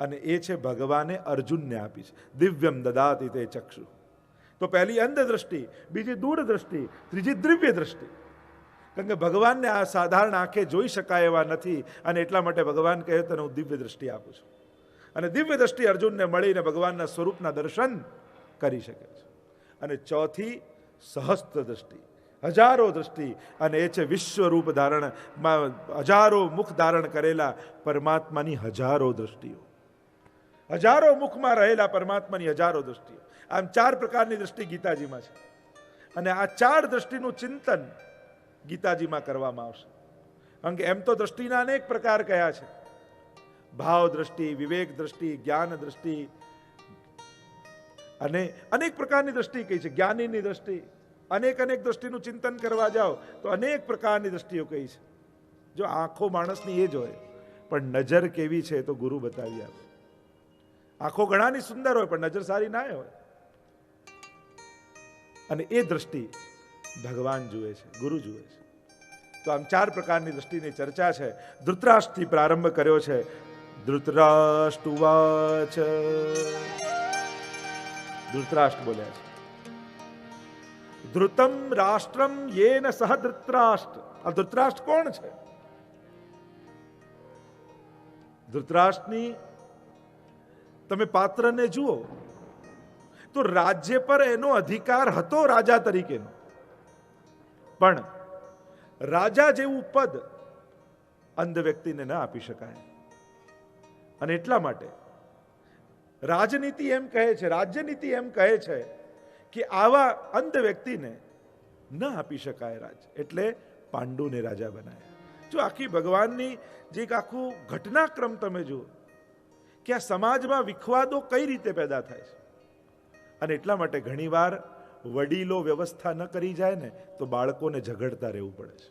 અને એ છે ભગવાને અર્જુનને આપી છે. દિવ્યમ દદાતિ તે ચક્ષુ. તો પહેલી અંધ દ્રષ્ટિ, બીજી દૂરદ્રષ્ટિ, ત્રીજી દિવ્ય દ્રષ્ટિ. કારણ કે ભગવાનને આ સાધારણ આંખે જોઈ શકાય એવા નથી, અને એટલા માટે ભગવાન કહે તને હું દિવ્ય દ્રષ્ટિ આપું છું. અને દિવ્ય દ્રષ્ટિ અર્જુનને મળીને ભગવાનના સ્વરૂપના દર્શન કરી શકે છે. અને ચોથી સહસ્ત્ર દ્રષ્ટિ, હજારો દ્રષ્ટિ, અને એ છે વિશ્વરૂપ ધારણમાં હજારો મુખ ધારણ કરેલા પરમાત્માની હજારો દ્રષ્ટિઓ. હજારો મુખમાં રહેલા પરમાત્માની હજારો દ્રષ્ટિઓ. આમ 4 પ્રકારની દ્રષ્ટિ ગીતાજીમાં છે, અને આ 4 દ્રષ્ટિનું ચિંતન ગીતાજીમાં કરવામાં આવશે. કારણ કે એમ તો દ્રષ્ટિના અનેક પ્રકાર કયા છે, ભાવ દ્રષ્ટિ, વિવેક દ્રષ્ટિ, જ્ઞાન દ્રષ્ટિ, અને અનેક પ્રકારની દ્રષ્ટિ કહી છે. જ્ઞાનીની દ્રષ્ટિ, અનેક દ્રષ્ટિનું ચિંતન કરવા જાઓ તો અનેક પ્રકારની દ્રષ્ટિઓ કહી છે. જો આંખો માણસની એ જ હોય, પણ નજર કેવી છે તો ગુરુ બતાવી આપે. આંખો ઘણાની સુંદર હોય પણ નજર સારી ના હોય, અને એ દ્રષ્ટિ ભગવાન જુએ છે, ગુરુ જુએ છે. તો આમ 4 પ્રકારની દ્રષ્ટિની ચર્ચા છે. ધૃતરાષ્ટ્રથી પ્રારંભ કર્યો છે. ધૃતરાષ્ટ્રવાચ. ધૃતરાષ્ટ્ર બોલ્યા છે, ધૃતમ રાષ્ટ્રમ યેન સહ ધૃતરાષ્ટ્ર. આ ધૃતરાષ્ટ્ર કોણ છે? ધૃતરાષ્ટ્રની તમે પાત્રને જુઓ તો રાજ્ય પર એનો અધિકાર હતો રાજા તરીકેનો, પણ રાજા જેવું પદ અંધ વ્યક્તિને ન આપી શકાય. અને એટલા માટે રાજનીતિ એમ કહે છે, રાજ્યનીતિ એમ કહે છે કે આવા અંધ વ્યક્તિને ન આપી શકાય રાજ. એટલે પાંડુને રાજા બનાવ્યા. જો આખી ભગવાનની જે એક આખું ઘટનાક્રમ તમે જુઓ કે આ સમાજમાં વિખવાદો કઈ રીતે પેદા થાય છે. અને એટલા માટે ઘણીવાર વડીલો વ્યવસ્થા ન કરી જાય ને તો બાળકોને ઝઘડતા રહેવું પડે છે.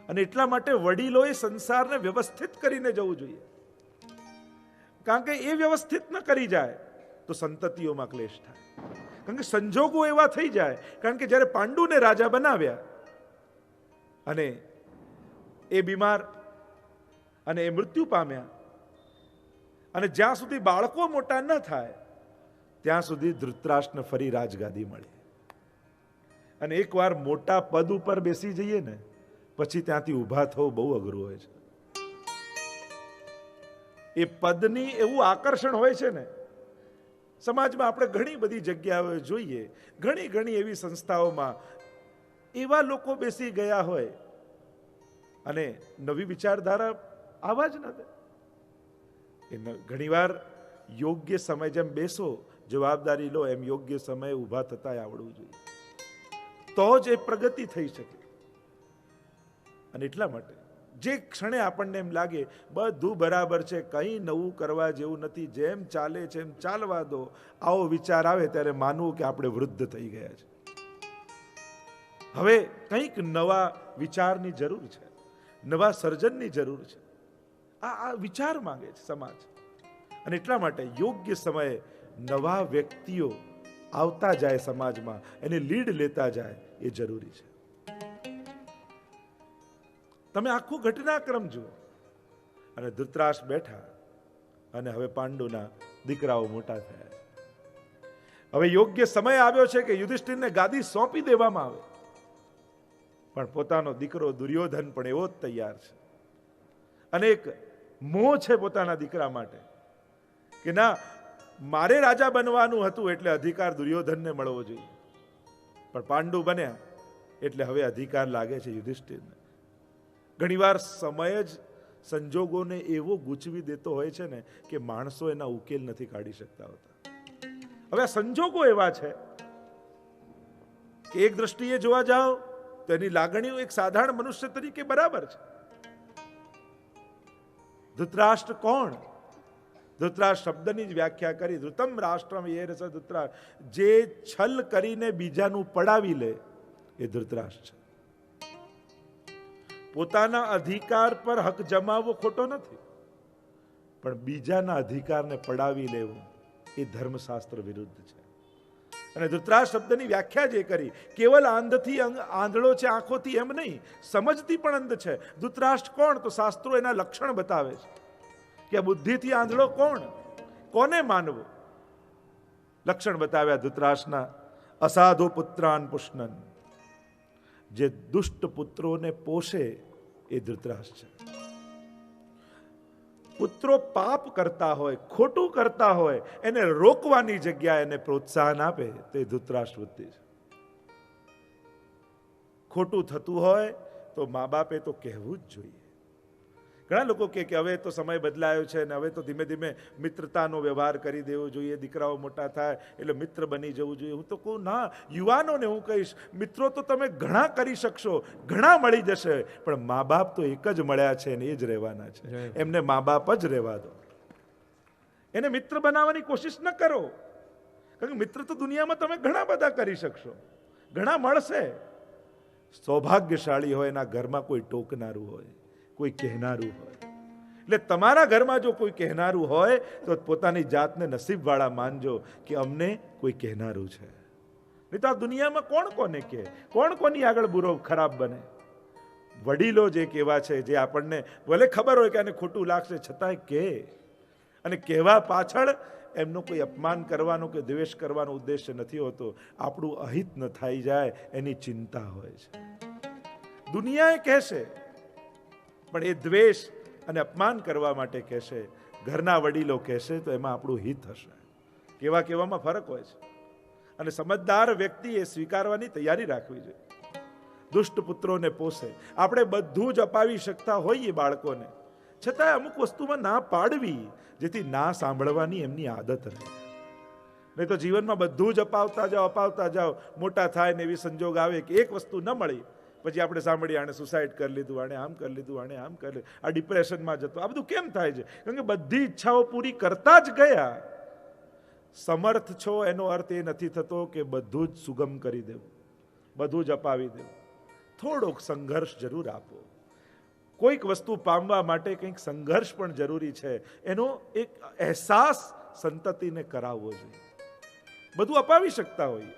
અને એટલા માટે વડીલોએ સંસારને વ્યવસ્થિત કરીને જવું જોઈએ. કારણ કે એ વ્યવસ્થિત ન કરી જાય તો સંતતિઓમાં ક્લેશ થાય. કારણ કે સંજોગો એવા થઈ જાય. કારણ કે જ્યારે પાંડુને રાજા બનાવ્યા અને એ બીમાર અને એ મૃત્યુ પામ્યા, અને જ્યાં સુધી બાળકો મોટા ન થાય ત્યાં સુધી ધૃતરાષ્ટ્રને ફરી રાજગાદી મળી. અને એકવાર મોટા પદ ઉપર બેસી જઈએ ને પછી ત્યાંથી ઊભા થવું બહુ અઘરું હોય છે. એ પદની એવું આકર્ષણ હોય છે ને. સમાજમાં આપણે ઘણી બધી જગ્યાએ જોઈએ, ઘણી એવી સંસ્થાઓમાં એવા લોકો બેસી ગયા હોય અને નવી વિચારધારા આવા જ નથી. ઘણીવાર યોગ્ય સમય જેમ બેસો, જવાબદારી લો, એમ યોગ્ય સમયે ઊભા થતા આવડવું જોઈએ, તો જ એ પ્રગતિ થઈ શકે. અને એટલા માટે જે ક્ષણે આપણને એમ લાગે બધું બરાબર છે, કંઈ નવું કરવા જેવું નથી, જેમ ચાલે છે એમ ચાલવા દો, આવો વિચાર આવે ત્યારે માનવું કે આપણે વૃદ્ધ થઈ ગયા છે. હવે કંઈક નવા વિચારની જરૂર છે, નવા સર્જનની જરૂર છે. આ વિચાર માંગે છે સમાજ. અને એટલા માટે યોગ્ય સમયે નવા વ્યક્તિઓ આવતા જાય સમાજમાં, એને લીડ લેતા જાય એ જરૂરી છે. તમે આખું ઘટનાક્રમ જુઓ. અને ધૃતરાષ્ટ્ર બેઠા અને હવે પાંડુના દીકરાઓ મોટા થયા છે. હવે યોગ્ય સમય આવ્યો છે કે યુધિષ્ઠિરને ગાદી સોંપી દેવામાં આવે, પણ પોતાનો દીકરો દુર્યોધન પણ એવો જ તૈયાર છે. અનેક મોહ છે પોતાના દીકરા માટે કે ના, મારે રાજા બનવાનું હતું એટલે અધિકાર દુર્યોધનને મળવો જોઈએ, પણ પાંડુ બન્યા એટલે હવે અધિકાર લાગે છે યુધિષ્ઠિરને. ઘણીવાર સમય જ સંજોગોને એવો ગૂંચવી દેતો હોય છે ને કે માણસો એના ઉકેલ નથી કાઢી શકતા હોતા. હવે આ સંજોગો એવા છે કે એક દ્રષ્ટિએ જોવા જાઓ તો એની લાગણીઓ એક સાધારણ મનુષ્ય તરીકે બરાબર છે. ધૃતરાષ્ટ્ર કોણ? ધૃતરાષ્ટ્ર શબ્દની જ વ્યાખ્યા કરી, ધૃતમ રાષ્ટ્રમ એ રસ ધૃતરાષ્ટ્ર, જે છલ કરીને બીજાનું પડાવી લે એ ધૃતરાષ્ટ્ર છે. પોતાના અધિકાર પર હક જમાવવો ખોટો નથી, પણ બીજાના અધિકારને પડાવી લેવો એ ધર્મશાસ્ત્ર વિરુદ્ધ છે. અને ધૃતરાષ્ટ્ર શબ્દની વ્યાખ્યા જે કરી, કેવલ આંધથી આંધળો છે આંખોથી એમ નહીં, સમજથી પણ અંધ છે. ધૃતરાષ્ટ્ર કોણ? તો શાસ્ત્રો એના લક્ષણ બતાવે છે કે આ બુદ્ધિથી આંધળો કોણ, કોને માનવો. લક્ષણ બતાવ્યા ધૃતરાષ્ટ્રના. અસાધુ પુત્રાન પુષ્ણન, જે દુષ્ટ પુત્રોને પોષે એ ધૃતરાષ્ટ્ર છે. પુત્રો પાપ કરતા હોય, ખોટું કરતા હોય, એને રોકવાની જગ્યાએ એને પ્રોત્સાહન આપે તો એ ધૃતરાષ્ટ્ર વૃત્તિ છે. ખોટું થતું હોય તો મા બાપે તો કહેવું જ જોઈએ. ઘણા લોકો કે હવે તો સમય બદલાયો છે ને હવે તો ધીમે ધીમે મિત્રતાનો વ્યવહાર કરી દેવો જોઈએ, દીકરાઓ મોટા થાય એટલે મિત્ર બની જવું જોઈએ. હું તો કહું ના, યુવાનોને હું કહીશ, મિત્રો તો તમે ઘણા કરી શકશો, ઘણા મળી જશે, પણ મા બાપ તો એક જ મળ્યા છે ને એ જ રહેવાના છે. એમને મા બાપ જ રહેવા દો, એને મિત્ર બનાવવાની કોશિશ ન કરો. કારણ કે મિત્ર તો દુનિયામાં તમે ઘણા બધા કરી શકશો, ઘણા મળશે. સૌભાગ્યશાળી હોય એના ઘરમાં કોઈ ટોકનારું હોય, કોઈ કહેનારું હોય. એટલે તમારા ઘરમાં જો કોઈ કહેનારું હોય તો પોતાની જાતને નસીબવાળા માનજો કે અમને કોઈ કહેનારું છે. નહીં તો આ દુનિયામાં કોણ કોને કહે, કોણ કોની આગળ બુરો ખરાબ બને. વડીલો જે કહેવા છે, જે આપણને ભલે ખબર હોય કે આને ખોટું લાગશે છતાંય કહે, અને કહેવા પાછળ એમનો કોઈ અપમાન કરવાનો કે દ્વેષ કરવાનો ઉદ્દેશ્ય નથી હોતો, આપણું અહિત ન થઈ જાય એની ચિંતા હોય છે. દુનિયા એ કહેશે પણ એ દ્વેષ અને અપમાન કરવા માટે કહેશે. ઘરના વડીલો કહેશે તો એમાં આપણું હિત હશે. કહેવામાં ફરક હોય છે, અને સમજદાર વ્યક્તિ એ સ્વીકારવાની તૈયારી રાખવી જોઈએ. દુષ્ટ પુત્રોને પોષે. આપણે બધું જ અપાવી શકતા હોઈએ બાળકોને, છતાં અમુક વસ્તુમાં ના પાડવી, જેથી ના સાંભળવાની એમની આદત રહે. નહીં તો જીવનમાં બધું જ અપાવતા જાઓ, મોટા થાય ને એવી સંજોગ આવે કે એક વસ્તુ ન મળી, પછી આપણે સાંભળીએ આણે સુસાઇડ કરી લીધું, આણે આમ કરી લીધું, આણે આમ કરી લીધું, આ ડિપ્રેશનમાં જતો. આ બધું કેમ થાય છે? કારણ કે બધી ઈચ્છાઓ પૂરી કરતા જ ગયા. સમર્થ છો એનો અર્થ એ નથી થતો કે બધું જ સુગમ કરી દેવું, બધું જ અપાવી દેવું. થોડોક સંઘર્ષ જરૂર આપો. કોઈક વસ્તુ પામવા માટે કંઈક સંઘર્ષ પણ જરૂરી છે, એનો એક અહેસાસ સંતતિને કરાવવો જોઈએ. બધું અપાવી શકતા હોઈએ,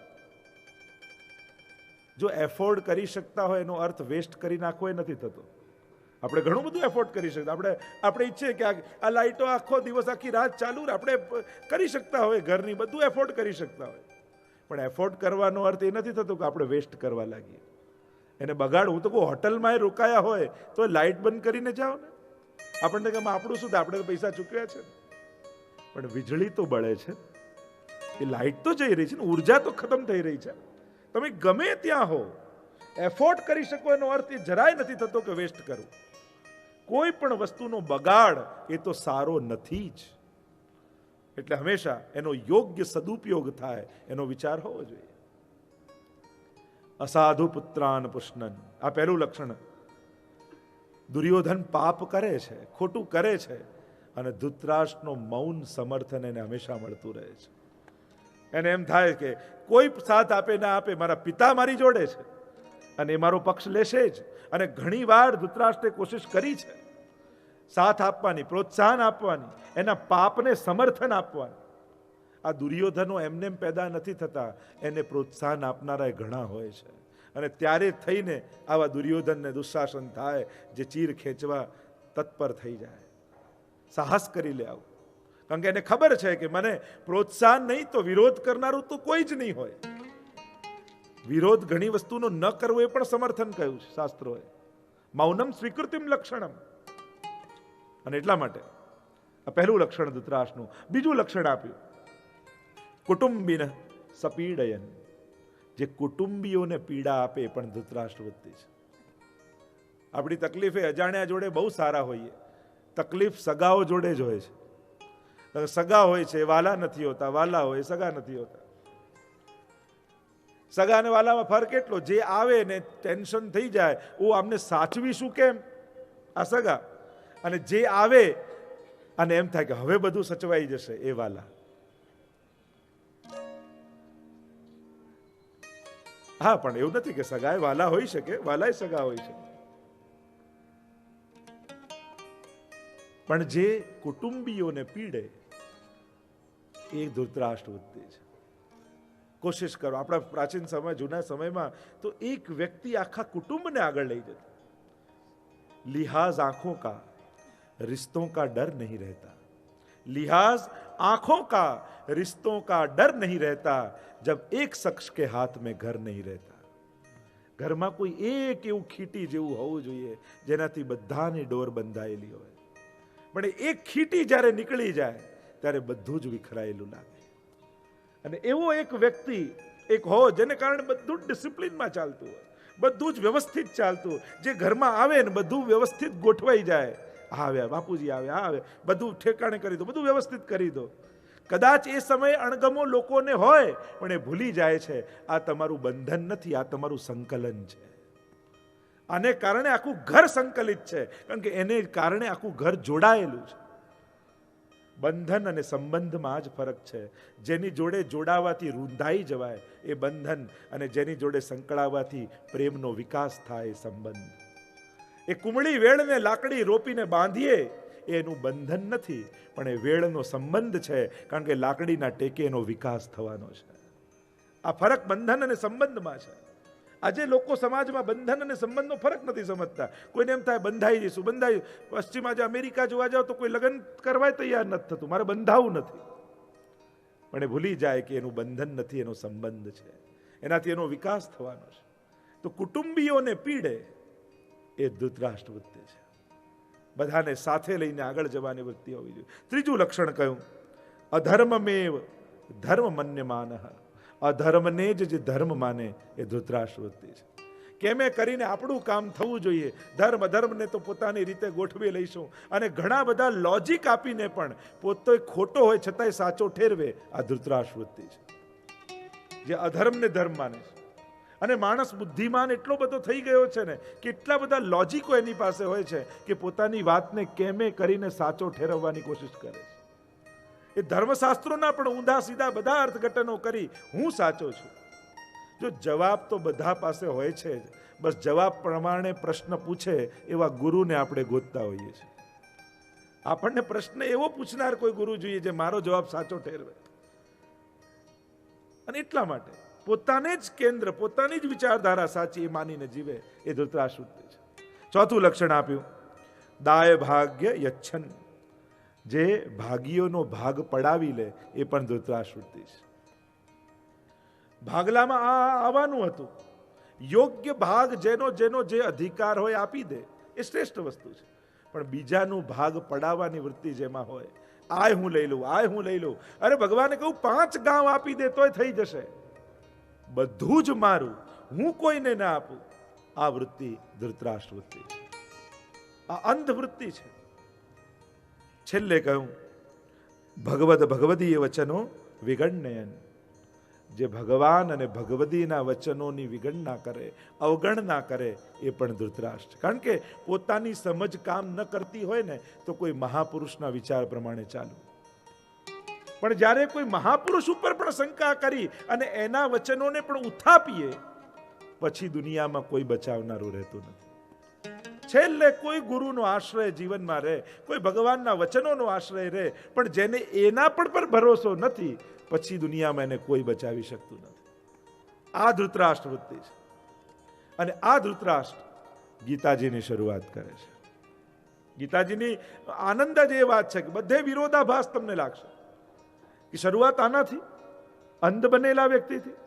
જો એફોર્ડ કરી શકતા હોય એનો અર્થ વેસ્ટ કરી નાખવો એ નથી થતો. આપણે ઘણું બધું એફોર્ડ કરી શકતા, આપણે ઈચ્છીએ કે આ લાઇટો આખો દિવસ આખી રાત ચાલુ, આપણે કરી શકતા હોય, ઘરની બધું એફોર્ડ કરી શકતા હોય, પણ એફોર્ડ કરવાનો અર્થ એ નથી થતો કે આપણે વેસ્ટ કરવા લાગીએ, એને બગાડવું. તો કોઈ હોટલમાં રોકાયા હોય તો લાઇટ બંધ કરીને જાઓ ને. આપણને કે આપણું શું, આપણે તો પૈસા ચૂકવ્યા છે, પણ વીજળી તો બળે છે, એ લાઇટ તો જઈ રહી છે ને, ઉર્જા તો ખતમ થઈ રહી છે. તમે ગમે ત્યાં હો, એફોર્ડ કરી શકો એનો અર્થ એ જરાય નથી થતો કે વેસ્ટ કરવું. કોઈ પણ વસ્તુનો બગાડ એ તો સારો નથી જ. એટલે હંમેશા એનો યોગ્ય સદુપયોગ થાય એનો વિચાર હોવો જોઈએ. અસાધુ પુત્રાન પુષ્ણન, આ પહેલું લક્ષણ. દુર્યોધન પાપ કરે છે, ખોટું કરે છે, અને ધૃતરાષ્ટ્રનો મૌન સમર્થન એને હંમેશા મળતું રહે છે. એને એમ થાય કે કોઈ સાથ આપે ના આપે, મારા પિતા મારી જોડે છે અને એ મારો પક્ષ લેશે જ. અને ઘણી વાર ધૃતરાષ્ટ્રે કોશિશ કરી છે સાથ આપવાની, પ્રોત્સાહન આપવાની, એના પાપને સમર્થન આપવાની. આ દુર્યોધનો એમને પેદા નથી થતા, એને પ્રોત્સાહન આપનારા ઘણા હોય છે. અને ત્યારે થઈને આવા દુર્યોધનને દુશાસન થાય, જે ચીર ખેંચવા તત્પર થઈ જાય, સાહસ કરી લે આવું. કારણ કે એને ખબર છે કે મને પ્રોત્સાહન નહીં તો વિરોધ કરનારું તો કોઈ જ નહીં હોય. વિરોધ ઘણી વસ્તુનો ન કરવો એ પણ સમર્થન કહ્યું છે શાસ્ત્રોએ. મૌનમ સ્વીકૃતિમ લક્ષણમ. અને એટલા માટે આ પહેલું લક્ષણ ધૃતરાષ્ટ્રનું. બીજું લક્ષણ આપ્યું કુટુંબિન સપીડયન. જે કુટુંબીઓને પીડા આપે એ પણ ધૃતરાષ્ટ્ર વૃત્તિ છે. આપણી તકલીફ એ અજાણ્યા જોડે બહુ સારા હોઈએ, તકલીફ સગાઓ જોડે જ હોય છે. સગા હોય છે વાલા નથી હોતા, વાલા હોય સગા નથી હોતા. સગા અને વાલામાં ફરક એટલો, જે આવે ને ટેન્શન થઈ જાય, આમને સાચવીશું કેમ, આ સગા. અને જે આવે અને એમ થાય કે હવે બધું સચવાઈ જશે, એ વાલા. હા, પણ એવું નથી કે સગાએ વાલા હોઈ શકે, વાલાએ સગા હોઈ શકે, પણ જે કુટુંબીઓને પીડે એ ધૃતરાષ્ટ્ર વૃત્તિ છે. કોશિશ કરો, આપણા પ્રાચીન સમય, જૂના સમયમાં તો એક વ્યક્તિ આખા કુટુંબને આગળ લઈ જતો. लिहाज आंखों का रिश्तों का डर नहीं रहता, लिहाज आंखों का रिश्तों का डर नहीं रहता जब एक शख्स के हाथ में घर नहीं रहता. ઘરમાં કોઈ એક એવું ખીટી જેવું હોવું જોઈએ જેનાથી બધાની ડોર બંધાયેલી હોય, પણ એક ખીટી જ્યારે નીકળી જાય ત્યારે બધું જ વિખરાયેલું લાગે. અને એવો એક વ્યક્તિ એક હો જેને કારણે બધું ડિસિપ્લિનમાં ચાલતું હોય, બધું જ વ્યવસ્થિત ચાલતું, જે ઘરમાં આવે ને બધું વ્યવસ્થિત ગોઠવાઈ જાય. આવ્યા બાપુજી, આવે બધું ઠેકાણે કરી દો, બધું વ્યવસ્થિત કરી દો. કદાચ એ સમયે અણગમો લોકોને હોય, પણ એ ભૂલી જાય છે આ તમારું બંધન નથી, આ તમારું સંકલન છે. આને કારણે આખું ઘર સંકલિત છે, કારણ કે એને કારણે આખું ઘર જોડાયેલું છે. બંધન અને સંબંધમાં જ ફરક છે. જેની જોડે જોડાવાથી રૂંધાઈ જવાય એ બંધન, અને જેની જોડે સંકળાવાથી પ્રેમનો વિકાસ થાય સંબંધ. એ કુમળી વેળને લાકડી રોપીને બાંધીએ એનું બંધન નથી, પણ એ વેળનો સંબંધ છે, કારણ કે લાકડીના ટેકે એનો વિકાસ થવાનો છે. આ ફરક બંધન અને સંબંધમાં છે. આજે લોકો સમાજમાં બંધન અને સંબંધનો ફરક નથી સમજતા. કોઈને એમ થાય બંધાઈ જઈશું, બંધાઈ. પશ્ચિમ આજે અમેરિકા જોવા જાવ તો કોઈ લગ્ન કરવા તૈયાર નથી થતું, મારે બંધાવું નથી. પણ એ ભૂલી જાય કે એનું બંધન નથી, એનો સંબંધ છે, એનાથી એનો વિકાસ થવાનો છે. તો કુટુંબીઓને પીડે એ ધૃતરાષ્ટ્ર વૃત્તિ છે. બધાને સાથે લઈને આગળ જવાની વૃત્તિ હોવી જોઈએ. ત્રીજું લક્ષણ કયું? અધર્મમેવ ધર્મ મન્યમાનઃ. અધર્મને જ જે ધર્મ માને એ ધૃતરાષ્ટ્ર વૃત્તિ છે. કેમે કરીને આપણું કામ થવું જોઈએ, ધર્મ અધર્મને તો પોતાની રીતે ગોઠવી લઈશું. અને ઘણા બધા લોજિક આપીને પણ પોતે ખોટો હોય છતાંય સાચો ઠેરવે, આ ધૃતરાષ્ટ્ર વૃત્તિ છે, જે અધર્મને ધર્મ માને છે. અને માણસ બુદ્ધિમાન એટલો બધો થઈ ગયો છે ને, કેટલા બધા લોજિકો એની પાસે હોય છે કે પોતાની વાતને કેમે કરીને સાચો ઠેરવવાની કોશિશ કરે છે. એ ધર્મશાસ્ત્રોના પણ ઊંધા સીધા બધા અર્થઘટનો કરી હું સાચો છું. જો જવાબ તો બધા પાસે હોય છે જ, બસ જવાબ પ્રમાણે પ્રશ્ન પૂછે એવા ગુરુને આપણે ગોતતા હોઈએ છીએ. આપણને પ્રશ્ન એવો પૂછનાર કોઈ ગુરુ જોઈએ જે મારો જવાબ સાચો ઠેરવે. અને એટલા માટે પોતાને જ કેન્દ્ર, પોતાની જ વિચારધારા સાચી એ માનીને જીવે એ ધૃતરાષ્ટ્ર છે. ચોથું લક્ષણ આપ્યું દાય ભાગ્ય યચ્છન. જે ભાગીઓનો ભાગ પડાવી લે એ પણ ધૃતરાષ્ટ્ર છે. ભાગલામાં આવવાનું હતું, યોગ્ય ભાગ જેનો જેનો જે અધિકાર હોય આપી દે એ શ્રેષ્ઠ વસ્તુ છે. પણ બીજાનું ભાગ પડાવવાની વૃત્તિ જેમાં હોય, આય હું લઈ લઉં, આય હું લઈ લઉં. અરે ભગવાને કહું 5 ગાંવ આપી દે તોય થઈ જશે, બધું જ મારું, હું કોઈને ના આપું. આ વૃત્તિ ધૃતરાષ્ટ્ર વૃત્તિ છે, આ અંધવૃત્તિ છે. છેલ્લે કહ્યું ભગવદ ભગવદીય વચનો વિગણનયન. જે ભગવાન અને ભગવદીના વચનોની વિગણના કરે, અવગણના કરે એ પણ ધૃતરાષ્ટ્ર. કારણ કે પોતાની સમજ કામ ન કરતી હોય ને તો કોઈ મહાપુરુષના વિચાર પ્રમાણે ચાલુ, પણ જ્યારે કોઈ મહાપુરુષ ઉપર પણ શંકા કરી અને એના વચનોને પણ ઉથાપીએ, પછી દુનિયામાં કોઈ બચાવનારું રહેતું નથી. છેલ્લે કોઈ ગુરુનો આશ્રય જીવનમાં રહે, કોઈ ભગવાનના વચનોનો આશ્રય રહે, પણ જેને એના પર ભરોસો નથી, પછી દુનિયામાં એને કોઈ બચાવી શકતું નથી. આ ધૃતરાષ્ટ્ર વૃત્તિ છે. અને આ ધૃતરાષ્ટ્ર ગીતાજીની શરૂઆત કરે છે. ગીતાજીની આનંદ જ એ વાત છે કે બધે વિરોધાભાસ તમને લાગશે કે શરૂઆત આનાથી, અંધ બનેલા વ્યક્તિથી,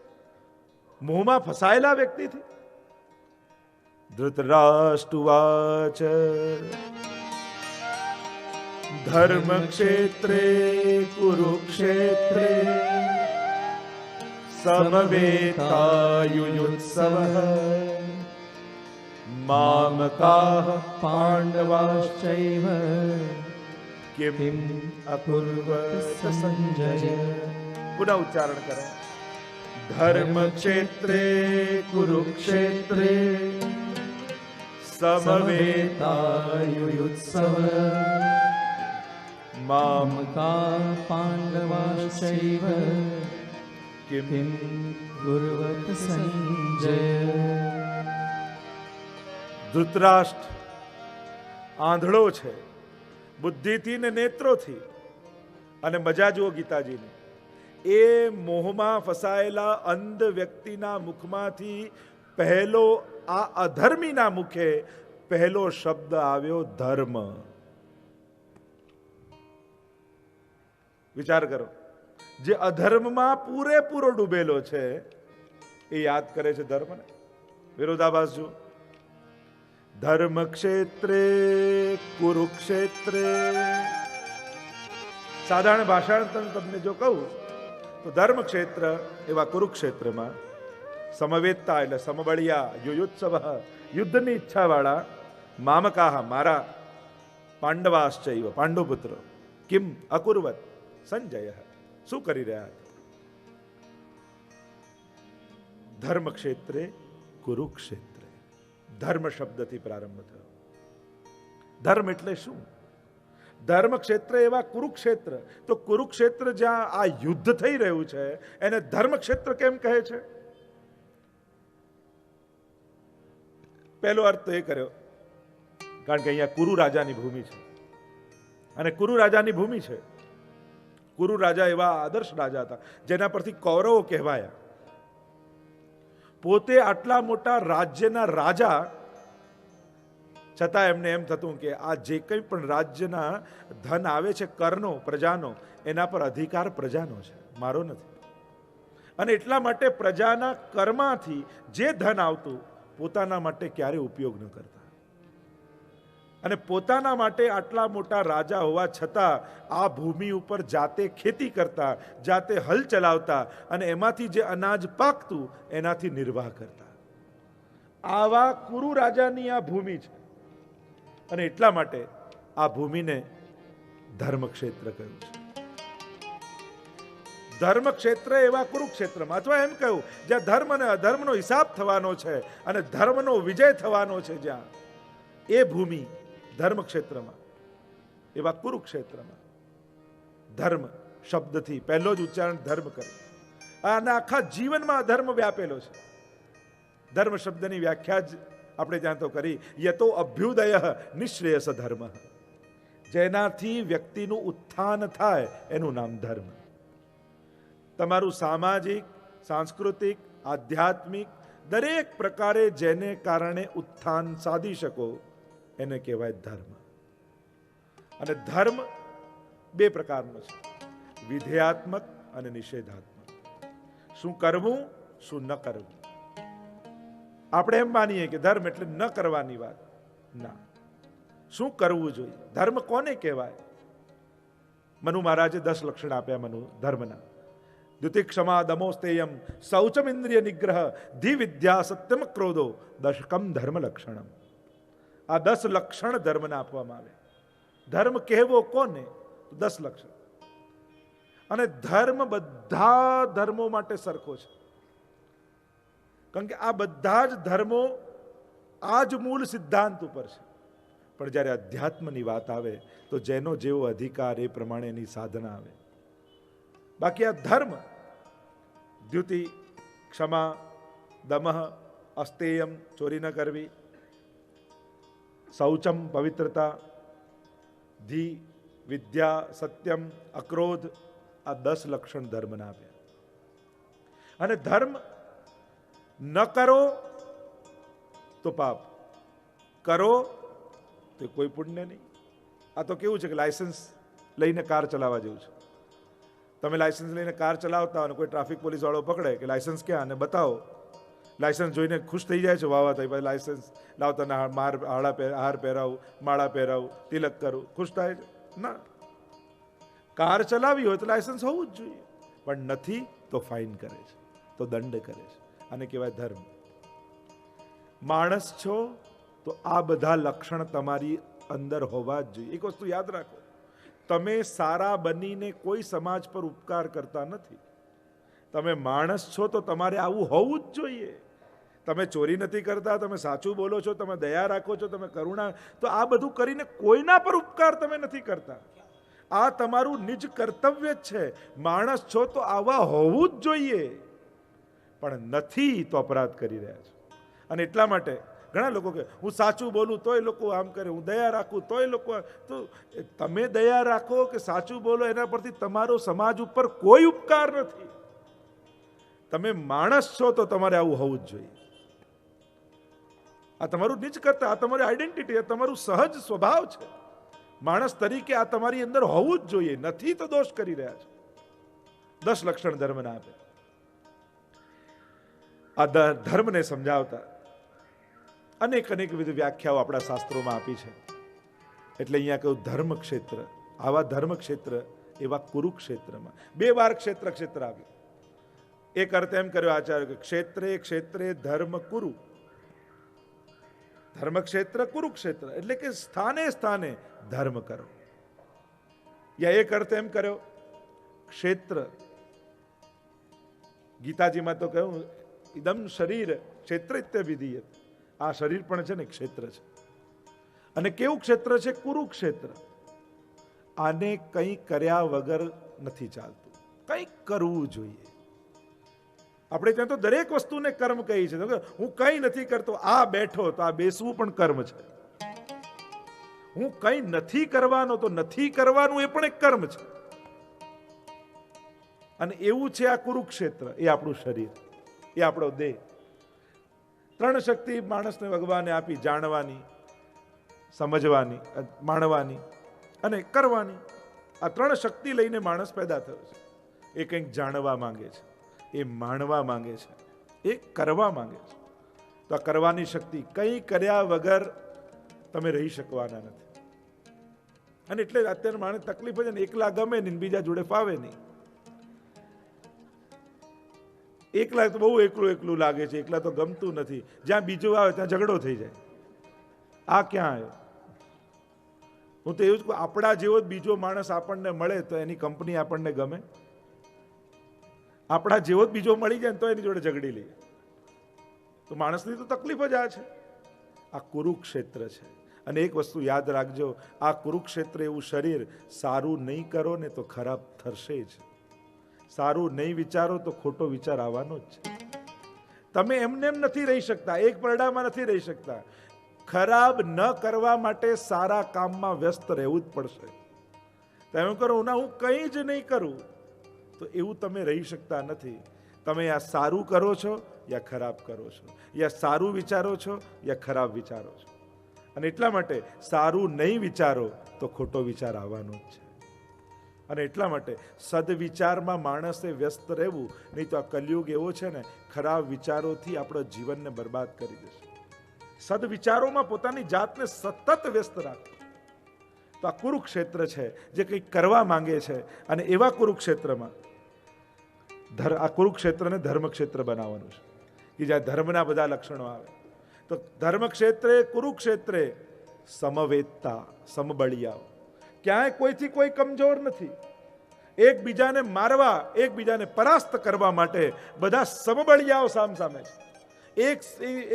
મોહમાં ફસાયેલા વ્યક્તિથી. ધૃતરાષ્ટ્રવાચ ધર્મ ક્ષેત્રે કુરુક્ષેત્રે સમવેતાયુયુત્સવઃ મામકાઃ પાંડવાશ્ચૈવ કિમ અકુર્વત સંજય. પુનઃ ઉચ્ચારણ કરો. ધર્મ ક્ષેત્રે કુરુક્ષેત્રે સમવેતાયુયુત્સવ મામકા પાંડવાશ્ચૈવ કિમ ગુરુવત સંજય. ધૃતરાષ્ટ્ર આંધળો છે બુદ્ધિથી ને નેત્રોથી. અને મજા જુઓ ગીતાજીની, એ મોહમાં ફસાયેલા અંધ વ્યક્તિના મુખમાંથી પહેલો, આ અધર્મીના મુખે પહેલો શબ્દ આવ્યો ધર્મ. વિચાર કરો, જે અધર્મમાં પૂરેપૂરો ડૂબેલો છે એ યાદ કરે છે ધર્મને. વિરોધાભાસ જુઓ. ધર્મ ક્ષેત્રે કુરુક્ષેત્રે. સાધારણ ભાષાંતર તમને જો કહું તો ધર્મ ક્ષેત્ર એવા કુરુક્ષેત્રમાં સમવેતતા એટલે સમબળિયા, યુયુત્સવ યુદ્ધની ઈચ્છા વાળા, મામકાહ મારા, પાંડવાશ્ચૈવ પાંડુપુત્ર, કિમ અકુર્વત સંજય શું કરી રહ્યા હતા? ધર્મ ક્ષેત્રે કુરુક્ષેત્રે. ધર્મ શબ્દથી પ્રારંભ થયો. ધર્મ એટલે શું? ધર્મ ક્ષેત્ર એવા કુરુક્ષેત્ર. તો કુરુક્ષેત્ર જ્યાં આ યુદ્ધ થઈ રહ્યું છે એને ધર્મ ક્ષેત્ર કેમ કહે છે? પહેલો અર્થ તો એ કર્યો કારણ કે અહીંયા કુરુ રાજાની ભૂમિ છે. અને કુરુ રાજાની ભૂમિ છે. કુરુ રાજા એવા આદર્શ રાજા હતા જેના પરથી કૌરવો કહેવાયા. પોતે આટલા મોટા રાજ્યના રાજા છતાં એમને એમ થતું કે આ જે કંઈ પણ રાજ્યના ધન આવે છે કરનો, પ્રજાનો, એના પર અધિકાર પ્રજાનો છે, મારો નથી. અને એટલા માટે પ્રજાના કરમાંથી જે ધન આવતું પોતાના માટે ક્યારે ઉપયોગ ન કરતા. અને પોતાના માટે આટલા મોટા રાજા હોવા છતાં આ ભૂમિ ઉપર જાતે ખેતી કરતા, જાતે હલ ચલાવતા અને એમાંથી જે અનાજ પાકતું એનાથી નિર્વાહ કરતા. આવા કુરુ રાજાની આ ભૂમિ છે. અને એટલા માટે આ ભૂમિને ધર્મક્ષેત્ર કહ્યું છે. ધર્મક્ષેત્ર એવા કુરુક્ષેત્રમાં, અથવા એમ કહ્યું જ્યાં ધર્મ અને અધર્મનો હિસાબ થવાનો છે અને ધર્મનો વિજય થવાનો છે, જ્યાં એ ભૂમિ ધર્મક્ષેત્રમાં એવા કુરુક્ષેત્રમાં ધર્મ શબ્દથી પહેલો જ ઉચ્ચારણ ધર્મ કરે. અને આખા જીવનમાં ધર્મ વ્યાપેલો છે. ધર્મ શબ્દની વ્યાખ્યા જ આપણે ત્યાં તો કરી, યતો અભ્યુદય નિશ્રેયસ ધર્મ. જેનાથી વ્યક્તિનું ઉત્થાન થાય એનું નામ ધર્મ. તમારું સામાજિક, સાંસ્કૃતિક, આધ્યાત્મિક દરેક પ્રકારે જેને કારણે ઉત્થાન સાધી શકો એને કહેવાય ધર્મ. અને ધર્મ બે પ્રકારનો છે, વિધેયાત્મક અને નિષેધાત્મક. શું કરવું, શું ન કરવું. આપણે એમ માનીએ કે ધર્મ એટલે ન કરવાની વાત. ના, શું કરવું જોઈએ? ધર્મ કોને કહેવાય? મનુ મહારાજે 10 લક્ષણ આપ્યા મનુ ધર્મના. દ્યુતિક્ષમા દમોસ્તેયમ શૌચમ ઇન્દ્રિય નિગ્રહ ધિ વિદ્યા સત્યમ ક્રોધો દશકમ ધર્મ લક્ષણમ. આ 10 લક્ષણ ધર્મને આપવામાં આવે. ધર્મ કહેવો કોને? 10 લક્ષણ. અને ધર્મ બધા ધર્મો માટે સરખો છે. કારણ કે આ બધા જ ધર્મો આ જ મૂળ સિદ્ધાંત ઉપર છે. પણ જ્યારે અધ્યાત્મની વાત આવે તો જેનો જેવો અધિકાર એ પ્રમાણેની સાધના આવે. બાકી આ ધર્મ દ્યુતિ, ક્ષમા, દમઃ, અસ્તેયમ ચોરી ન કરવી, શૌચમ પવિત્રતા, ધિ વિદ્યા સત્યમ અક્રોધ, આ 10 લક્ષણ ધર્મના આપ્યા. અને ધર્મ ન કરો તો પાપ, કરો તો કોઈ પુણ્ય નહીં. આ તો કેવું છે કે લાયસન્સ લઈને કાર ચલાવવા જેવું છે. તમે લાયસન્સ લઈને કાર ચલાવતા અને કોઈ ટ્રાફિક પોલીસ વાળો પકડે કે લાયસન્સ ક્યાં, અને બતાવો. લાયસન્સ જોઈને ખુશ થઈ જાય છે, વાવા થઈ, લાયસન્સ લાવતા હાર પહેરાવું, માળા પહેરાવું, તિલક કરું, ખુશ થાય છે. ના. કાર ચલાવી હોય તો લાયસન્સ હોવું જ જોઈએ, પણ નથી તો ફાઇન કરે છે, તો દંડ કરે છે. આને કહેવાય ધર્મ. માણસ છો તો આ બધા લક્ષણ તમારી અંદર હોવા જ જોઈએ. એક વસ્તુ યાદ રાખો, તમે સારા બનીને કોઈ સમાજ પર ઉપકાર કરતા નથી. તમે માણસ છો તો તમારે આવું હોવું જ જોઈએ. તમે ચોરી નથી કરતા, તમે સાચું બોલો છો, તમે દયા રાખો છો, તમે કરુણા, તો આ બધું કરીને કોઈના પર ઉપકાર તમે નથી કરતા. આ તમારું નિજ કર્તવ્ય જ છે. માણસ છો તો આવા હોવું જ જોઈએ, પણ નથી તો અપરાધ કરી રહ્યા છો. અને એટલા માટે ઘણા લોકો કે હું સાચું બોલું તોય લોકો આમ કરે, હું દયા રાખું તોય લોકો. તો તમે દયા રાખો કે સાચું બોલો, એના પરથી તમારો સમાજ ઉપર કોઈ ઉપકાર નથી. તમે માણસ છો તો તમારે આવું હોવું જ જોઈએ. આ તમારું નિજ કરતા, આ તમારી આઈડેન્ટિટી, આ તમારું સહજ સ્વભાવ છે. માણસ તરીકે આ તમારી અંદર હોવું જ જોઈએ. નથી તો દોષ કરી રહ્યા છો. 10 લક્ષણ ધર્મના આપે. આ ધર્મને સમજાવતા અનેક વિવિધ વ્યાખ્યાઓ આપણા શાસ્ત્રોમાં આપી છે. એટલે અહીંયા કહ્યું ધર્મ ક્ષેત્ર. આવા ધર્મ ક્ષેત્ર એવા કુરુક્ષેત્રમાં 2 વાર ક્ષેત્ર આવ્યું. એક અર્થ એમ કર્યો આચાર્ય કે ક્ષેત્રે ધર્મ કુરુ. ધર્મક્ષેત્ર કુરુક્ષેત્ર એટલે કે સ્થાને ધર્મ કરો. યા એક અર્થ એમ કર્યો ક્ષેત્ર. ગીતાજીમાં તો કહ્યું ઇદમ શરીર ક્ષેત્રિત્ય વિધીયત. આ શરીર પણ છે ને ક્ષેત્ર છે. અને કેવું ક્ષેત્ર છે? કુરુક્ષેત્ર. આને કંઈ કર્યા વગર નથી ચાલતું, કંઈક કરવું જોઈએ. આપણે ત્યાં તો દરેક વસ્તુને કર્મ કહી છે. હું કંઈ નથી કરતો, આ બેઠો તો આ બેસવું પણ કર્મ છે. હું કંઈ નથી કરવાનો તો નથી કરવાનું એ પણ એક કર્મ છે. અને એવું છે આ કુરુક્ષેત્ર. એ આપણું શરીર, એ આપણો દેહ. 3 શક્તિ માણસને ભગવાને આપી: જાણવાની, સમજવાની, માણવાની અને કરવાની. આ 3 શક્તિ લઈને માણસ પેદા થયો છે. એ કંઈક જાણવા માંગે છે, એ માણવા માંગે છે, એ કરવા માંગે છે. તો આ કરવાની શક્તિ, કંઈ કર્યા વગર તમે રહી શકવાના નથી. અને એટલે અત્યારે માણસ તકલીફ છે ને, એકલા ગમે ને બીજા જોડે ફાવે નહીં. એકલા તો બહુ એકલું લાગે છે, એકલા તો ગમતું નથી. જ્યાં બીજું આવે ત્યાં ઝઘડો થઈ જાય. આ ક્યાં આવ્યો? હું તો એવું જ કહું, આપણા જેવો બીજો માણસ આપણને મળે તો એની કંપની આપણને ગમે. આપણા જેવો જ બીજો મળી જાય તો એની જોડે ઝઘડી લઈએ. તો માણસની તો તકલીફ જ આ છે. આ કુરુક્ષેત્ર છે. અને એક વસ્તુ યાદ રાખજો, આ કુરુક્ષેત્ર એવું શરીર, સારું નહીં કરો ને તો ખરાબ થશે જ. સારું નહીં વિચારો તો ખોટો વિચાર આવવાનો જ છે. તમે એમને એમ નથી રહી શકતા, એક પરડામાં નથી રહી શકતા. ખરાબ ન કરવા માટે સારા કામમાં વ્યસ્ત રહેવું જ પડશે. તમે કરો ના, હું કંઈ જ નહીં કરું, તો એવું તમે રહી શકતા નથી. તમે આ સારું કરો છો યા ખરાબ કરો છો, યા સારું વિચારો છો યા ખરાબ વિચારો છો. અને એટલા માટે સારું નહીં વિચારો તો ખોટો વિચાર આવવાનો જ છે. અને એટલા માટે સદવિચારમાં માણસે વ્યસ્ત રહેવું, નહીં તો આ કલયુગ એવો છે ને, ખરાબ વિચારોથી આપણો જીવનને બરબાદ કરી દેશે. સદવિચારોમાં પોતાની જાતને સતત વ્યસ્ત રાખો. તો આ કુરુક્ષેત્ર છે જે કંઈક કરવા માંગે છે. અને એવા કુરુક્ષેત્રમાં આ કુરુક્ષેત્રને ધર્મક્ષેત્ર બનાવવાનું છે, કે જ્યાં ધર્મના બધા લક્ષણો આવે. તો ધર્મક્ષેત્રે કુરુક્ષેત્રે સમવેતતા, સમબળિયાઓ. ક્યાંય કોઈથી કોઈ કમજોર નથી. એકબીજાને મારવા, એકબીજાને પરાસ્ત કરવા માટે બધા સમબળિયાઓ સામસામે છે.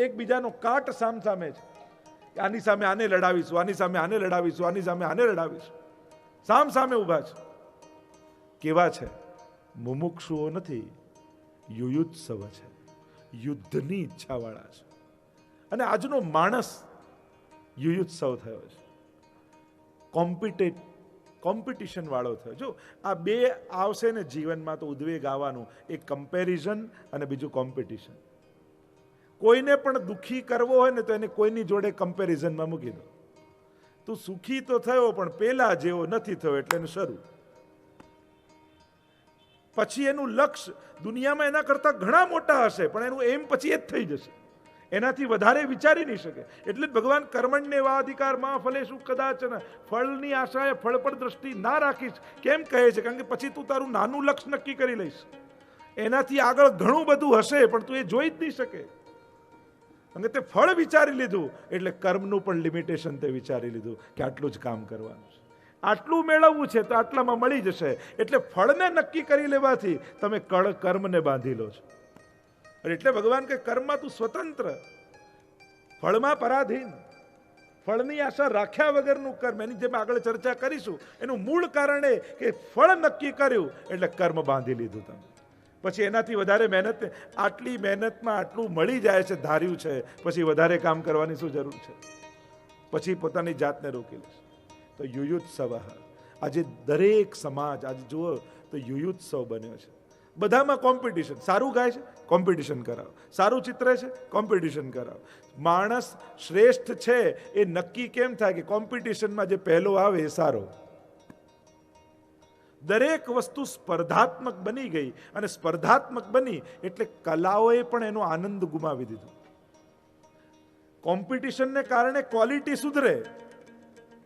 એકબીજાનો કાટ સામસામે છે. આની સામે આને લડાવીશું, આની સામે આને લડાવીશું, આની સામે આને લડાવીશું. સામસામે ઊભા છે. કેવા છે? મુમુક્ષુઓ નથી, યુયુત્સવ છે, યુદ્ધની ઈચ્છાવાળા છે. અને આજનો માણસ યુયુત્સવ થયો છે, કોમ્પિટિશન વાળો થયો. જો આ 2 આવશે ને જીવનમાં તો ઉદ્વેગ આવવાનું. એક કમ્પેરિઝન અને બીજું કોમ્પિટિશન. કોઈને પણ દુઃખી કરવો હોય ને તો એને કોઈની જોડે કમ્પેરિઝનમાં મૂકી દો. તું સુખી તો થયો પણ પેલા જેવો નથી થયો, એટલે એનું શરૂ. પછી એનું લક્ષ્ય દુનિયામાં એના કરતા ઘણા મોટા હશે, પણ એનું એમ પછી એ જ થઈ જશે. એનાથી વધારે વિચારી નહીં શકે. એટલે જ ભગવાન કર્મણ્ય એવા અધિકાર માં ફલેશુ કદાચન, ફળની આશાએ ફળ પર દ્રષ્ટિ ના રાખીશ કેમ કહે છે? કારણ કે પછી તું તારું નાનું લક્ષ્ય નક્કી કરી લઈશ. એનાથી આગળ ઘણું બધું હશે પણ તું એ જોઈ જ નહીં શકે. કારણ કે તે ફળ વિચારી લીધું એટલે કર્મનું પણ લિમિટેશન તે વિચારી લીધું કે આટલું જ કામ કરવાનું છે, આટલું મેળવવું છે તો આટલામાં મળી જશે. એટલે ફળને નક્કી કરી લેવાથી તમે કર્મને બાંધી લો છો. એટલે ભગવાન કે કર્મમાં તું સ્વતંત્ર, ફળમાં પરાધીન, ફળની આશા રાખ્યા વગરનું કર્મ. એની જેમ આગળ ચર્ચા કરીશું. એનું મૂળ કારણ એ કે ફળ નક્કી કર્યું એટલે કર્મ બાંધી લીધું તમે. પછી એનાથી વધારે મહેનત, આટલી મહેનતમાં આટલું મળી જાય છે ધાર્યું છે, પછી વધારે કામ કરવાની શું જરૂર છે? પછી પોતાની જાતને રોકી લેશે. તો યુયુત્સવ, આજે દરેક સમાજ આજે જુઓ તો યુયુત્સવ બન્યો છે. બધામાં કોમ્પિટિશન. સારું ગાય છે, કોમ્પિટિશન કરાવો. સારું ચિત્ર છે, કોમ્પિટિશન કરાવો. માણસ શ્રેષ્ઠ છે એ નક્કી કેમ થાય? કે કોમ્પિટિશનમાં જે પહેલો આવે એ સારો. દરેક વસ્તુ સ્પર્ધાત્મક બની ગઈ, અને સ્પર્ધાત્મક બની એટલે કલાઓએ પણ એનો આનંદ ગુમાવી દીધો. કોમ્પિટિશનને કારણે ક્વોલિટી સુધરે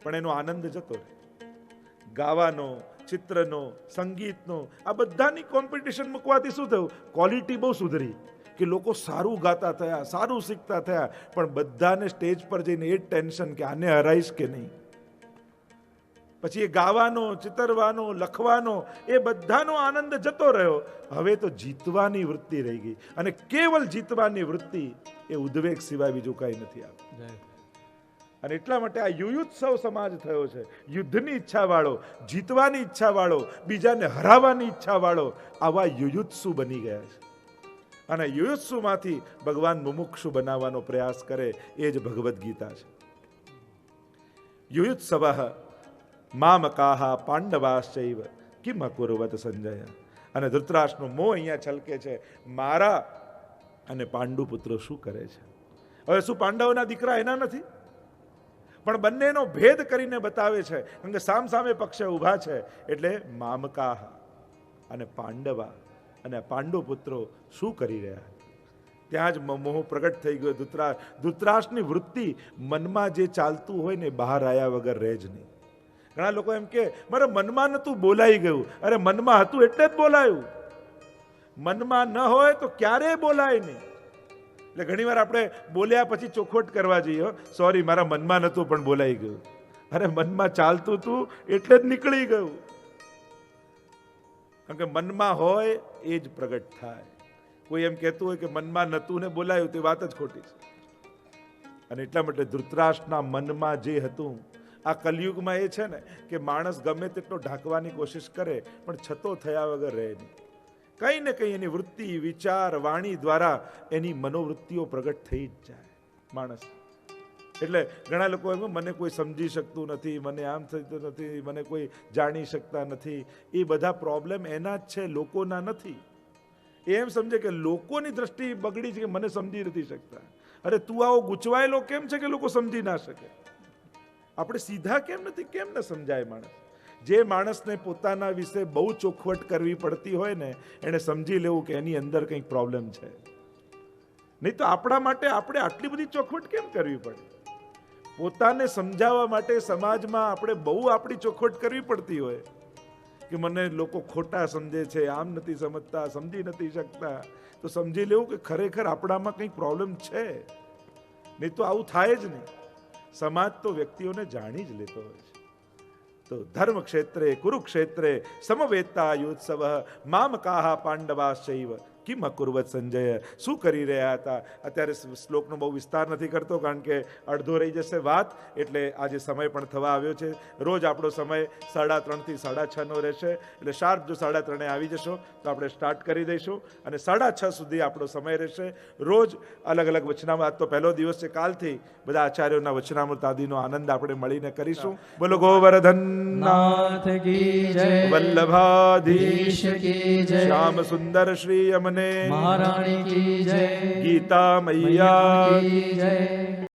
પણ એનો આનંદ જતો રહે. ગાવાનો, ચિત્રનો, સંગીતનો, આ બધાની કોમ્પિટિશન મૂકવાથી શું થયું? ક્વોલિટી બહુ સુધરી કે લોકો સારું ગાતા થયા, સારું શીખતા થયા. પણ બધાને સ્ટેજ પર જઈને એ જ ટેન્શન કે આને હરાઈશ કે નહીં. પછી એ ગાવાનો, ચિતરવાનો, લખવાનો, એ બધાનો આનંદ જતો રહ્યો. હવે તો જીતવાની વૃત્તિ રહી ગઈ, અને કેવલ જીતવાની વૃત્તિ એ ઉદ્વેગ સિવાય બીજું કઈ નથી આવતું. અને એટલા માટે આ યુયુત્સવ સમાજ થયો છે. યુદ્ધની ઈચ્છા વાળો, જીતવાની ઈચ્છા વાળો, બીજાને હરાવવાની ઈચ્છા વાળો, આવા યુયુત્સુ બની ગયા છે. અને યુયુત્સુમાંથી ભગવાન મુમુક્ષુ બનાવવાનો પ્રયાસ કરે એ જ ભગવદ્ ગીતા છે. યુયુત્સવ મામકાહ પાંડવાશ્ચૈવ કિમ અકુર્વત સંજય. અને ધૃતરાષ્ટ્રનો મોહ અહીંયા છલકે છે. મારા અને પાંડુ પુત્રો શું કરે છે? હવે શું પાંડવોના દીકરા એના નથી? પણ બંનેનો ભેદ કરીને બતાવે છે. કારણ કે સામ સામે પક્ષે ઊભા છે. એટલે મામકાહ અને પાંડવા અને પાંડુ પુત્રો શું કરી રહ્યા? ત્યાં જ મોહ પ્રગટ થઈ ગયો. ધૃતરાષ્ટ્રની વૃત્તિ મનમાં જે ચાલતું હોય ને બહાર આવ્યા વગર રહે જ નહીં. ઘણા લોકો એમ કે મારે મનમાં નતું, બોલાઈ ગયું. અરે મનમાં હતું એટલે જ બોલાયું. મનમાં ન હોય તો ક્યારેય બોલાય નહીં. એટલે ઘણી વાર આપણે બોલ્યા પછી ચોખવટ કરવા જઈએ, સોરી મારા મનમાં નતું પણ બોલાઈ ગયું. અરે મનમાં ચાલતું હતું એટલે જ નીકળી ગયું. કારણ કે મનમાં હોય એ જ પ્રગટ થાય. કોઈ એમ કહેતું હોય કે મનમાં નતું ને બોલાયું, તે વાત જ ખોટી છે. અને એટલા માટે ધૃતરાષ્ટ્રના મનમાં જે હતું, આ કલયુગમાં એ છે ને કે માણસ ગમે તેટલો ઢાંકવાની કોશિશ કરે પણ છતો થયા વગર રહે નહીં. કંઈ ને કંઈ એની વૃત્તિ, વિચાર, વાણી દ્વારા એની મનોવૃત્તિઓ પ્રગટ થઈ જ જાય માણસ. એટલે ઘણા લોકો એમ મને કોઈ સમજી શકતું નથી, મને આમ થતું નથી, મને કોઈ જાણી શકતા નથી. એ બધા પ્રોબ્લેમ એના જ છે, લોકોના નથી. એમ સમજે કે લોકોની દ્રષ્ટિ બગડી છે કે મને સમજી નથી શકતા. અરે તું આવો ગૂંચવાયેલો કેમ છે કે લોકો સમજી ના શકે? આપણે સીધા કેમ નથી? કેમ ન સમજાય માણસ? જે માણસને પોતાના વિશે બહુ ચોખવટ કરવી પડતી હોય ને, એને સમજી લેવું કે એની અંદર કંઈક પ્રોબ્લેમ છે. નહીં તો આપણા માટે આપણે આટલી બધી ચોખવટ કેમ કરવી પડે? પોતાને સમજાવવા માટે સમાજમાં આપણે બહુ આપણી ચોખવટ કરવી પડતી હોય કે મને લોકો ખોટા સમજે છે, આમ નથી સમજતા, સમજી નથી શકતા. તો સમજી લેવું કે ખરેખર આપણામાં કંઈક પ્રોબ્લેમ છે. નહીં તો આવું થાય જ નહીં. સમાજ તો વ્યક્તિઓને જાણી જ લેતો હોય છે. તો ધર્મ ક્ષેત્રે કુરુક્ષેત્રે સમવેતા યુત્સવ મામકાહ પાંડવાશ્ચૈવ કિમ અકુર્વત સંજય. શું કરી રહ્યા હતા? અત્યારે શ્લોકનો બહુ વિસ્તાર નથી કરતો કારણ કે અડધો રહી જશે વાત. એટલે આજે સમય પણ થવા આવ્યો છે. રોજ આપણો સમય 3:30 થી 6:30 રહેશે. એટલે શાર્પ જો 3:30 આવી જશો તો આપણે સ્ટાર્ટ કરી દઈશું, અને 6:30 સુધી આપણો સમય રહેશે. રોજ અલગ અલગ વચનામૃત. આજ તો પહેલો દિવસ છે, કાલથી બધા આચાર્યોના વચનામૃત આદિનો આનંદ આપણે મળીને કરીશું. બોલો ગોવર્ધન નાથ કી જય, વલ્લભાધીશ કી જય, શ્યામ સુંદર શ્રી યમને મહારાણી કી જય, ગીતા મૈયા કી જય.